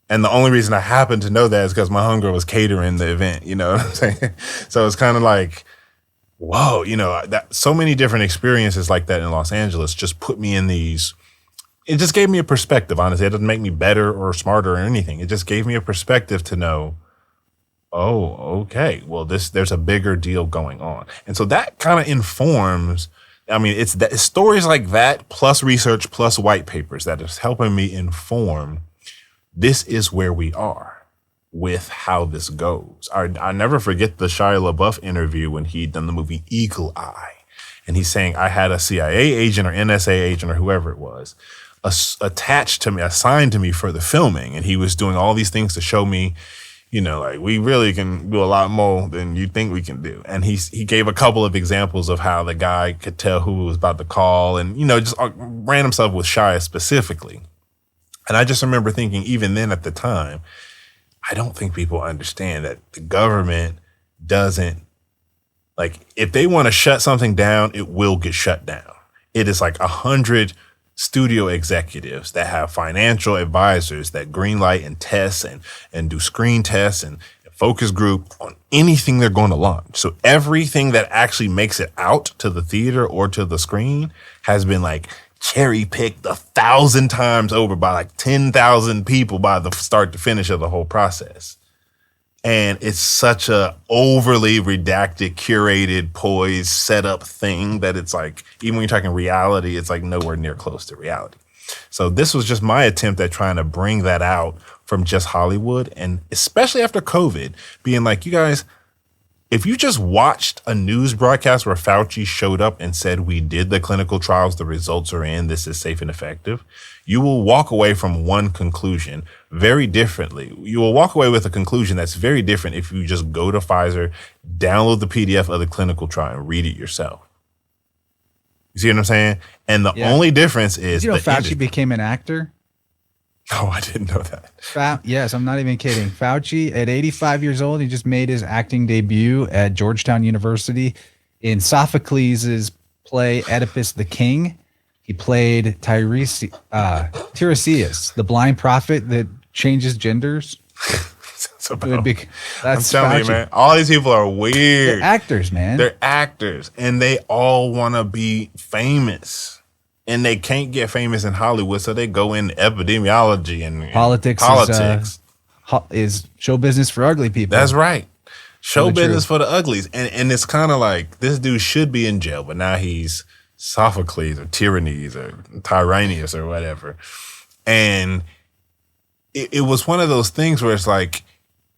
And the only reason I happen to know that is because my homegirl was catering the event. You know what I'm saying? So it's kind of like, whoa, that so many different experiences like that in Los Angeles just put me in these. It just gave me a perspective, honestly. It doesn't make me better or smarter or anything. It just gave me a perspective to know, oh, okay, well, there's a bigger deal going on. And so that kind of informs, it's stories like that plus research plus white papers that is helping me inform this is where we are with how this goes. I never forget the Shia LaBeouf interview when he'd done the movie Eagle Eye. And he's saying, I had a CIA agent or NSA agent or whoever it was attached to me, assigned to me for the filming. And he was doing all these things to show me, like we really can do a lot more than you think we can do. And he gave a couple of examples of how the guy could tell who was about to call and, just ran himself with Shia specifically. And I just remember thinking, even then at the time, I don't think people understand that the government doesn't, if they want to shut something down, it will get shut down. It is like 100 studio executives that have financial advisors that greenlight and test and do screen tests and focus group on anything they're going to launch. So everything that actually makes it out to the theater or to the screen has been cherry picked 1,000 times over by 10,000 people by the start to finish of the whole process. And it's such a overly redacted, curated, poised, set up thing that it's even when you're talking reality, it's nowhere near close to reality. So this was just my attempt at trying to bring that out from just Hollywood. And especially after COVID, being you guys, if you just watched a news broadcast where Fauci showed up and said, we did the clinical trials, the results are in, this is safe and effective, you will walk away from one conclusion very differently. You will walk away with a conclusion that's very different if you just go to Pfizer, download the PDF of the clinical trial and read it yourself. You see what I'm saying? And the only difference is... Fauci became an actor? Oh, I didn't know that. Yes, I'm not even kidding. Fauci, at 85 years old, he just made his acting debut at Georgetown University in Sophocles' play Oedipus the King. He played Tiresias, the blind prophet that changes genders. I'm telling you, man, all these people are weird. They're actors, man. They're actors, and they all want to be famous. And they can't get famous in Hollywood, so they go in epidemiology and politics. Is show business for ugly people. That's right. Show business for the uglies. And it's kind of this dude should be in jail, but now he's Sophocles or Tyrannies or Tyranius or whatever. And it was one of those things where it's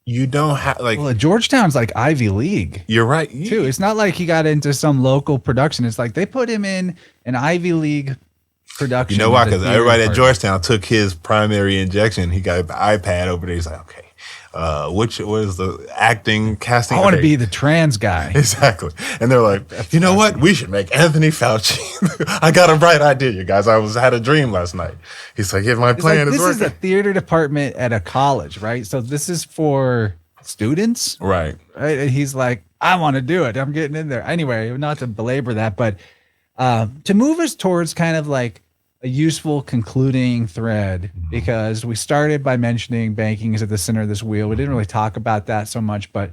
you don't have well, Georgetown's Ivy League. You're right. Too. It's not like he got into some local production. It's they put him in an Ivy League production. You know why? at the Because theater everybody at department. Georgetown took his primary injection. He got the iPad over there. He's like, okay, which was the acting casting? I want to Okay. be the trans guy. Exactly. And they're like, you know what? We should make Anthony Fauci. I got a bright idea, you guys. had a dream last night. He's like, yeah, my It's plan like, is this is a working. theater department at a college, right? So this is for students, Right. right? And he's like, I want to do it. I'm getting in there. Anyway, not to belabor that, but to move us towards kind of like a useful concluding thread, because we started by mentioning banking is at the center of this wheel. We didn't really talk about that so much, but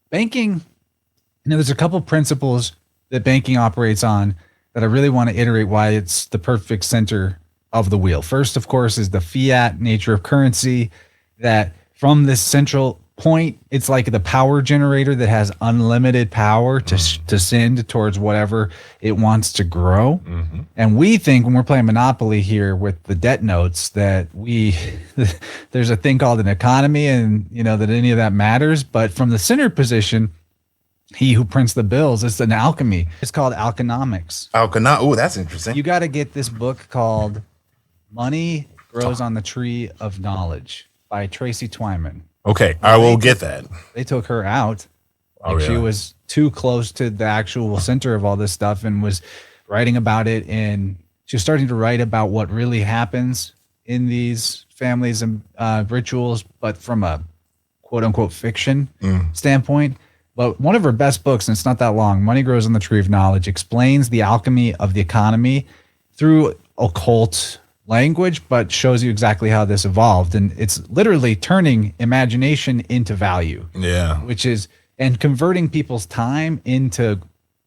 banking, there's a couple principles that banking operates on that I really want to iterate why it's the perfect center of the wheel. First, of course, is the fiat nature of currency, that from this central point, it's like the power generator that has unlimited power to send towards whatever it wants to grow. And we think when we're playing Monopoly here with the debt notes that there's a thing called an economy, and that any of that matters. But from the center position, he who prints the bills, it's an alchemy. It's called alchonomics. Oh, that's interesting. You got to get this book called Money Grows on the Tree of Knowledge by Tracy Twyman. Okay, I will get that. They took her out. Oh, She really? was too close to the actual center of all this stuff and was writing about it. And she was starting to write about what really happens in these families and rituals, but from a quote unquote fiction standpoint. But one of her best books, and it's not that long, Money Grows on the Tree of Knowledge, explains the alchemy of the economy through occult language, but shows you exactly how this evolved. And it's literally turning imagination into value. Yeah. Which is, and converting people's time into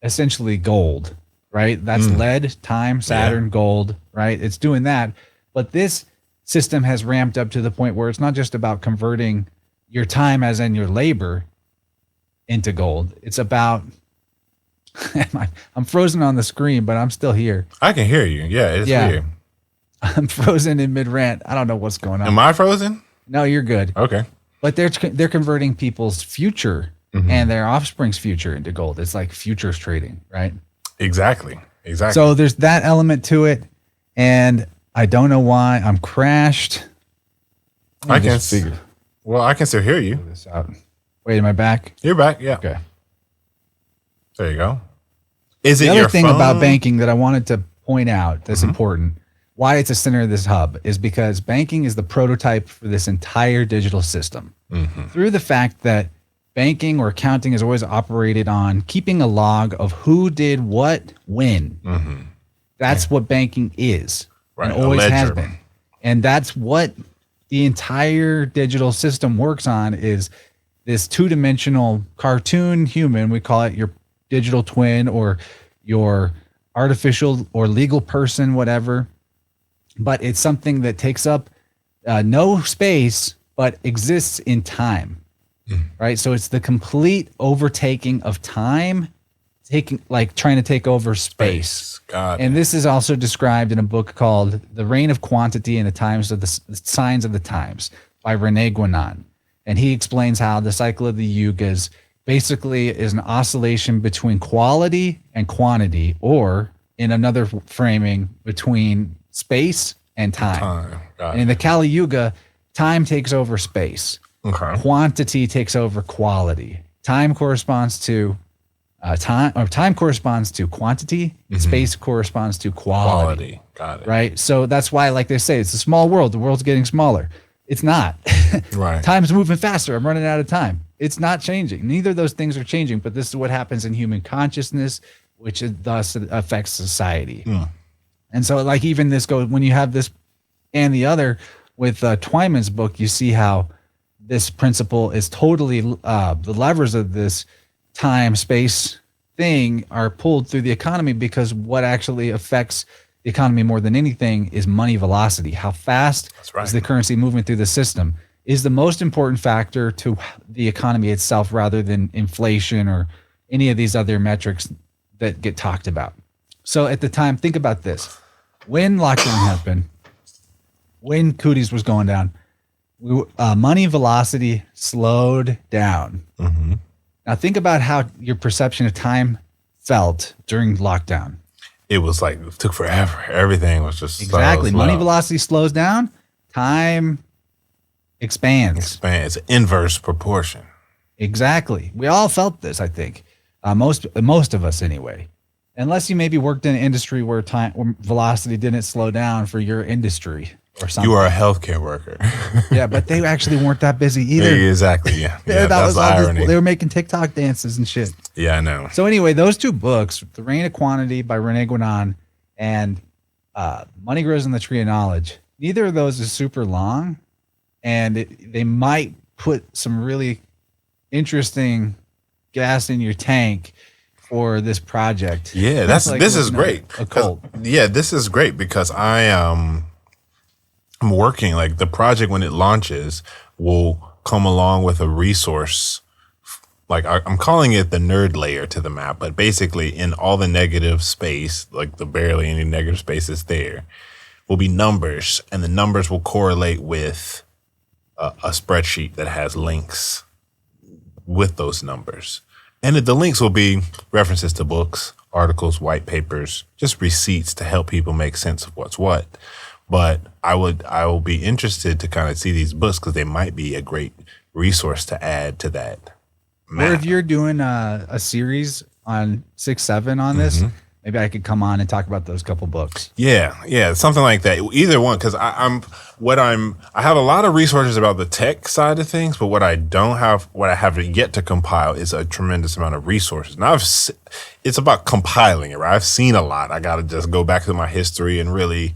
essentially gold, right? That's lead, time, Saturn, gold, right? It's doing that. But this system has ramped up to the point where it's not just about converting your time, as in your labor, into gold. It's about, I'm frozen on the screen, but I'm still here. I can hear you. Yeah, it's weird. I'm frozen in mid rant. I don't know what's going on. Am I frozen? No, you're good. Okay. But they're converting people's future and their offspring's future into gold. It's like futures trading, right? Exactly. So there's that element to it, and I don't know why I'm crashed. I can see. Well, I can still hear you. This out. Wait, am I back? You're back. Yeah. Okay. There you go. Is it The other your thing phone? about banking that I wanted to point out that's important, why it's a center of this hub, is because banking is the prototype for this entire digital system. Through the fact that banking or accounting has always operated on keeping a log of who did what when. That's what banking is, Right, and a always has ledger. been. And that's what the entire digital system works on, is this two-dimensional cartoon human. We call it your digital twin or your artificial or legal person, whatever. But it's something that takes up no space, but exists in time, right? So it's the complete overtaking of time, trying to take over space. God. And this is also described in a book called The Reign of Quantity and the Signs of the Times by Rene Guénon. And he explains how the cycle of the yugas basically is an oscillation between quality and quantity, or in another framing, between space and time. Got And in the Kali Yuga, time takes over space. Okay. Quantity takes over quality. Time corresponds to time corresponds to quantity. Space corresponds to quality. Got it. Right? So that's why, like they say, it's a small world. The world's getting smaller. It's not. Right. Time's moving faster. I'm running out of time. It's not changing. Neither of those things are changing, but this is what happens in human consciousness, which thus affects society. And so, like, even this goes, when you have this and the other with Twyman's book, you see how this principle is totally, the levers of this time space thing are pulled through the economy, because what actually affects the economy more than anything is money velocity. How fast is the currency moving through the system is the most important factor to the economy itself, rather than inflation or any of these other metrics that get talked about. So at the time, think about this. When lockdown happened, when cooties was going down, money velocity slowed down. Now think about how your perception of time felt during lockdown. it was like, it took forever. Everything was just Exactly. so Money slow. velocity slows down, time expands. It's an inverse proportion. Exactly. We all felt this, I think. Most of us anyway. Unless you maybe worked in an industry where velocity didn't slow down for your industry or something. You are a healthcare worker. Yeah, but they actually weren't that busy either. Exactly. Yeah. That That's was the all irony. they were making TikTok dances and shit. Yeah, I know. So anyway, those two books, The Reign of Quantity by Renee Guénon and Money Grows in the Tree of Knowledge, neither of those is super long, and they might put some really interesting gas in your tank for this project. Yeah, It's like this is looking at great. a cult. Yeah, this is great because I'm working, like, the project when it launches will come along with a resource. Like, I'm calling it the nerd layer to the map, but basically in all the negative space, like the barely any negative space is there, will be numbers, and the numbers will correlate with a spreadsheet that has links with those numbers. And the links will be references to books, articles, white papers, just receipts to help people make sense of what's what. But I will be interested to kind of see these books because they might be a great resource to add to that map. Or if you're doing a series on 6-7 on this, maybe I could come on and talk about those couple books. Yeah, something like that. Either one, because I have a lot of resources about the tech side of things, but what I have yet to compile is a tremendous amount of resources. Now it's about compiling it, right? I've seen a lot. I got to just go back to my history and really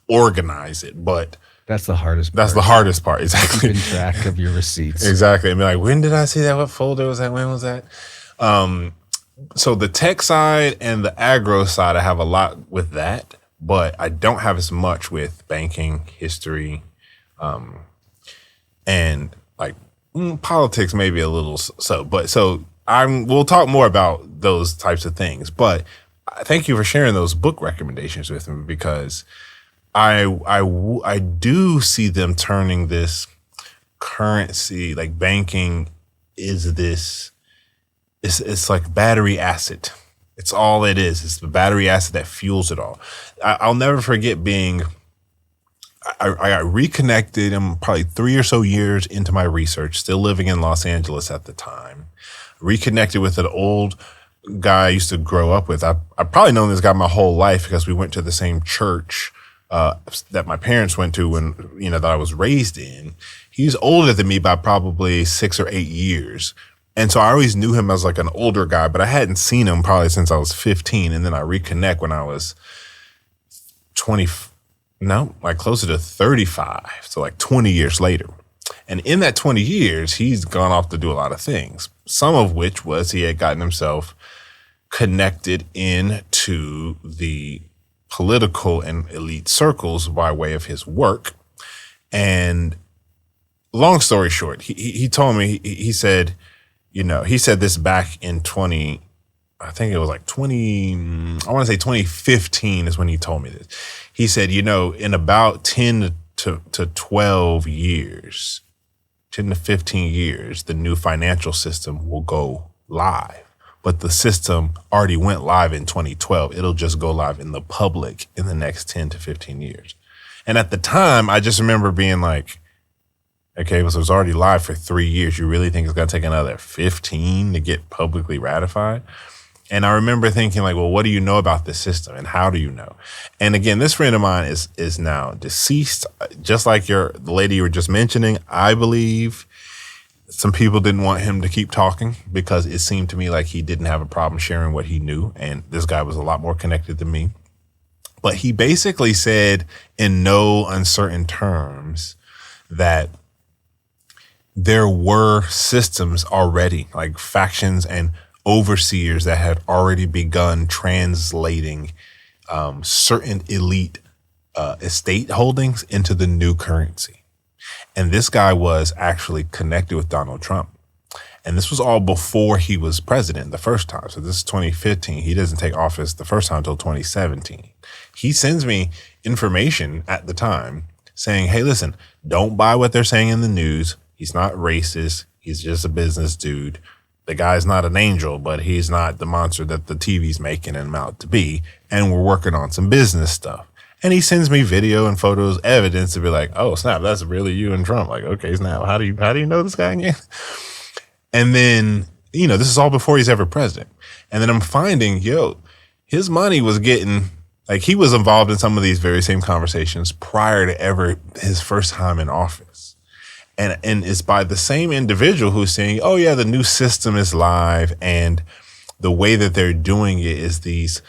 organize it, but That's the hardest part. that's the hardest part. Exactly. Keeping track of your receipts. Exactly. I mean, like, when did I see that? What folder was that? When was that? So the tech side and the agro side, I have a lot with that, but I don't have as much with banking, history, and like politics, maybe a little so. But we'll talk more about those types of things. But thank you for sharing those book recommendations with me because I do see them turning this currency, like banking, is this. It's like battery acid. It's all it is. It's the battery acid that fuels it all. I'll never forget I got reconnected. I'm probably 3 or so years into my research, still living in Los Angeles at the time. Reconnected with an old guy I used to grow up with. I've probably known this guy my whole life because we went to the same church that my parents went to when, that I was raised in. He's older than me by probably 6 or 8 years. And so I always knew him as like an older guy, but I hadn't seen him probably since I was 15. And then I reconnect when I was closer to 35. So like 20 years later. And in that 20 years, he's gone off to do a lot of things. Some of which was he had gotten himself connected into the political and elite circles by way of his work. And long story short, he told me, he said, he said this back in 2015 is when he told me this. He said, in about 10 to 12 years, 10 to 15 years, the new financial system will go live. But the system already went live in 2012. It'll just go live in the public in the next 10 to 15 years. And at the time, I just remember being like, okay, so it's already live for 3 years. You really think it's going to take another 15 to get publicly ratified? And I remember thinking like, well, what do you know about this system and how do you know? And again, this friend of mine is now deceased. Just like the lady you were just mentioning, I believe some people didn't want him to keep talking because it seemed to me like he didn't have a problem sharing what he knew. And this guy was a lot more connected than me. But he basically said in no uncertain terms that there were systems already, like factions and overseers that had already begun translating certain elite estate holdings into the new currency. And this guy was actually connected with Donald Trump. And this was all before he was president the first time. So this is 2015. He doesn't take office the first time until 2017. He sends me information at the time saying, hey, listen, don't buy what they're saying in the news. He's not racist. He's just a business dude. The guy's not an angel, but he's not the monster that the TV's making him out to be. And we're working on some business stuff. And he sends me video and photos, evidence to be like, oh, snap, that's really you and Trump. Like, okay, snap, how do you know this guy again? And then, this is all before he's ever president. And then I'm finding, his money was getting, like, he was involved in some of these very same conversations prior to ever his first time in office. And it's by the same individual who's saying, oh, yeah, the new system is live. And the way that they're doing it is these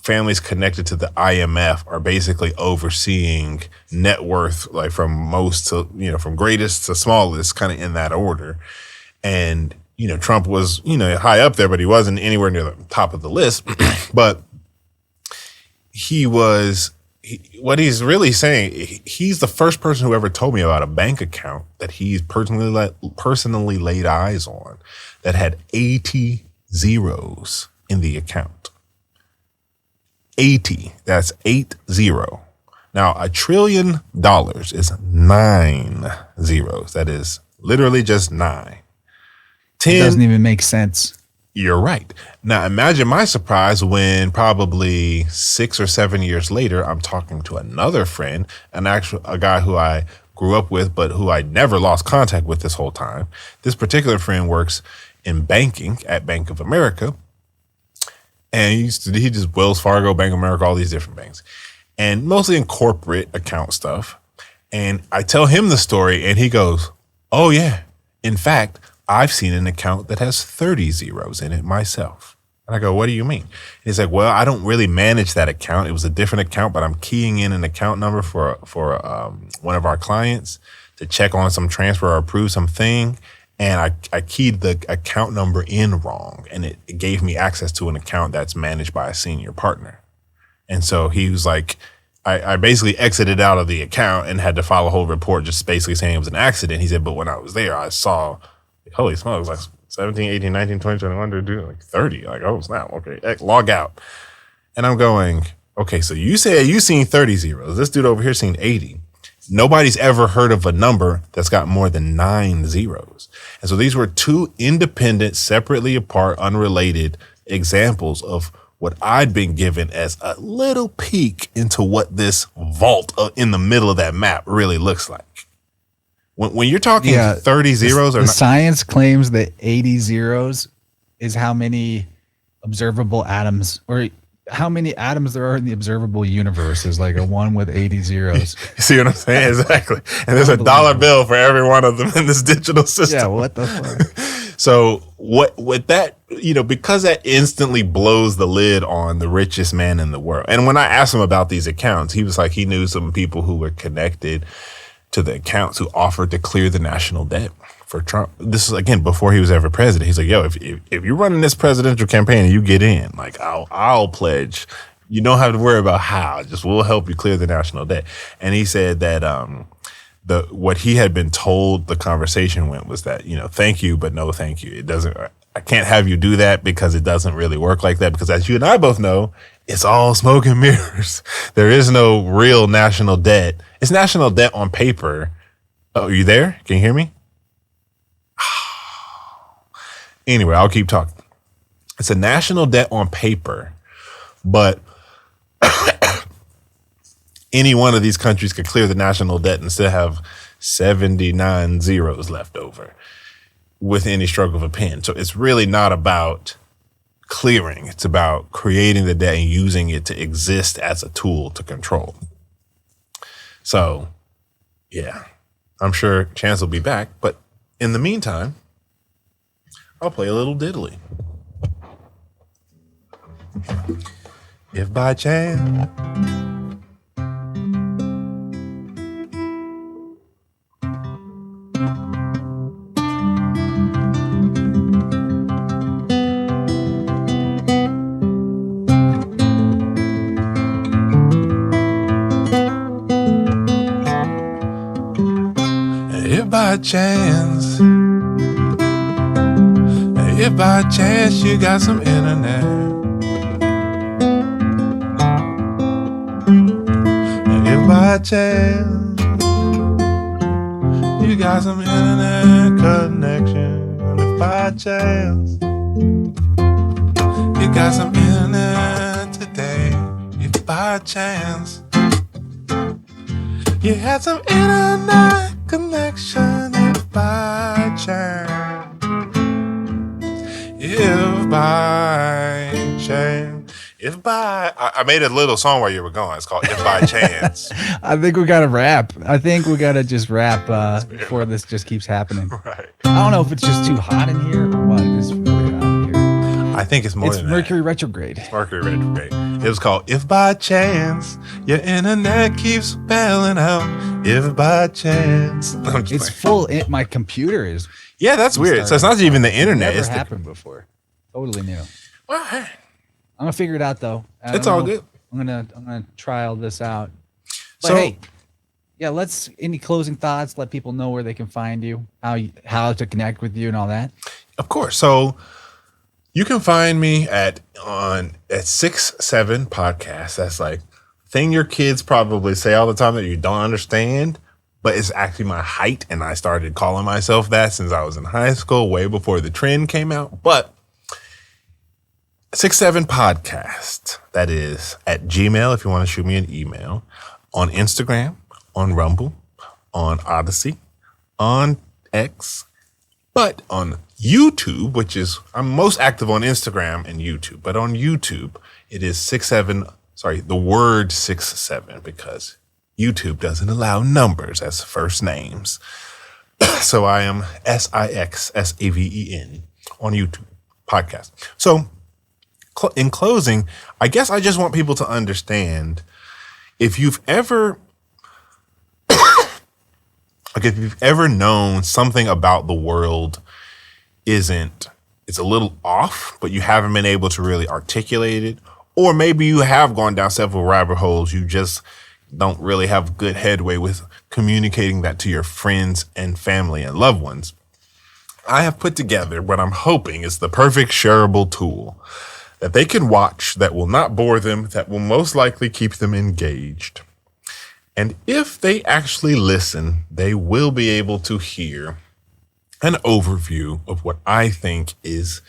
families connected to the IMF are basically overseeing net worth, like from most to, from greatest to smallest, kind of in that order. And, Trump was, high up there, but he wasn't anywhere near the top of the list. But what he's really saying, he's the first person who ever told me about a bank account that he's personally laid eyes on that had 80 zeros in the account. 80. That's 80. Now, $1 trillion is 9 zeros. That is literally just 9. 10 it doesn't even make sense. You're right. Now, imagine my surprise when probably 6 or 7 years later, I'm talking to another friend, a guy who I grew up with, but who I never lost contact with this whole time. This particular friend works in banking at Bank of America. And he just Wells Fargo, Bank of America, all these different banks, and mostly in corporate account stuff. And I tell him the story and he goes, oh yeah, in fact, I've seen an account that has 30 zeros in it myself. And I go, what do you mean? And he's like, well, I don't really manage that account. It was a different account, but I'm keying in an account number for one of our clients to check on some transfer or approve something. And I keyed the account number in wrong, and it gave me access to an account that's managed by a senior partner. And so he was like, I basically exited out of the account and had to file a whole report just basically saying it was an accident. He said, but when I was there, I saw, holy smokes, like 17, 18, 19, 20, 21, like 30. Like, oh, snap. Okay, log out. And I'm going, okay, so you said you seen 30 zeros. This dude over here seen 80. Nobody's ever heard of a number that's got more than 9 zeros. And so these were two independent, separately apart, unrelated examples of what I'd been given as a little peek into what this vault in the middle of that map really looks like. When you're talking 30 zeros, the science claims that 80 zeros is how many observable atoms, or how many atoms there are in the observable universe, is like a 1 with 80 zeros. You see what I'm saying? Exactly. And there's a dollar bill for every one of them in this digital system. Yeah, what the fuck? So what that, because that instantly blows the lid on the richest man in the world. And when I asked him about these accounts, he was like, he knew some people who were connected to the accounts who offered to clear the national debt for Trump. This is, again, before he was ever president. He's like, yo, if you're running this presidential campaign and you get in, like, I'll pledge. You don't have to worry about how. Just we'll help you clear the national debt. And he said that what he had been told the conversation went was that, thank you, but no thank you. It doesn't. I can't have you do that because it doesn't really work like that. Because as you and I both know, it's all smoke and mirrors. There is no real national debt. It's national debt on paper. Oh, are you there? Can you hear me? Anyway, I'll keep talking. It's a national debt on paper, but any one of these countries could clear the national debt and still have 79 zeros left over with any stroke of a pen. So it's really not about clearing. It's about creating the debt and using it to exist as a tool to control. So, yeah, I'm sure Chance will be back. But in the meantime, I'll play a little diddly. If by chance if by chance you got some internet, if by chance you got some internet connection, if by chance you got some internet today, if by chance you had some internet connection, if by chance, if by chance, if by... I made a little song while you were gone. It's called If By Chance. I think we got to wrap. I think we got to just wrap before this just keeps happening. Right. I don't know if it's just too hot in here or what. It's really hot in here. I think it's more than Mercury that. retrograde. It's Mercury retrograde. It was called If By Chance Your Internet Keeps Bailing Out. If by chance. It's full. My computer is. Yeah, that's weird. So it's not even the internet. Never It's happened before. Totally new. Well, hey, I'm gonna figure it out though. it's all good. I'm gonna trial this out. But So- hey, yeah. Any closing thoughts? Let people know where they can find you, how to connect with you, and all that. Of course. So you can find me at 6'7" podcast. That's like thing your kids probably say all the time that you don't understand, but it's actually my height, and I started calling myself that since I was in high school, way before the trend came out. But 6'7" podcast. That is at Gmail if you want to shoot me an email. On Instagram, on Rumble, on Odyssey, on X, but on YouTube, which is, I'm most active on Instagram and YouTube, but on YouTube, it is 6'7", the word 6'7", because YouTube doesn't allow numbers as first names. So I am SIXSAVEN on YouTube podcast. So in closing, I guess I just want people to understand, if you've ever known something about the world it's a little off, but you haven't been able to really articulate it, or maybe you have gone down several rabbit holes, you just don't really have good headway with communicating that to your friends and family and loved ones, I have put together what I'm hoping is the perfect shareable tool that they can watch, that will not bore them, that will most likely keep them engaged. And if they actually listen, they will be able to hear an overview of what I think is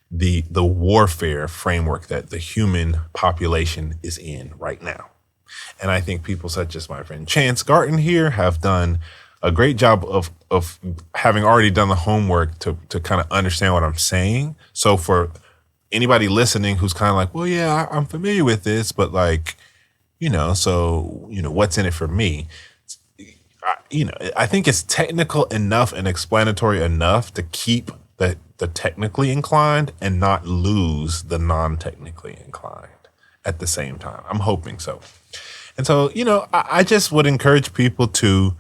the warfare framework that the human population is in right now. And I think people such as my friend Chance Garton here have done a great job of having already done the homework to kind of understand what I'm saying. So for anybody listening who's kind of like, well, yeah, I'm familiar with this, but like, what's in it for me? I think it's technical enough and explanatory enough to keep the technically inclined and not lose the non-technically inclined at the same time. I'm hoping so. And so, I just would encourage people to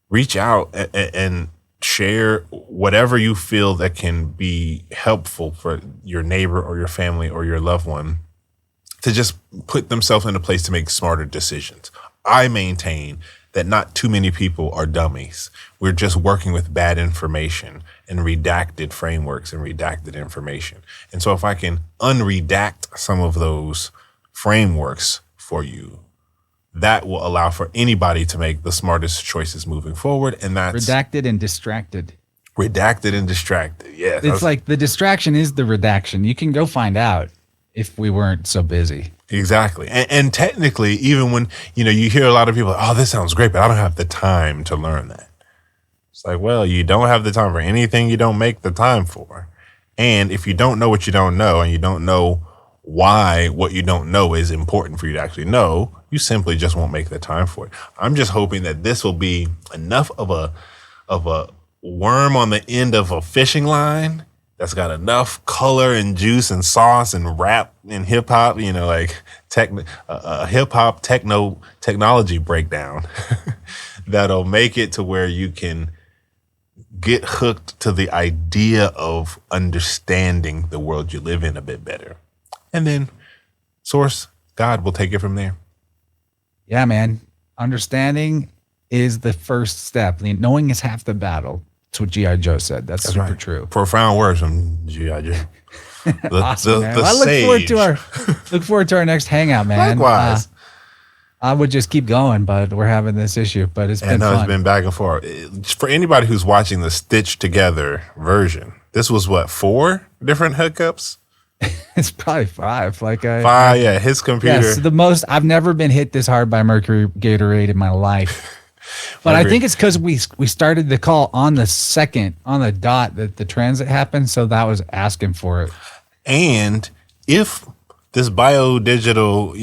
reach out and share whatever you feel that can be helpful for your neighbor or your family or your loved one, to just put themselves in a place to make smarter decisions. I maintain that not too many people are dummies. We're just working with bad information and redacted frameworks and redacted information. And so if I can unredact some of those frameworks for you, that will allow for anybody to make the smartest choices moving forward. And that's redacted and distracted. Redacted and distracted. Yeah. It's like the distraction is the redaction. You can go find out if we weren't so busy. Exactly. And technically, even when, you hear a lot of people, oh, this sounds great, but I don't have the time to learn that. It's like, well, you don't have the time for anything you don't make the time for. And if you don't know what you don't know, and you don't know why what you don't know is important for you to actually know, you simply just won't make the time for it. I'm just hoping that this will be enough of a worm on the end of a fishing line that's got enough color and juice and sauce and rap and hip hop, like hip hop technology breakdown that'll make it to where you can get hooked to the idea of understanding the world you live in a bit better. And then Source, God, will take it from there. Yeah, man. Understanding is the first step. Knowing is half the battle. That's what G.I. Joe said. That's super right. True. Profound words from G.I. Joe. Awesome, man. I look forward to our next hangout, man. Likewise. I would just keep going, but we're having this issue. But it's been fun. It's been back and forth. For anybody who's watching the stitched together version, This was what, 4 different hookups? It's probably 5. Like 5, yeah. His computer. Yes, the most. I've never been hit this hard by mercury Gatorade in my life. But I think it's because we started the call on the dot that the transit happened, so that was asking for it. And if this biodigital,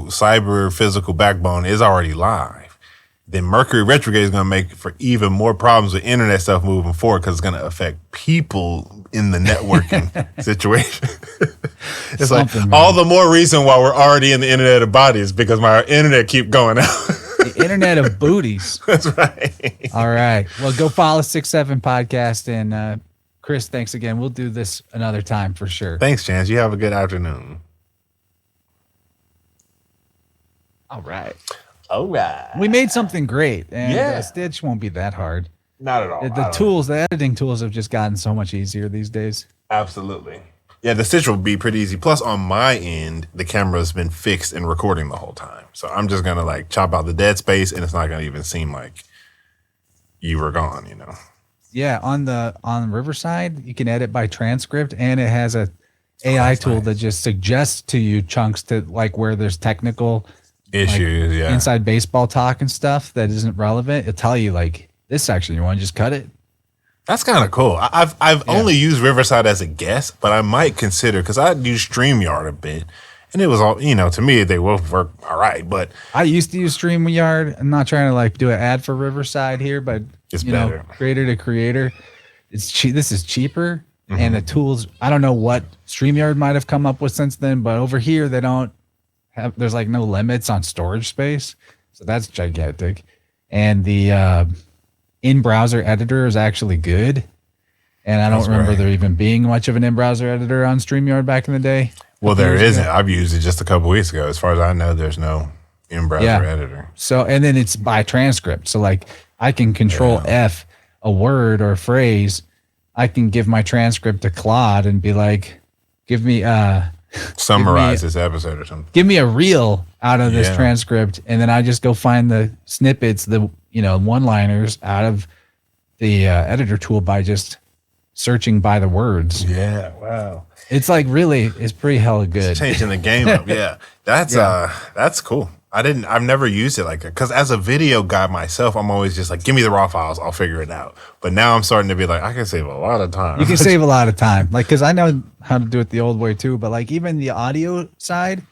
cyber physical backbone is already live, then Mercury retrograde is going to make for even more problems with internet stuff moving forward because it's going to affect people in the networking situation. It's Something, like man. all the more reason why we're already in the internet of bodies because my internet keep going out. The internet of booties. That's right. All right. Well, go follow 6-7 Podcast. And Chris, thanks again. We'll do this another time for sure. Thanks, Chance. You have a good afternoon. All right. All right. We made something great. And Yeah. Stitch won't be that hard. Not at all. The editing tools have just gotten so much easier these days. Absolutely. Yeah, the stitch will be pretty easy. Plus, on my end, the camera's been fixed and recording the whole time. So I'm just going to chop out the dead space and it's not going to even seem like you were gone, Yeah, on Riverside, you can edit by transcript, and it has a AI tool that just suggests to you chunks to where there's technical issues, inside baseball talk and stuff that isn't relevant. It'll tell you this section, you want to just cut it. That's kind of cool. I've only used Riverside as a guest, but I might consider because I use StreamYard a bit, and it was all to me they both work all right. But I used to use StreamYard. I'm not trying to do an ad for Riverside here, but it's better. Creator to creator, it's cheap. This is cheaper, and the tools. I don't know what StreamYard might have come up with since then, but over here they don't have. There's no limits on storage space, so that's gigantic, and the in-browser editor is actually good, and I don't remember there even being much of an in-browser editor on StreamYard back in the day. Well, there isn't. I've used it just a couple weeks ago. As far as I know, there's no in-browser editor. So, and then it's by transcript. So, I can control F a word or a phrase. I can give my transcript to Claude and be like, give me summarize this episode or something. Give me a reel out of this transcript, and then I just go find the snippets, the one-liners out of the editor tool by just searching by the words. Yeah, wow. It's really, it's pretty hella good. It's changing the game up. Yeah, that's cool. I've never used it because as a video guy myself, I'm always just give me the raw files, I'll figure it out. But now I'm starting to be I can save a lot of time. You can save a lot of time, because I know how to do it the old way too. But even the audio side,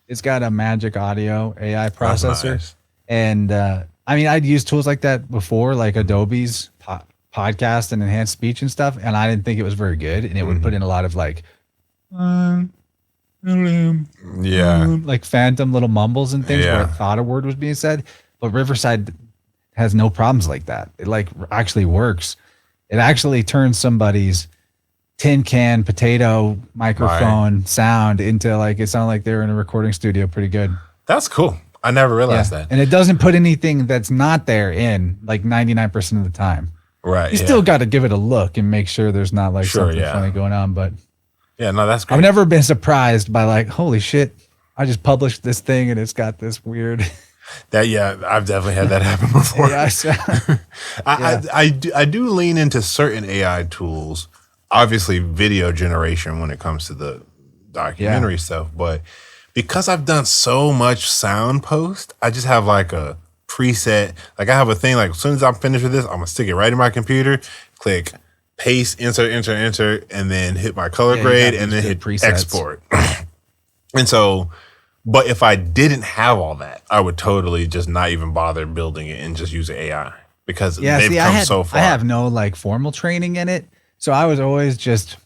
it's got a Magic Audio AI processor, nice. And I'd used tools like that before, like Adobe's podcast and enhanced speech and stuff, and I didn't think it was very good, and it would put in a lot of phantom little mumbles and things where I thought a word was being said. But Riverside has no problems like that. It actually works. It actually turns somebody's tin can potato microphone sound into it sounded like they were in a recording studio pretty good. That's cool. I never realized that. And it doesn't put anything that's not there in 99% of the time. Right. You still got to give it a look and make sure there's not something funny going on. But yeah, no, that's great. I've never been surprised by holy shit, I just published this thing and it's got this weird. I've definitely had that happen before. I do lean into certain AI tools, obviously video generation when it comes to the documentary stuff, but because I've done so much sound post, I just have a preset. I have a thing as soon as I'm finished with this, I'm gonna stick it right in my computer, click paste, enter, and then hit my color grade and then hit presets. Export. And so, but if I didn't have all that, I would totally just not even bother building it and just use AI because they've come so far. I have no formal training in it. So I was always just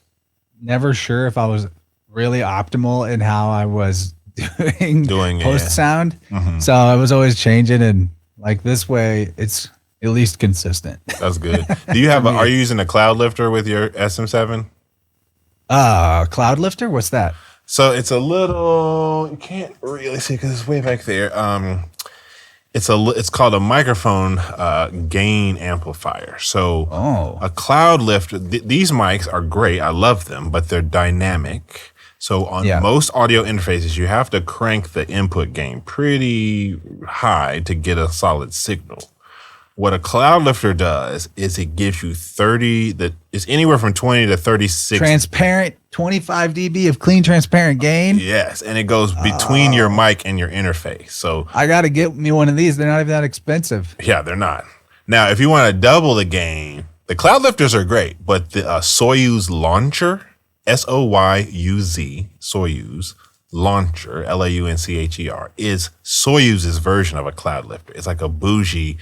never sure if I was really optimal in how I was doing post sound. So I was always changing, and this way it's at least consistent. That's good. Do you have are you using a cloud lifter with your SM7? Cloud lifter? What's that? So it's a little, you can't really see because it's way back there. It's called a microphone gain amplifier. So a cloud lifter, these mics are great. I love them, but they're dynamic. So on most audio interfaces, you have to crank the input gain pretty high to get a solid signal. What a cloud lifter does is it gives you 30, that is anywhere from 20 to 36. Transparent, 25 dB of clean transparent gain. Yes, and it goes between your mic and your interface. So I got to get me one of these. They're not even that expensive. yeah, they're not. Now, if you want to double the gain, the cloud lifters are great, but the Soyuz launcher, Soyuz, Soyuz launcher, Launcher, is Soyuz's version of a cloud lifter. It's like a bougie,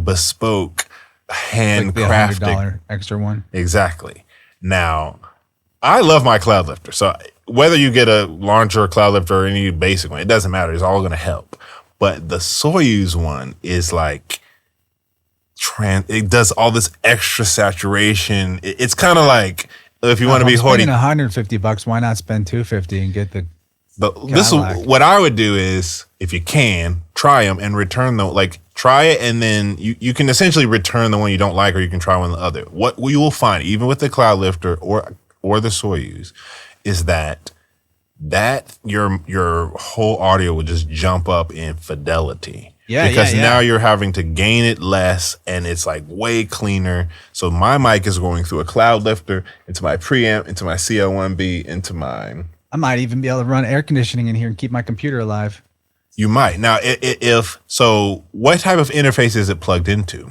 bespoke, handcrafted $100 extra one. Exactly. Now, I love my cloud lifter. So whether you get a launcher, a cloud lifter, or any basic one, it doesn't matter. It's all going to help. But the Soyuz one is like, it does all this extra saturation. It's kind of like, if you want to be hoity. $150, why not spend $250 and get the this is what I would do is, if you can, try them and return them. Like, try it, and then you can essentially return the one you don't like, or you can try one of the other. What you will find, even with the cloud lifter or the Soyuz, is that your whole audio will just jump up in fidelity. Yeah, because yeah. now you're having to gain it less, and it's like way cleaner. So my mic is going through a cloud lifter into my preamp, into my CL1B, into mine. I might even be able to run air conditioning in here and keep my computer alive. You might. Now, if so, what type of interface is it plugged into?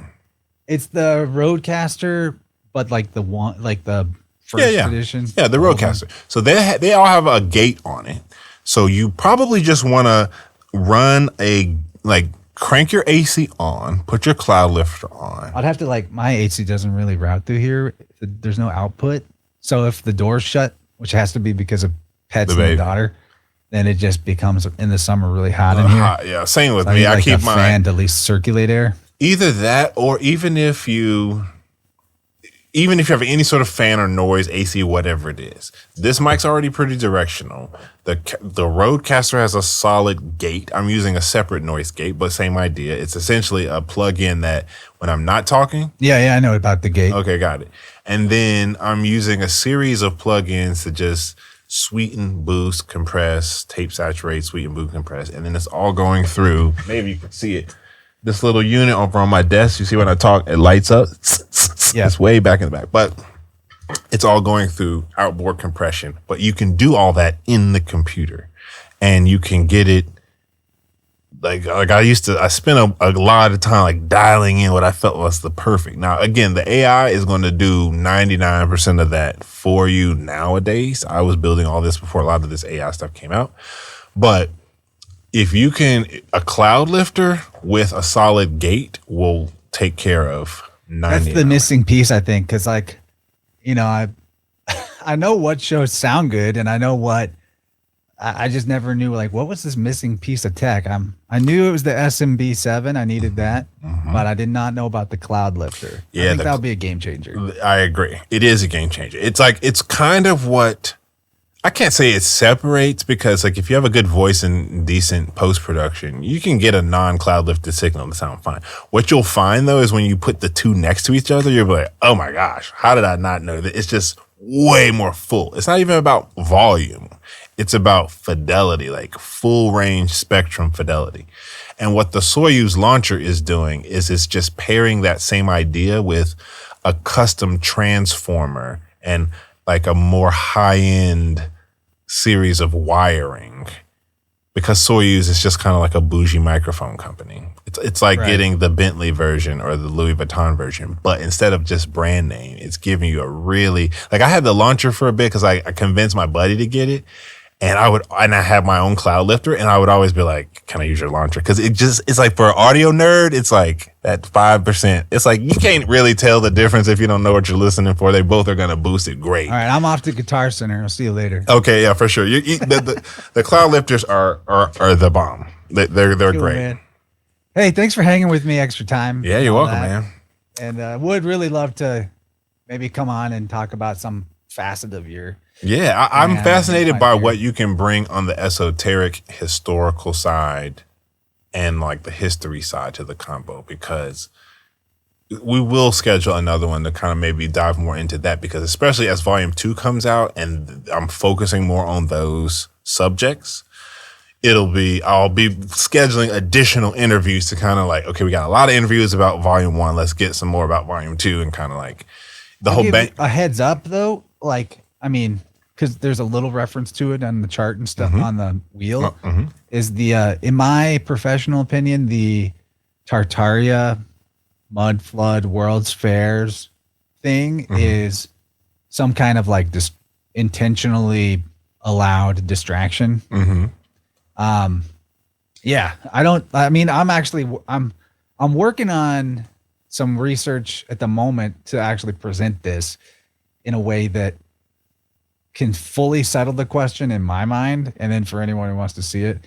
It's the Rodecaster, but like the one, like the first edition. Yeah, the Rodecaster. So they all have a gate on it. So you probably just want to run crank your AC on, put your cloud lifter on. I'd have to my AC doesn't really route through here. There's no output. So if the door's shut, which has to be because of pets and the daughter, then it just becomes in the summer really hot in here. Yeah, same with so me. I keep a my fan to at least circulate air. Either that, or even if you have any sort of fan or noise, AC, whatever it is, this mic's already pretty directional. The Rodecaster has a solid gate. I'm using a separate noise gate, but same idea. It's essentially a plug-in that when I'm not talking. Yeah, I know about the gate. Okay, got it. And then I'm using a series of plugins to just sweeten, boost, compress, tape saturate, sweeten, boost, compress. And then it's all going through. Maybe you can see it. This little unit over on my desk, you see when I talk, it lights up. Yeah. It's way back in the back. But it's all going through outboard compression. But you can do all that in the computer. And you can get it I spent a lot of time dialing in what I felt was the perfect. Now, again, the AI is going to do 99% of that for you nowadays. I was building all this before a lot of this AI stuff came out. But if you can, a cloud lifter with a solid gate will take care of 90%. That's the missing piece, I think, because I know what shows sound good, and I know what. I just never knew what was this missing piece of tech. I knew it was the SMB7. I needed that, but I did not know about the cloud lifter. Yeah, I think that would be a game changer. I agree. It is a game changer. It's kind of what I can't say it separates, because if you have a good voice and decent post production, you can get a non-cloud lifted signal to sound fine. What you'll find though is when you put the two next to each other, you'll be like, oh my gosh, how did I not know that? It's just way more full. It's not even about volume. It's about fidelity, full range spectrum fidelity. And what the Soyuz launcher is doing is it's just pairing that same idea with a custom transformer and a more high-end series of wiring. Because Soyuz is just kind of like a bougie microphone company. It's like getting the Bentley version or the Louis Vuitton version, but instead of just brand name, it's giving you a really, I had the launcher for a bit because I convinced my buddy to get it. And I had my own cloud lifter, and I would always be like, can I use your launcher? Because it's for an audio nerd, it's that 5%. It's you can't really tell the difference if you don't know what you're listening for. They both are going to boost it great. All right, I'm off to Guitar Center. I'll see you later. Okay, yeah, for sure. The cloud lifters are the bomb. They're cool, great. Man. Hey, thanks for hanging with me extra time. Yeah, you're welcome, man. And would really love to maybe come on and talk about some facet of your. Yeah, I'm fascinated by what you can bring on the esoteric historical side and the history side to the combo, because we will schedule another one to kind of maybe dive more into that, because especially as volume 2 comes out and I'm focusing more on those subjects, I'll be scheduling additional interviews to kind of like, okay, we got a lot of interviews about volume 1. Let's get some more about volume 2 and kind of like the whole bank. A heads up though, like, I mean, because there's a little reference to it on the chart and stuff on the wheel, is the, in my professional opinion, the Tartaria Mud Flood World's Fairs thing is some kind of like intentionally allowed distraction. Yeah, I'm working on some research at the moment to actually present this in a way that can fully settle the question in my mind, and then for anyone who wants to see it,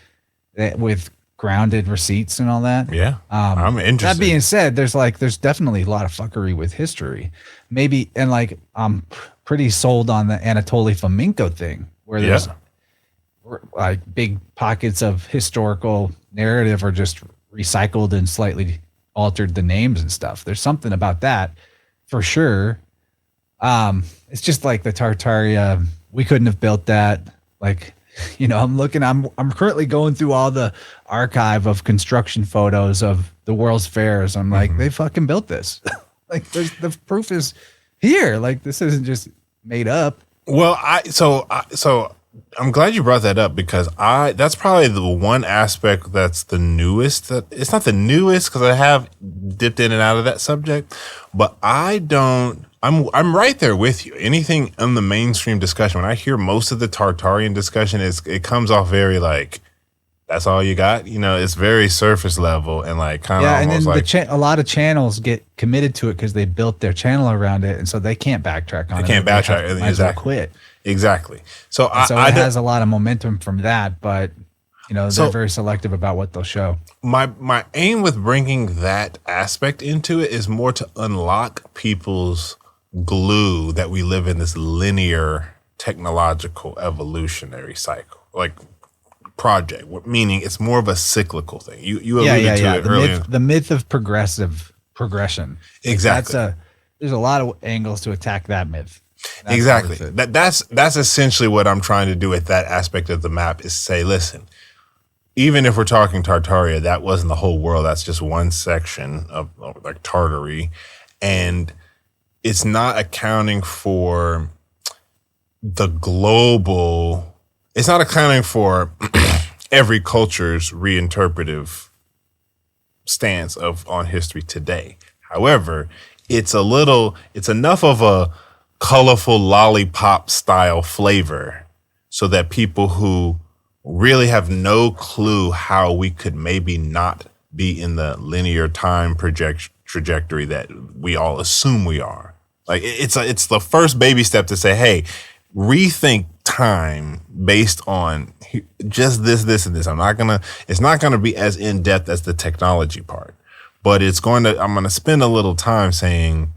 with grounded receipts and all that. Yeah, I'm interested. That being said, there's definitely a lot of fuckery with history, maybe, and like I'm pretty sold on the Anatoly Fomenko thing, where there's like big pockets of historical narrative are just recycled and slightly altered the names and stuff. There's something about that for sure. It's just like the Tartaria, we couldn't have built that. Like, you know, I'm currently going through all the archive of construction photos of the World's Fairs. I'm like, they fucking built this. Like, the proof is here. Like, this isn't just made up. Well, so I'm glad you brought that up, because that's probably the one aspect that's the newest. It's not the newest because I have dipped in and out of that subject, but I'm right there with you. Anything in the mainstream discussion, when I hear most of the Tartarian discussion, it comes off very like, that's all you got. You know, it's very surface level and like kind of almost like a lot of channels get committed to it because they built their channel around it, and so they can't backtrack on it. They can't backtrack. Might as well quit. Exactly. So it has a lot of momentum from that, but you know, they're very selective about what they'll show. My aim with bringing that aspect into it is more to unlock people's glue that we live in this linear technological evolutionary cycle, like project, meaning it's more of a cyclical thing. You alluded to it earlier. The myth of progression. Exactly. There's a lot of angles to attack that myth. Exactly. That's essentially what I'm trying to do with that aspect of the map, is say, listen, even if we're talking Tartaria, that wasn't the whole world. That's just one section of like Tartary. And it's not accounting for the global, it's not accounting for every culture's reinterpretive stance on history today. However, it's enough of a colorful lollipop style flavor so that people who really have no clue how we could maybe not be in the linear time trajectory that we all assume we are. Like, it's the first baby step to say, hey, rethink time based on just this and this. It's not gonna be as in depth as the technology part, but I'm gonna spend a little time saying,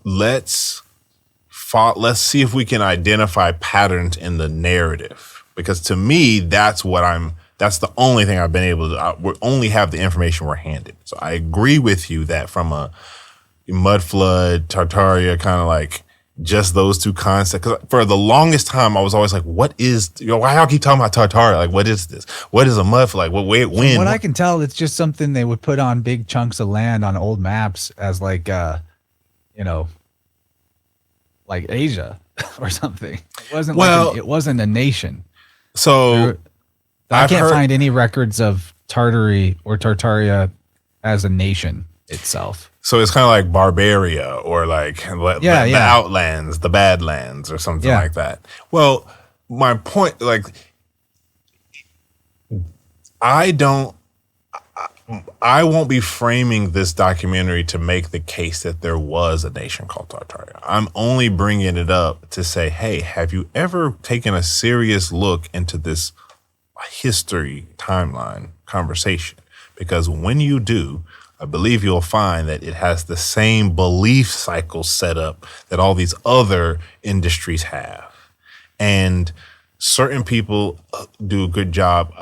let's see if we can identify patterns in the narrative, because to me, that's the only thing I've been able to, we only have the information we're handed. So I agree with you that from a mud flood, Tartaria, kind of like just those two concepts. Because for the longest time, I was always like, what is, why y'all keep talking about Tartaria? Like, what is this? What is a mud flood? Like, when? From what I can tell, it's just something they would put on big chunks of land on old maps as like, like Asia or something. It wasn't a nation. So I can't find any records of Tartary or Tartaria as a nation itself. So it's kind of like Barbaria or like the Outlands, the Badlands or something like that. Well, my point, like, I won't be framing this documentary to make the case that there was a nation called Tartaria. I'm only bringing it up to say, hey, have you ever taken a serious look into this history timeline conversation? Because when you do, I believe you'll find that it has the same belief cycle set up that all these other industries have. And certain people do a good job.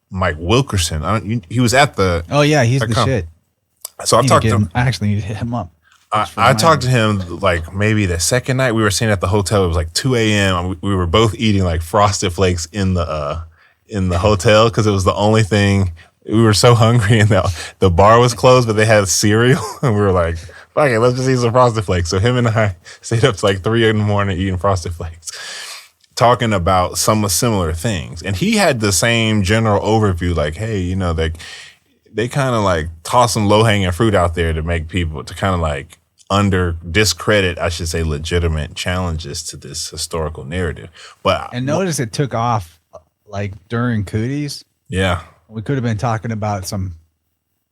Mike Wilkerson, he was at the... Oh, yeah, he's the shit. So I've talked to him. I actually need to hit him up. I talked to him like maybe the second night we were staying at the hotel. It was like 2 a.m. We were both eating like Frosted Flakes in the hotel because it was the only thing. We were so hungry and the bar was closed, but they had cereal, and we were like, "Okay, let's just eat some Frosted Flakes." So him and I stayed up to like 3 in the morning eating Frosted Flakes, talking about some similar things. And he had the same general overview, like, "Hey, you know, they kind of like toss some low hanging fruit out there to make people to kind of like." Discredit, I should say, legitimate challenges to this historical narrative. And notice it took off like during Cooties. Yeah. We could have been talking about some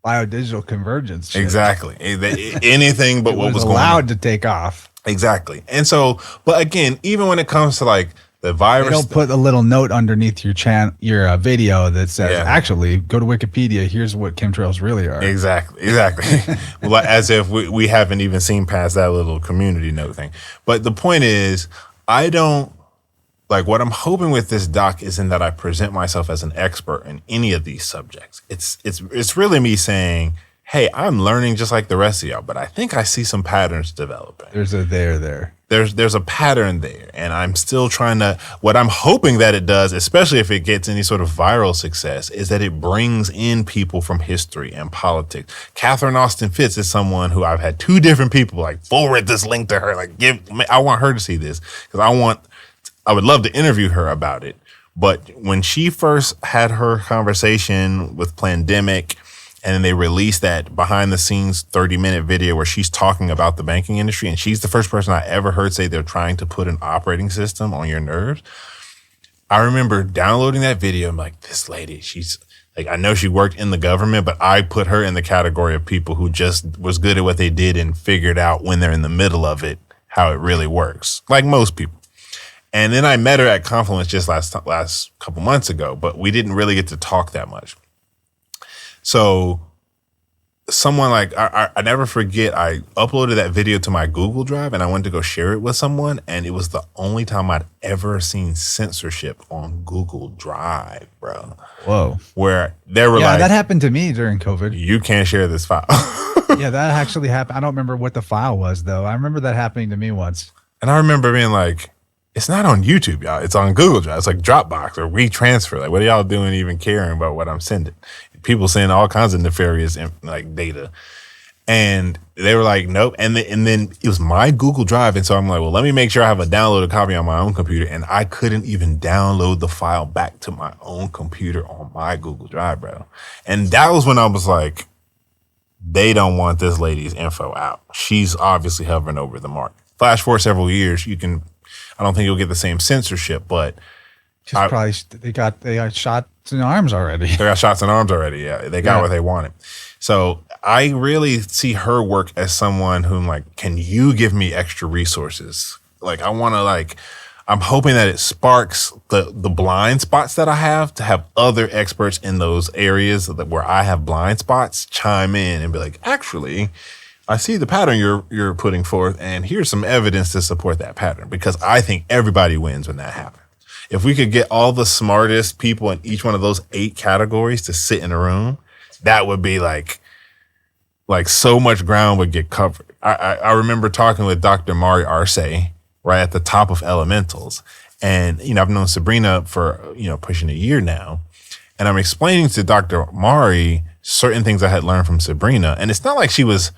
biodigital convergence shit. Exactly. Anything but what was going on. allowed to take off. Exactly. And so, but again, even when it comes to like the virus, they don't put a little note underneath your video that says, actually, go to Wikipedia. Here's what chemtrails really are. Exactly. Well, as if we haven't even seen past that little community note thing. But the point is, I don't like what I'm hoping with this doc isn't that I present myself as an expert in any of these subjects. It's really me saying, hey, I'm learning just like the rest of y'all, but I think I see some patterns developing. There's a there. There's a pattern there, and I'm still trying to, what I'm hoping that it does, especially if it gets any sort of viral success, is that it brings in people from history and politics. Catherine Austin Fitts is someone who I've had two different people like forward this link to her, like I want her to see this because I would love to interview her about it. But when she first had her conversation with Plandemic, and then they released that behind the scenes 30-minute video where she's talking about the banking industry. And she's the first person I ever heard say they're trying to put an operating system on your nerves. I remember downloading that video. I'm like, this lady, she's like, I know she worked in the government, but I put her in the category of people who just was good at what they did and figured out when they're in the middle of it, how it really works. Like most people. And then I met her at Confluence just last couple months ago, but we didn't really get to talk that much. So someone like, I never forget, I uploaded that video to my Google Drive and I went to go share it with someone. And it was the only time I'd ever seen censorship on Google Drive, bro. Whoa. Where they were like, that happened to me during COVID. You can't share this file. Yeah, that actually happened. I don't remember what the file was though. I remember that happening to me once. And I remember being like, it's not on YouTube, y'all. It's on Google Drive. It's like Dropbox or WeTransfer. Like, what are y'all doing even caring about what I'm sending? People send all kinds of nefarious like data. And they were like, nope. And then it was my Google Drive. And so I'm like, well, let me make sure I have a downloaded copy on my own computer. And I couldn't even download the file back to my own computer on my Google Drive, bro. And that was when I was like, they don't want this lady's info out. She's obviously hovering over the mark. Flash forward several years, I don't think you'll get the same censorship, but they got shots in arms already. They got shots in arms already. Yeah, they got what they wanted. So I really see her work as someone whom like, can you give me extra resources? Like I'm hoping that it sparks the blind spots that I have to have other experts in those areas where I have blind spots chime in and be like, actually, I see the pattern you're putting forth, and here's some evidence to support that pattern, because I think everybody wins when that happens. If we could get all the smartest people in each one of those 8 categories to sit in a room, that would be like so much ground would get covered. I remember talking with Dr. Mari Arce right at the top of Elementals. And, I've known Sabrina for, pushing a year now. And I'm explaining to Dr. Mari certain things I had learned from Sabrina. And it's not like she was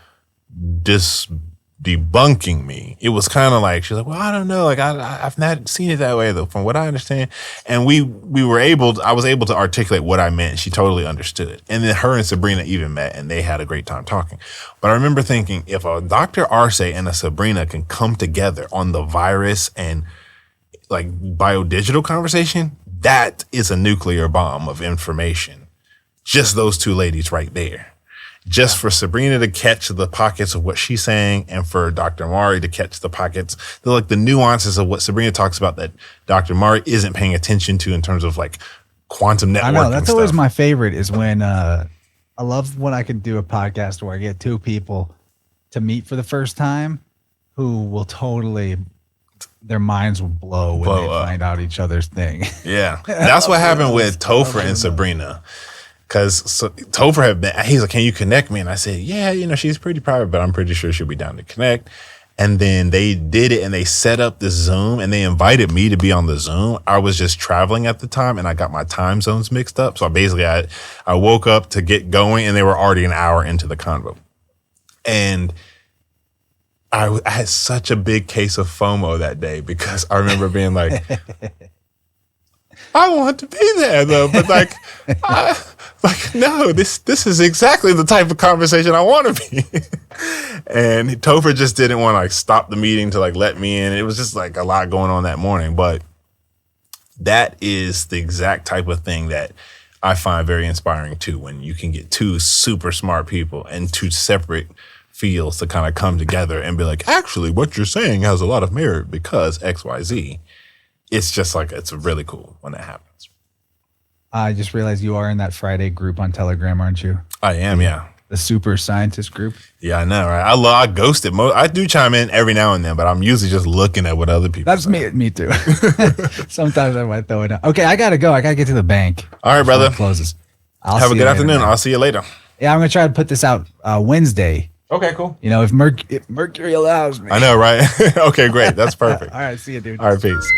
debunking me. It was kind of like, she's like, well, I don't know. Like I've not seen it that way though, from what I understand. And I was able to articulate what I meant. She totally understood. And then her and Sabrina even met and they had a great time talking. But I remember thinking, if a Dr. Arce and a Sabrina can come together on the virus and like biodigital conversation, that is a nuclear bomb of information. Just those two ladies right there. Just for Sabrina to catch the pockets of what she's saying and for Dr. Mari to catch the pockets, the nuances of what Sabrina talks about that Dr. Mari isn't paying attention to in terms of like quantum networking. I know, that's always my favorite is when I love when I can do a podcast where I get two people to meet for the first time who will totally, their minds will blow when they find out each other's thing. Yeah. That's what happened with Topher and Sabrina. Because Topher had been, he's like, can you connect me? And I said, yeah, she's pretty private, but I'm pretty sure she'll be down to connect. And then they did it and they set up the Zoom and they invited me to be on the Zoom. I was just traveling at the time and I got my time zones mixed up. So basically I woke up to get going and they were already an hour into the convo. And I had such a big case of FOMO that day because I remember being like, I want to be there though, but no, this is exactly the type of conversation I want to be. And Topher just didn't want to like stop the meeting to like let me in. It was just like a lot going on that morning, but that is the exact type of thing that I find very inspiring too, when you can get two super smart people and two separate fields to kind of come together and be like, actually, what you're saying has a lot of merit because XYZ. It's just like, it's really cool when that happens. I just realized you are in that Friday group on Telegram, aren't you? I am, yeah. The super scientist group. Yeah, I know, right? I ghost it. I do chime in every now and then, but I'm usually just looking at what other people say. Me too. Sometimes I might throw it out. Okay, I got to go. I got to get to the bank. All right, brother. It closes. Have a good afternoon. I'll see you later. Yeah, I'm going to try to put this out Wednesday. Okay, cool. If Mercury allows me. I know, right? Okay, great. That's perfect. All right, see you, dude. All right, peace.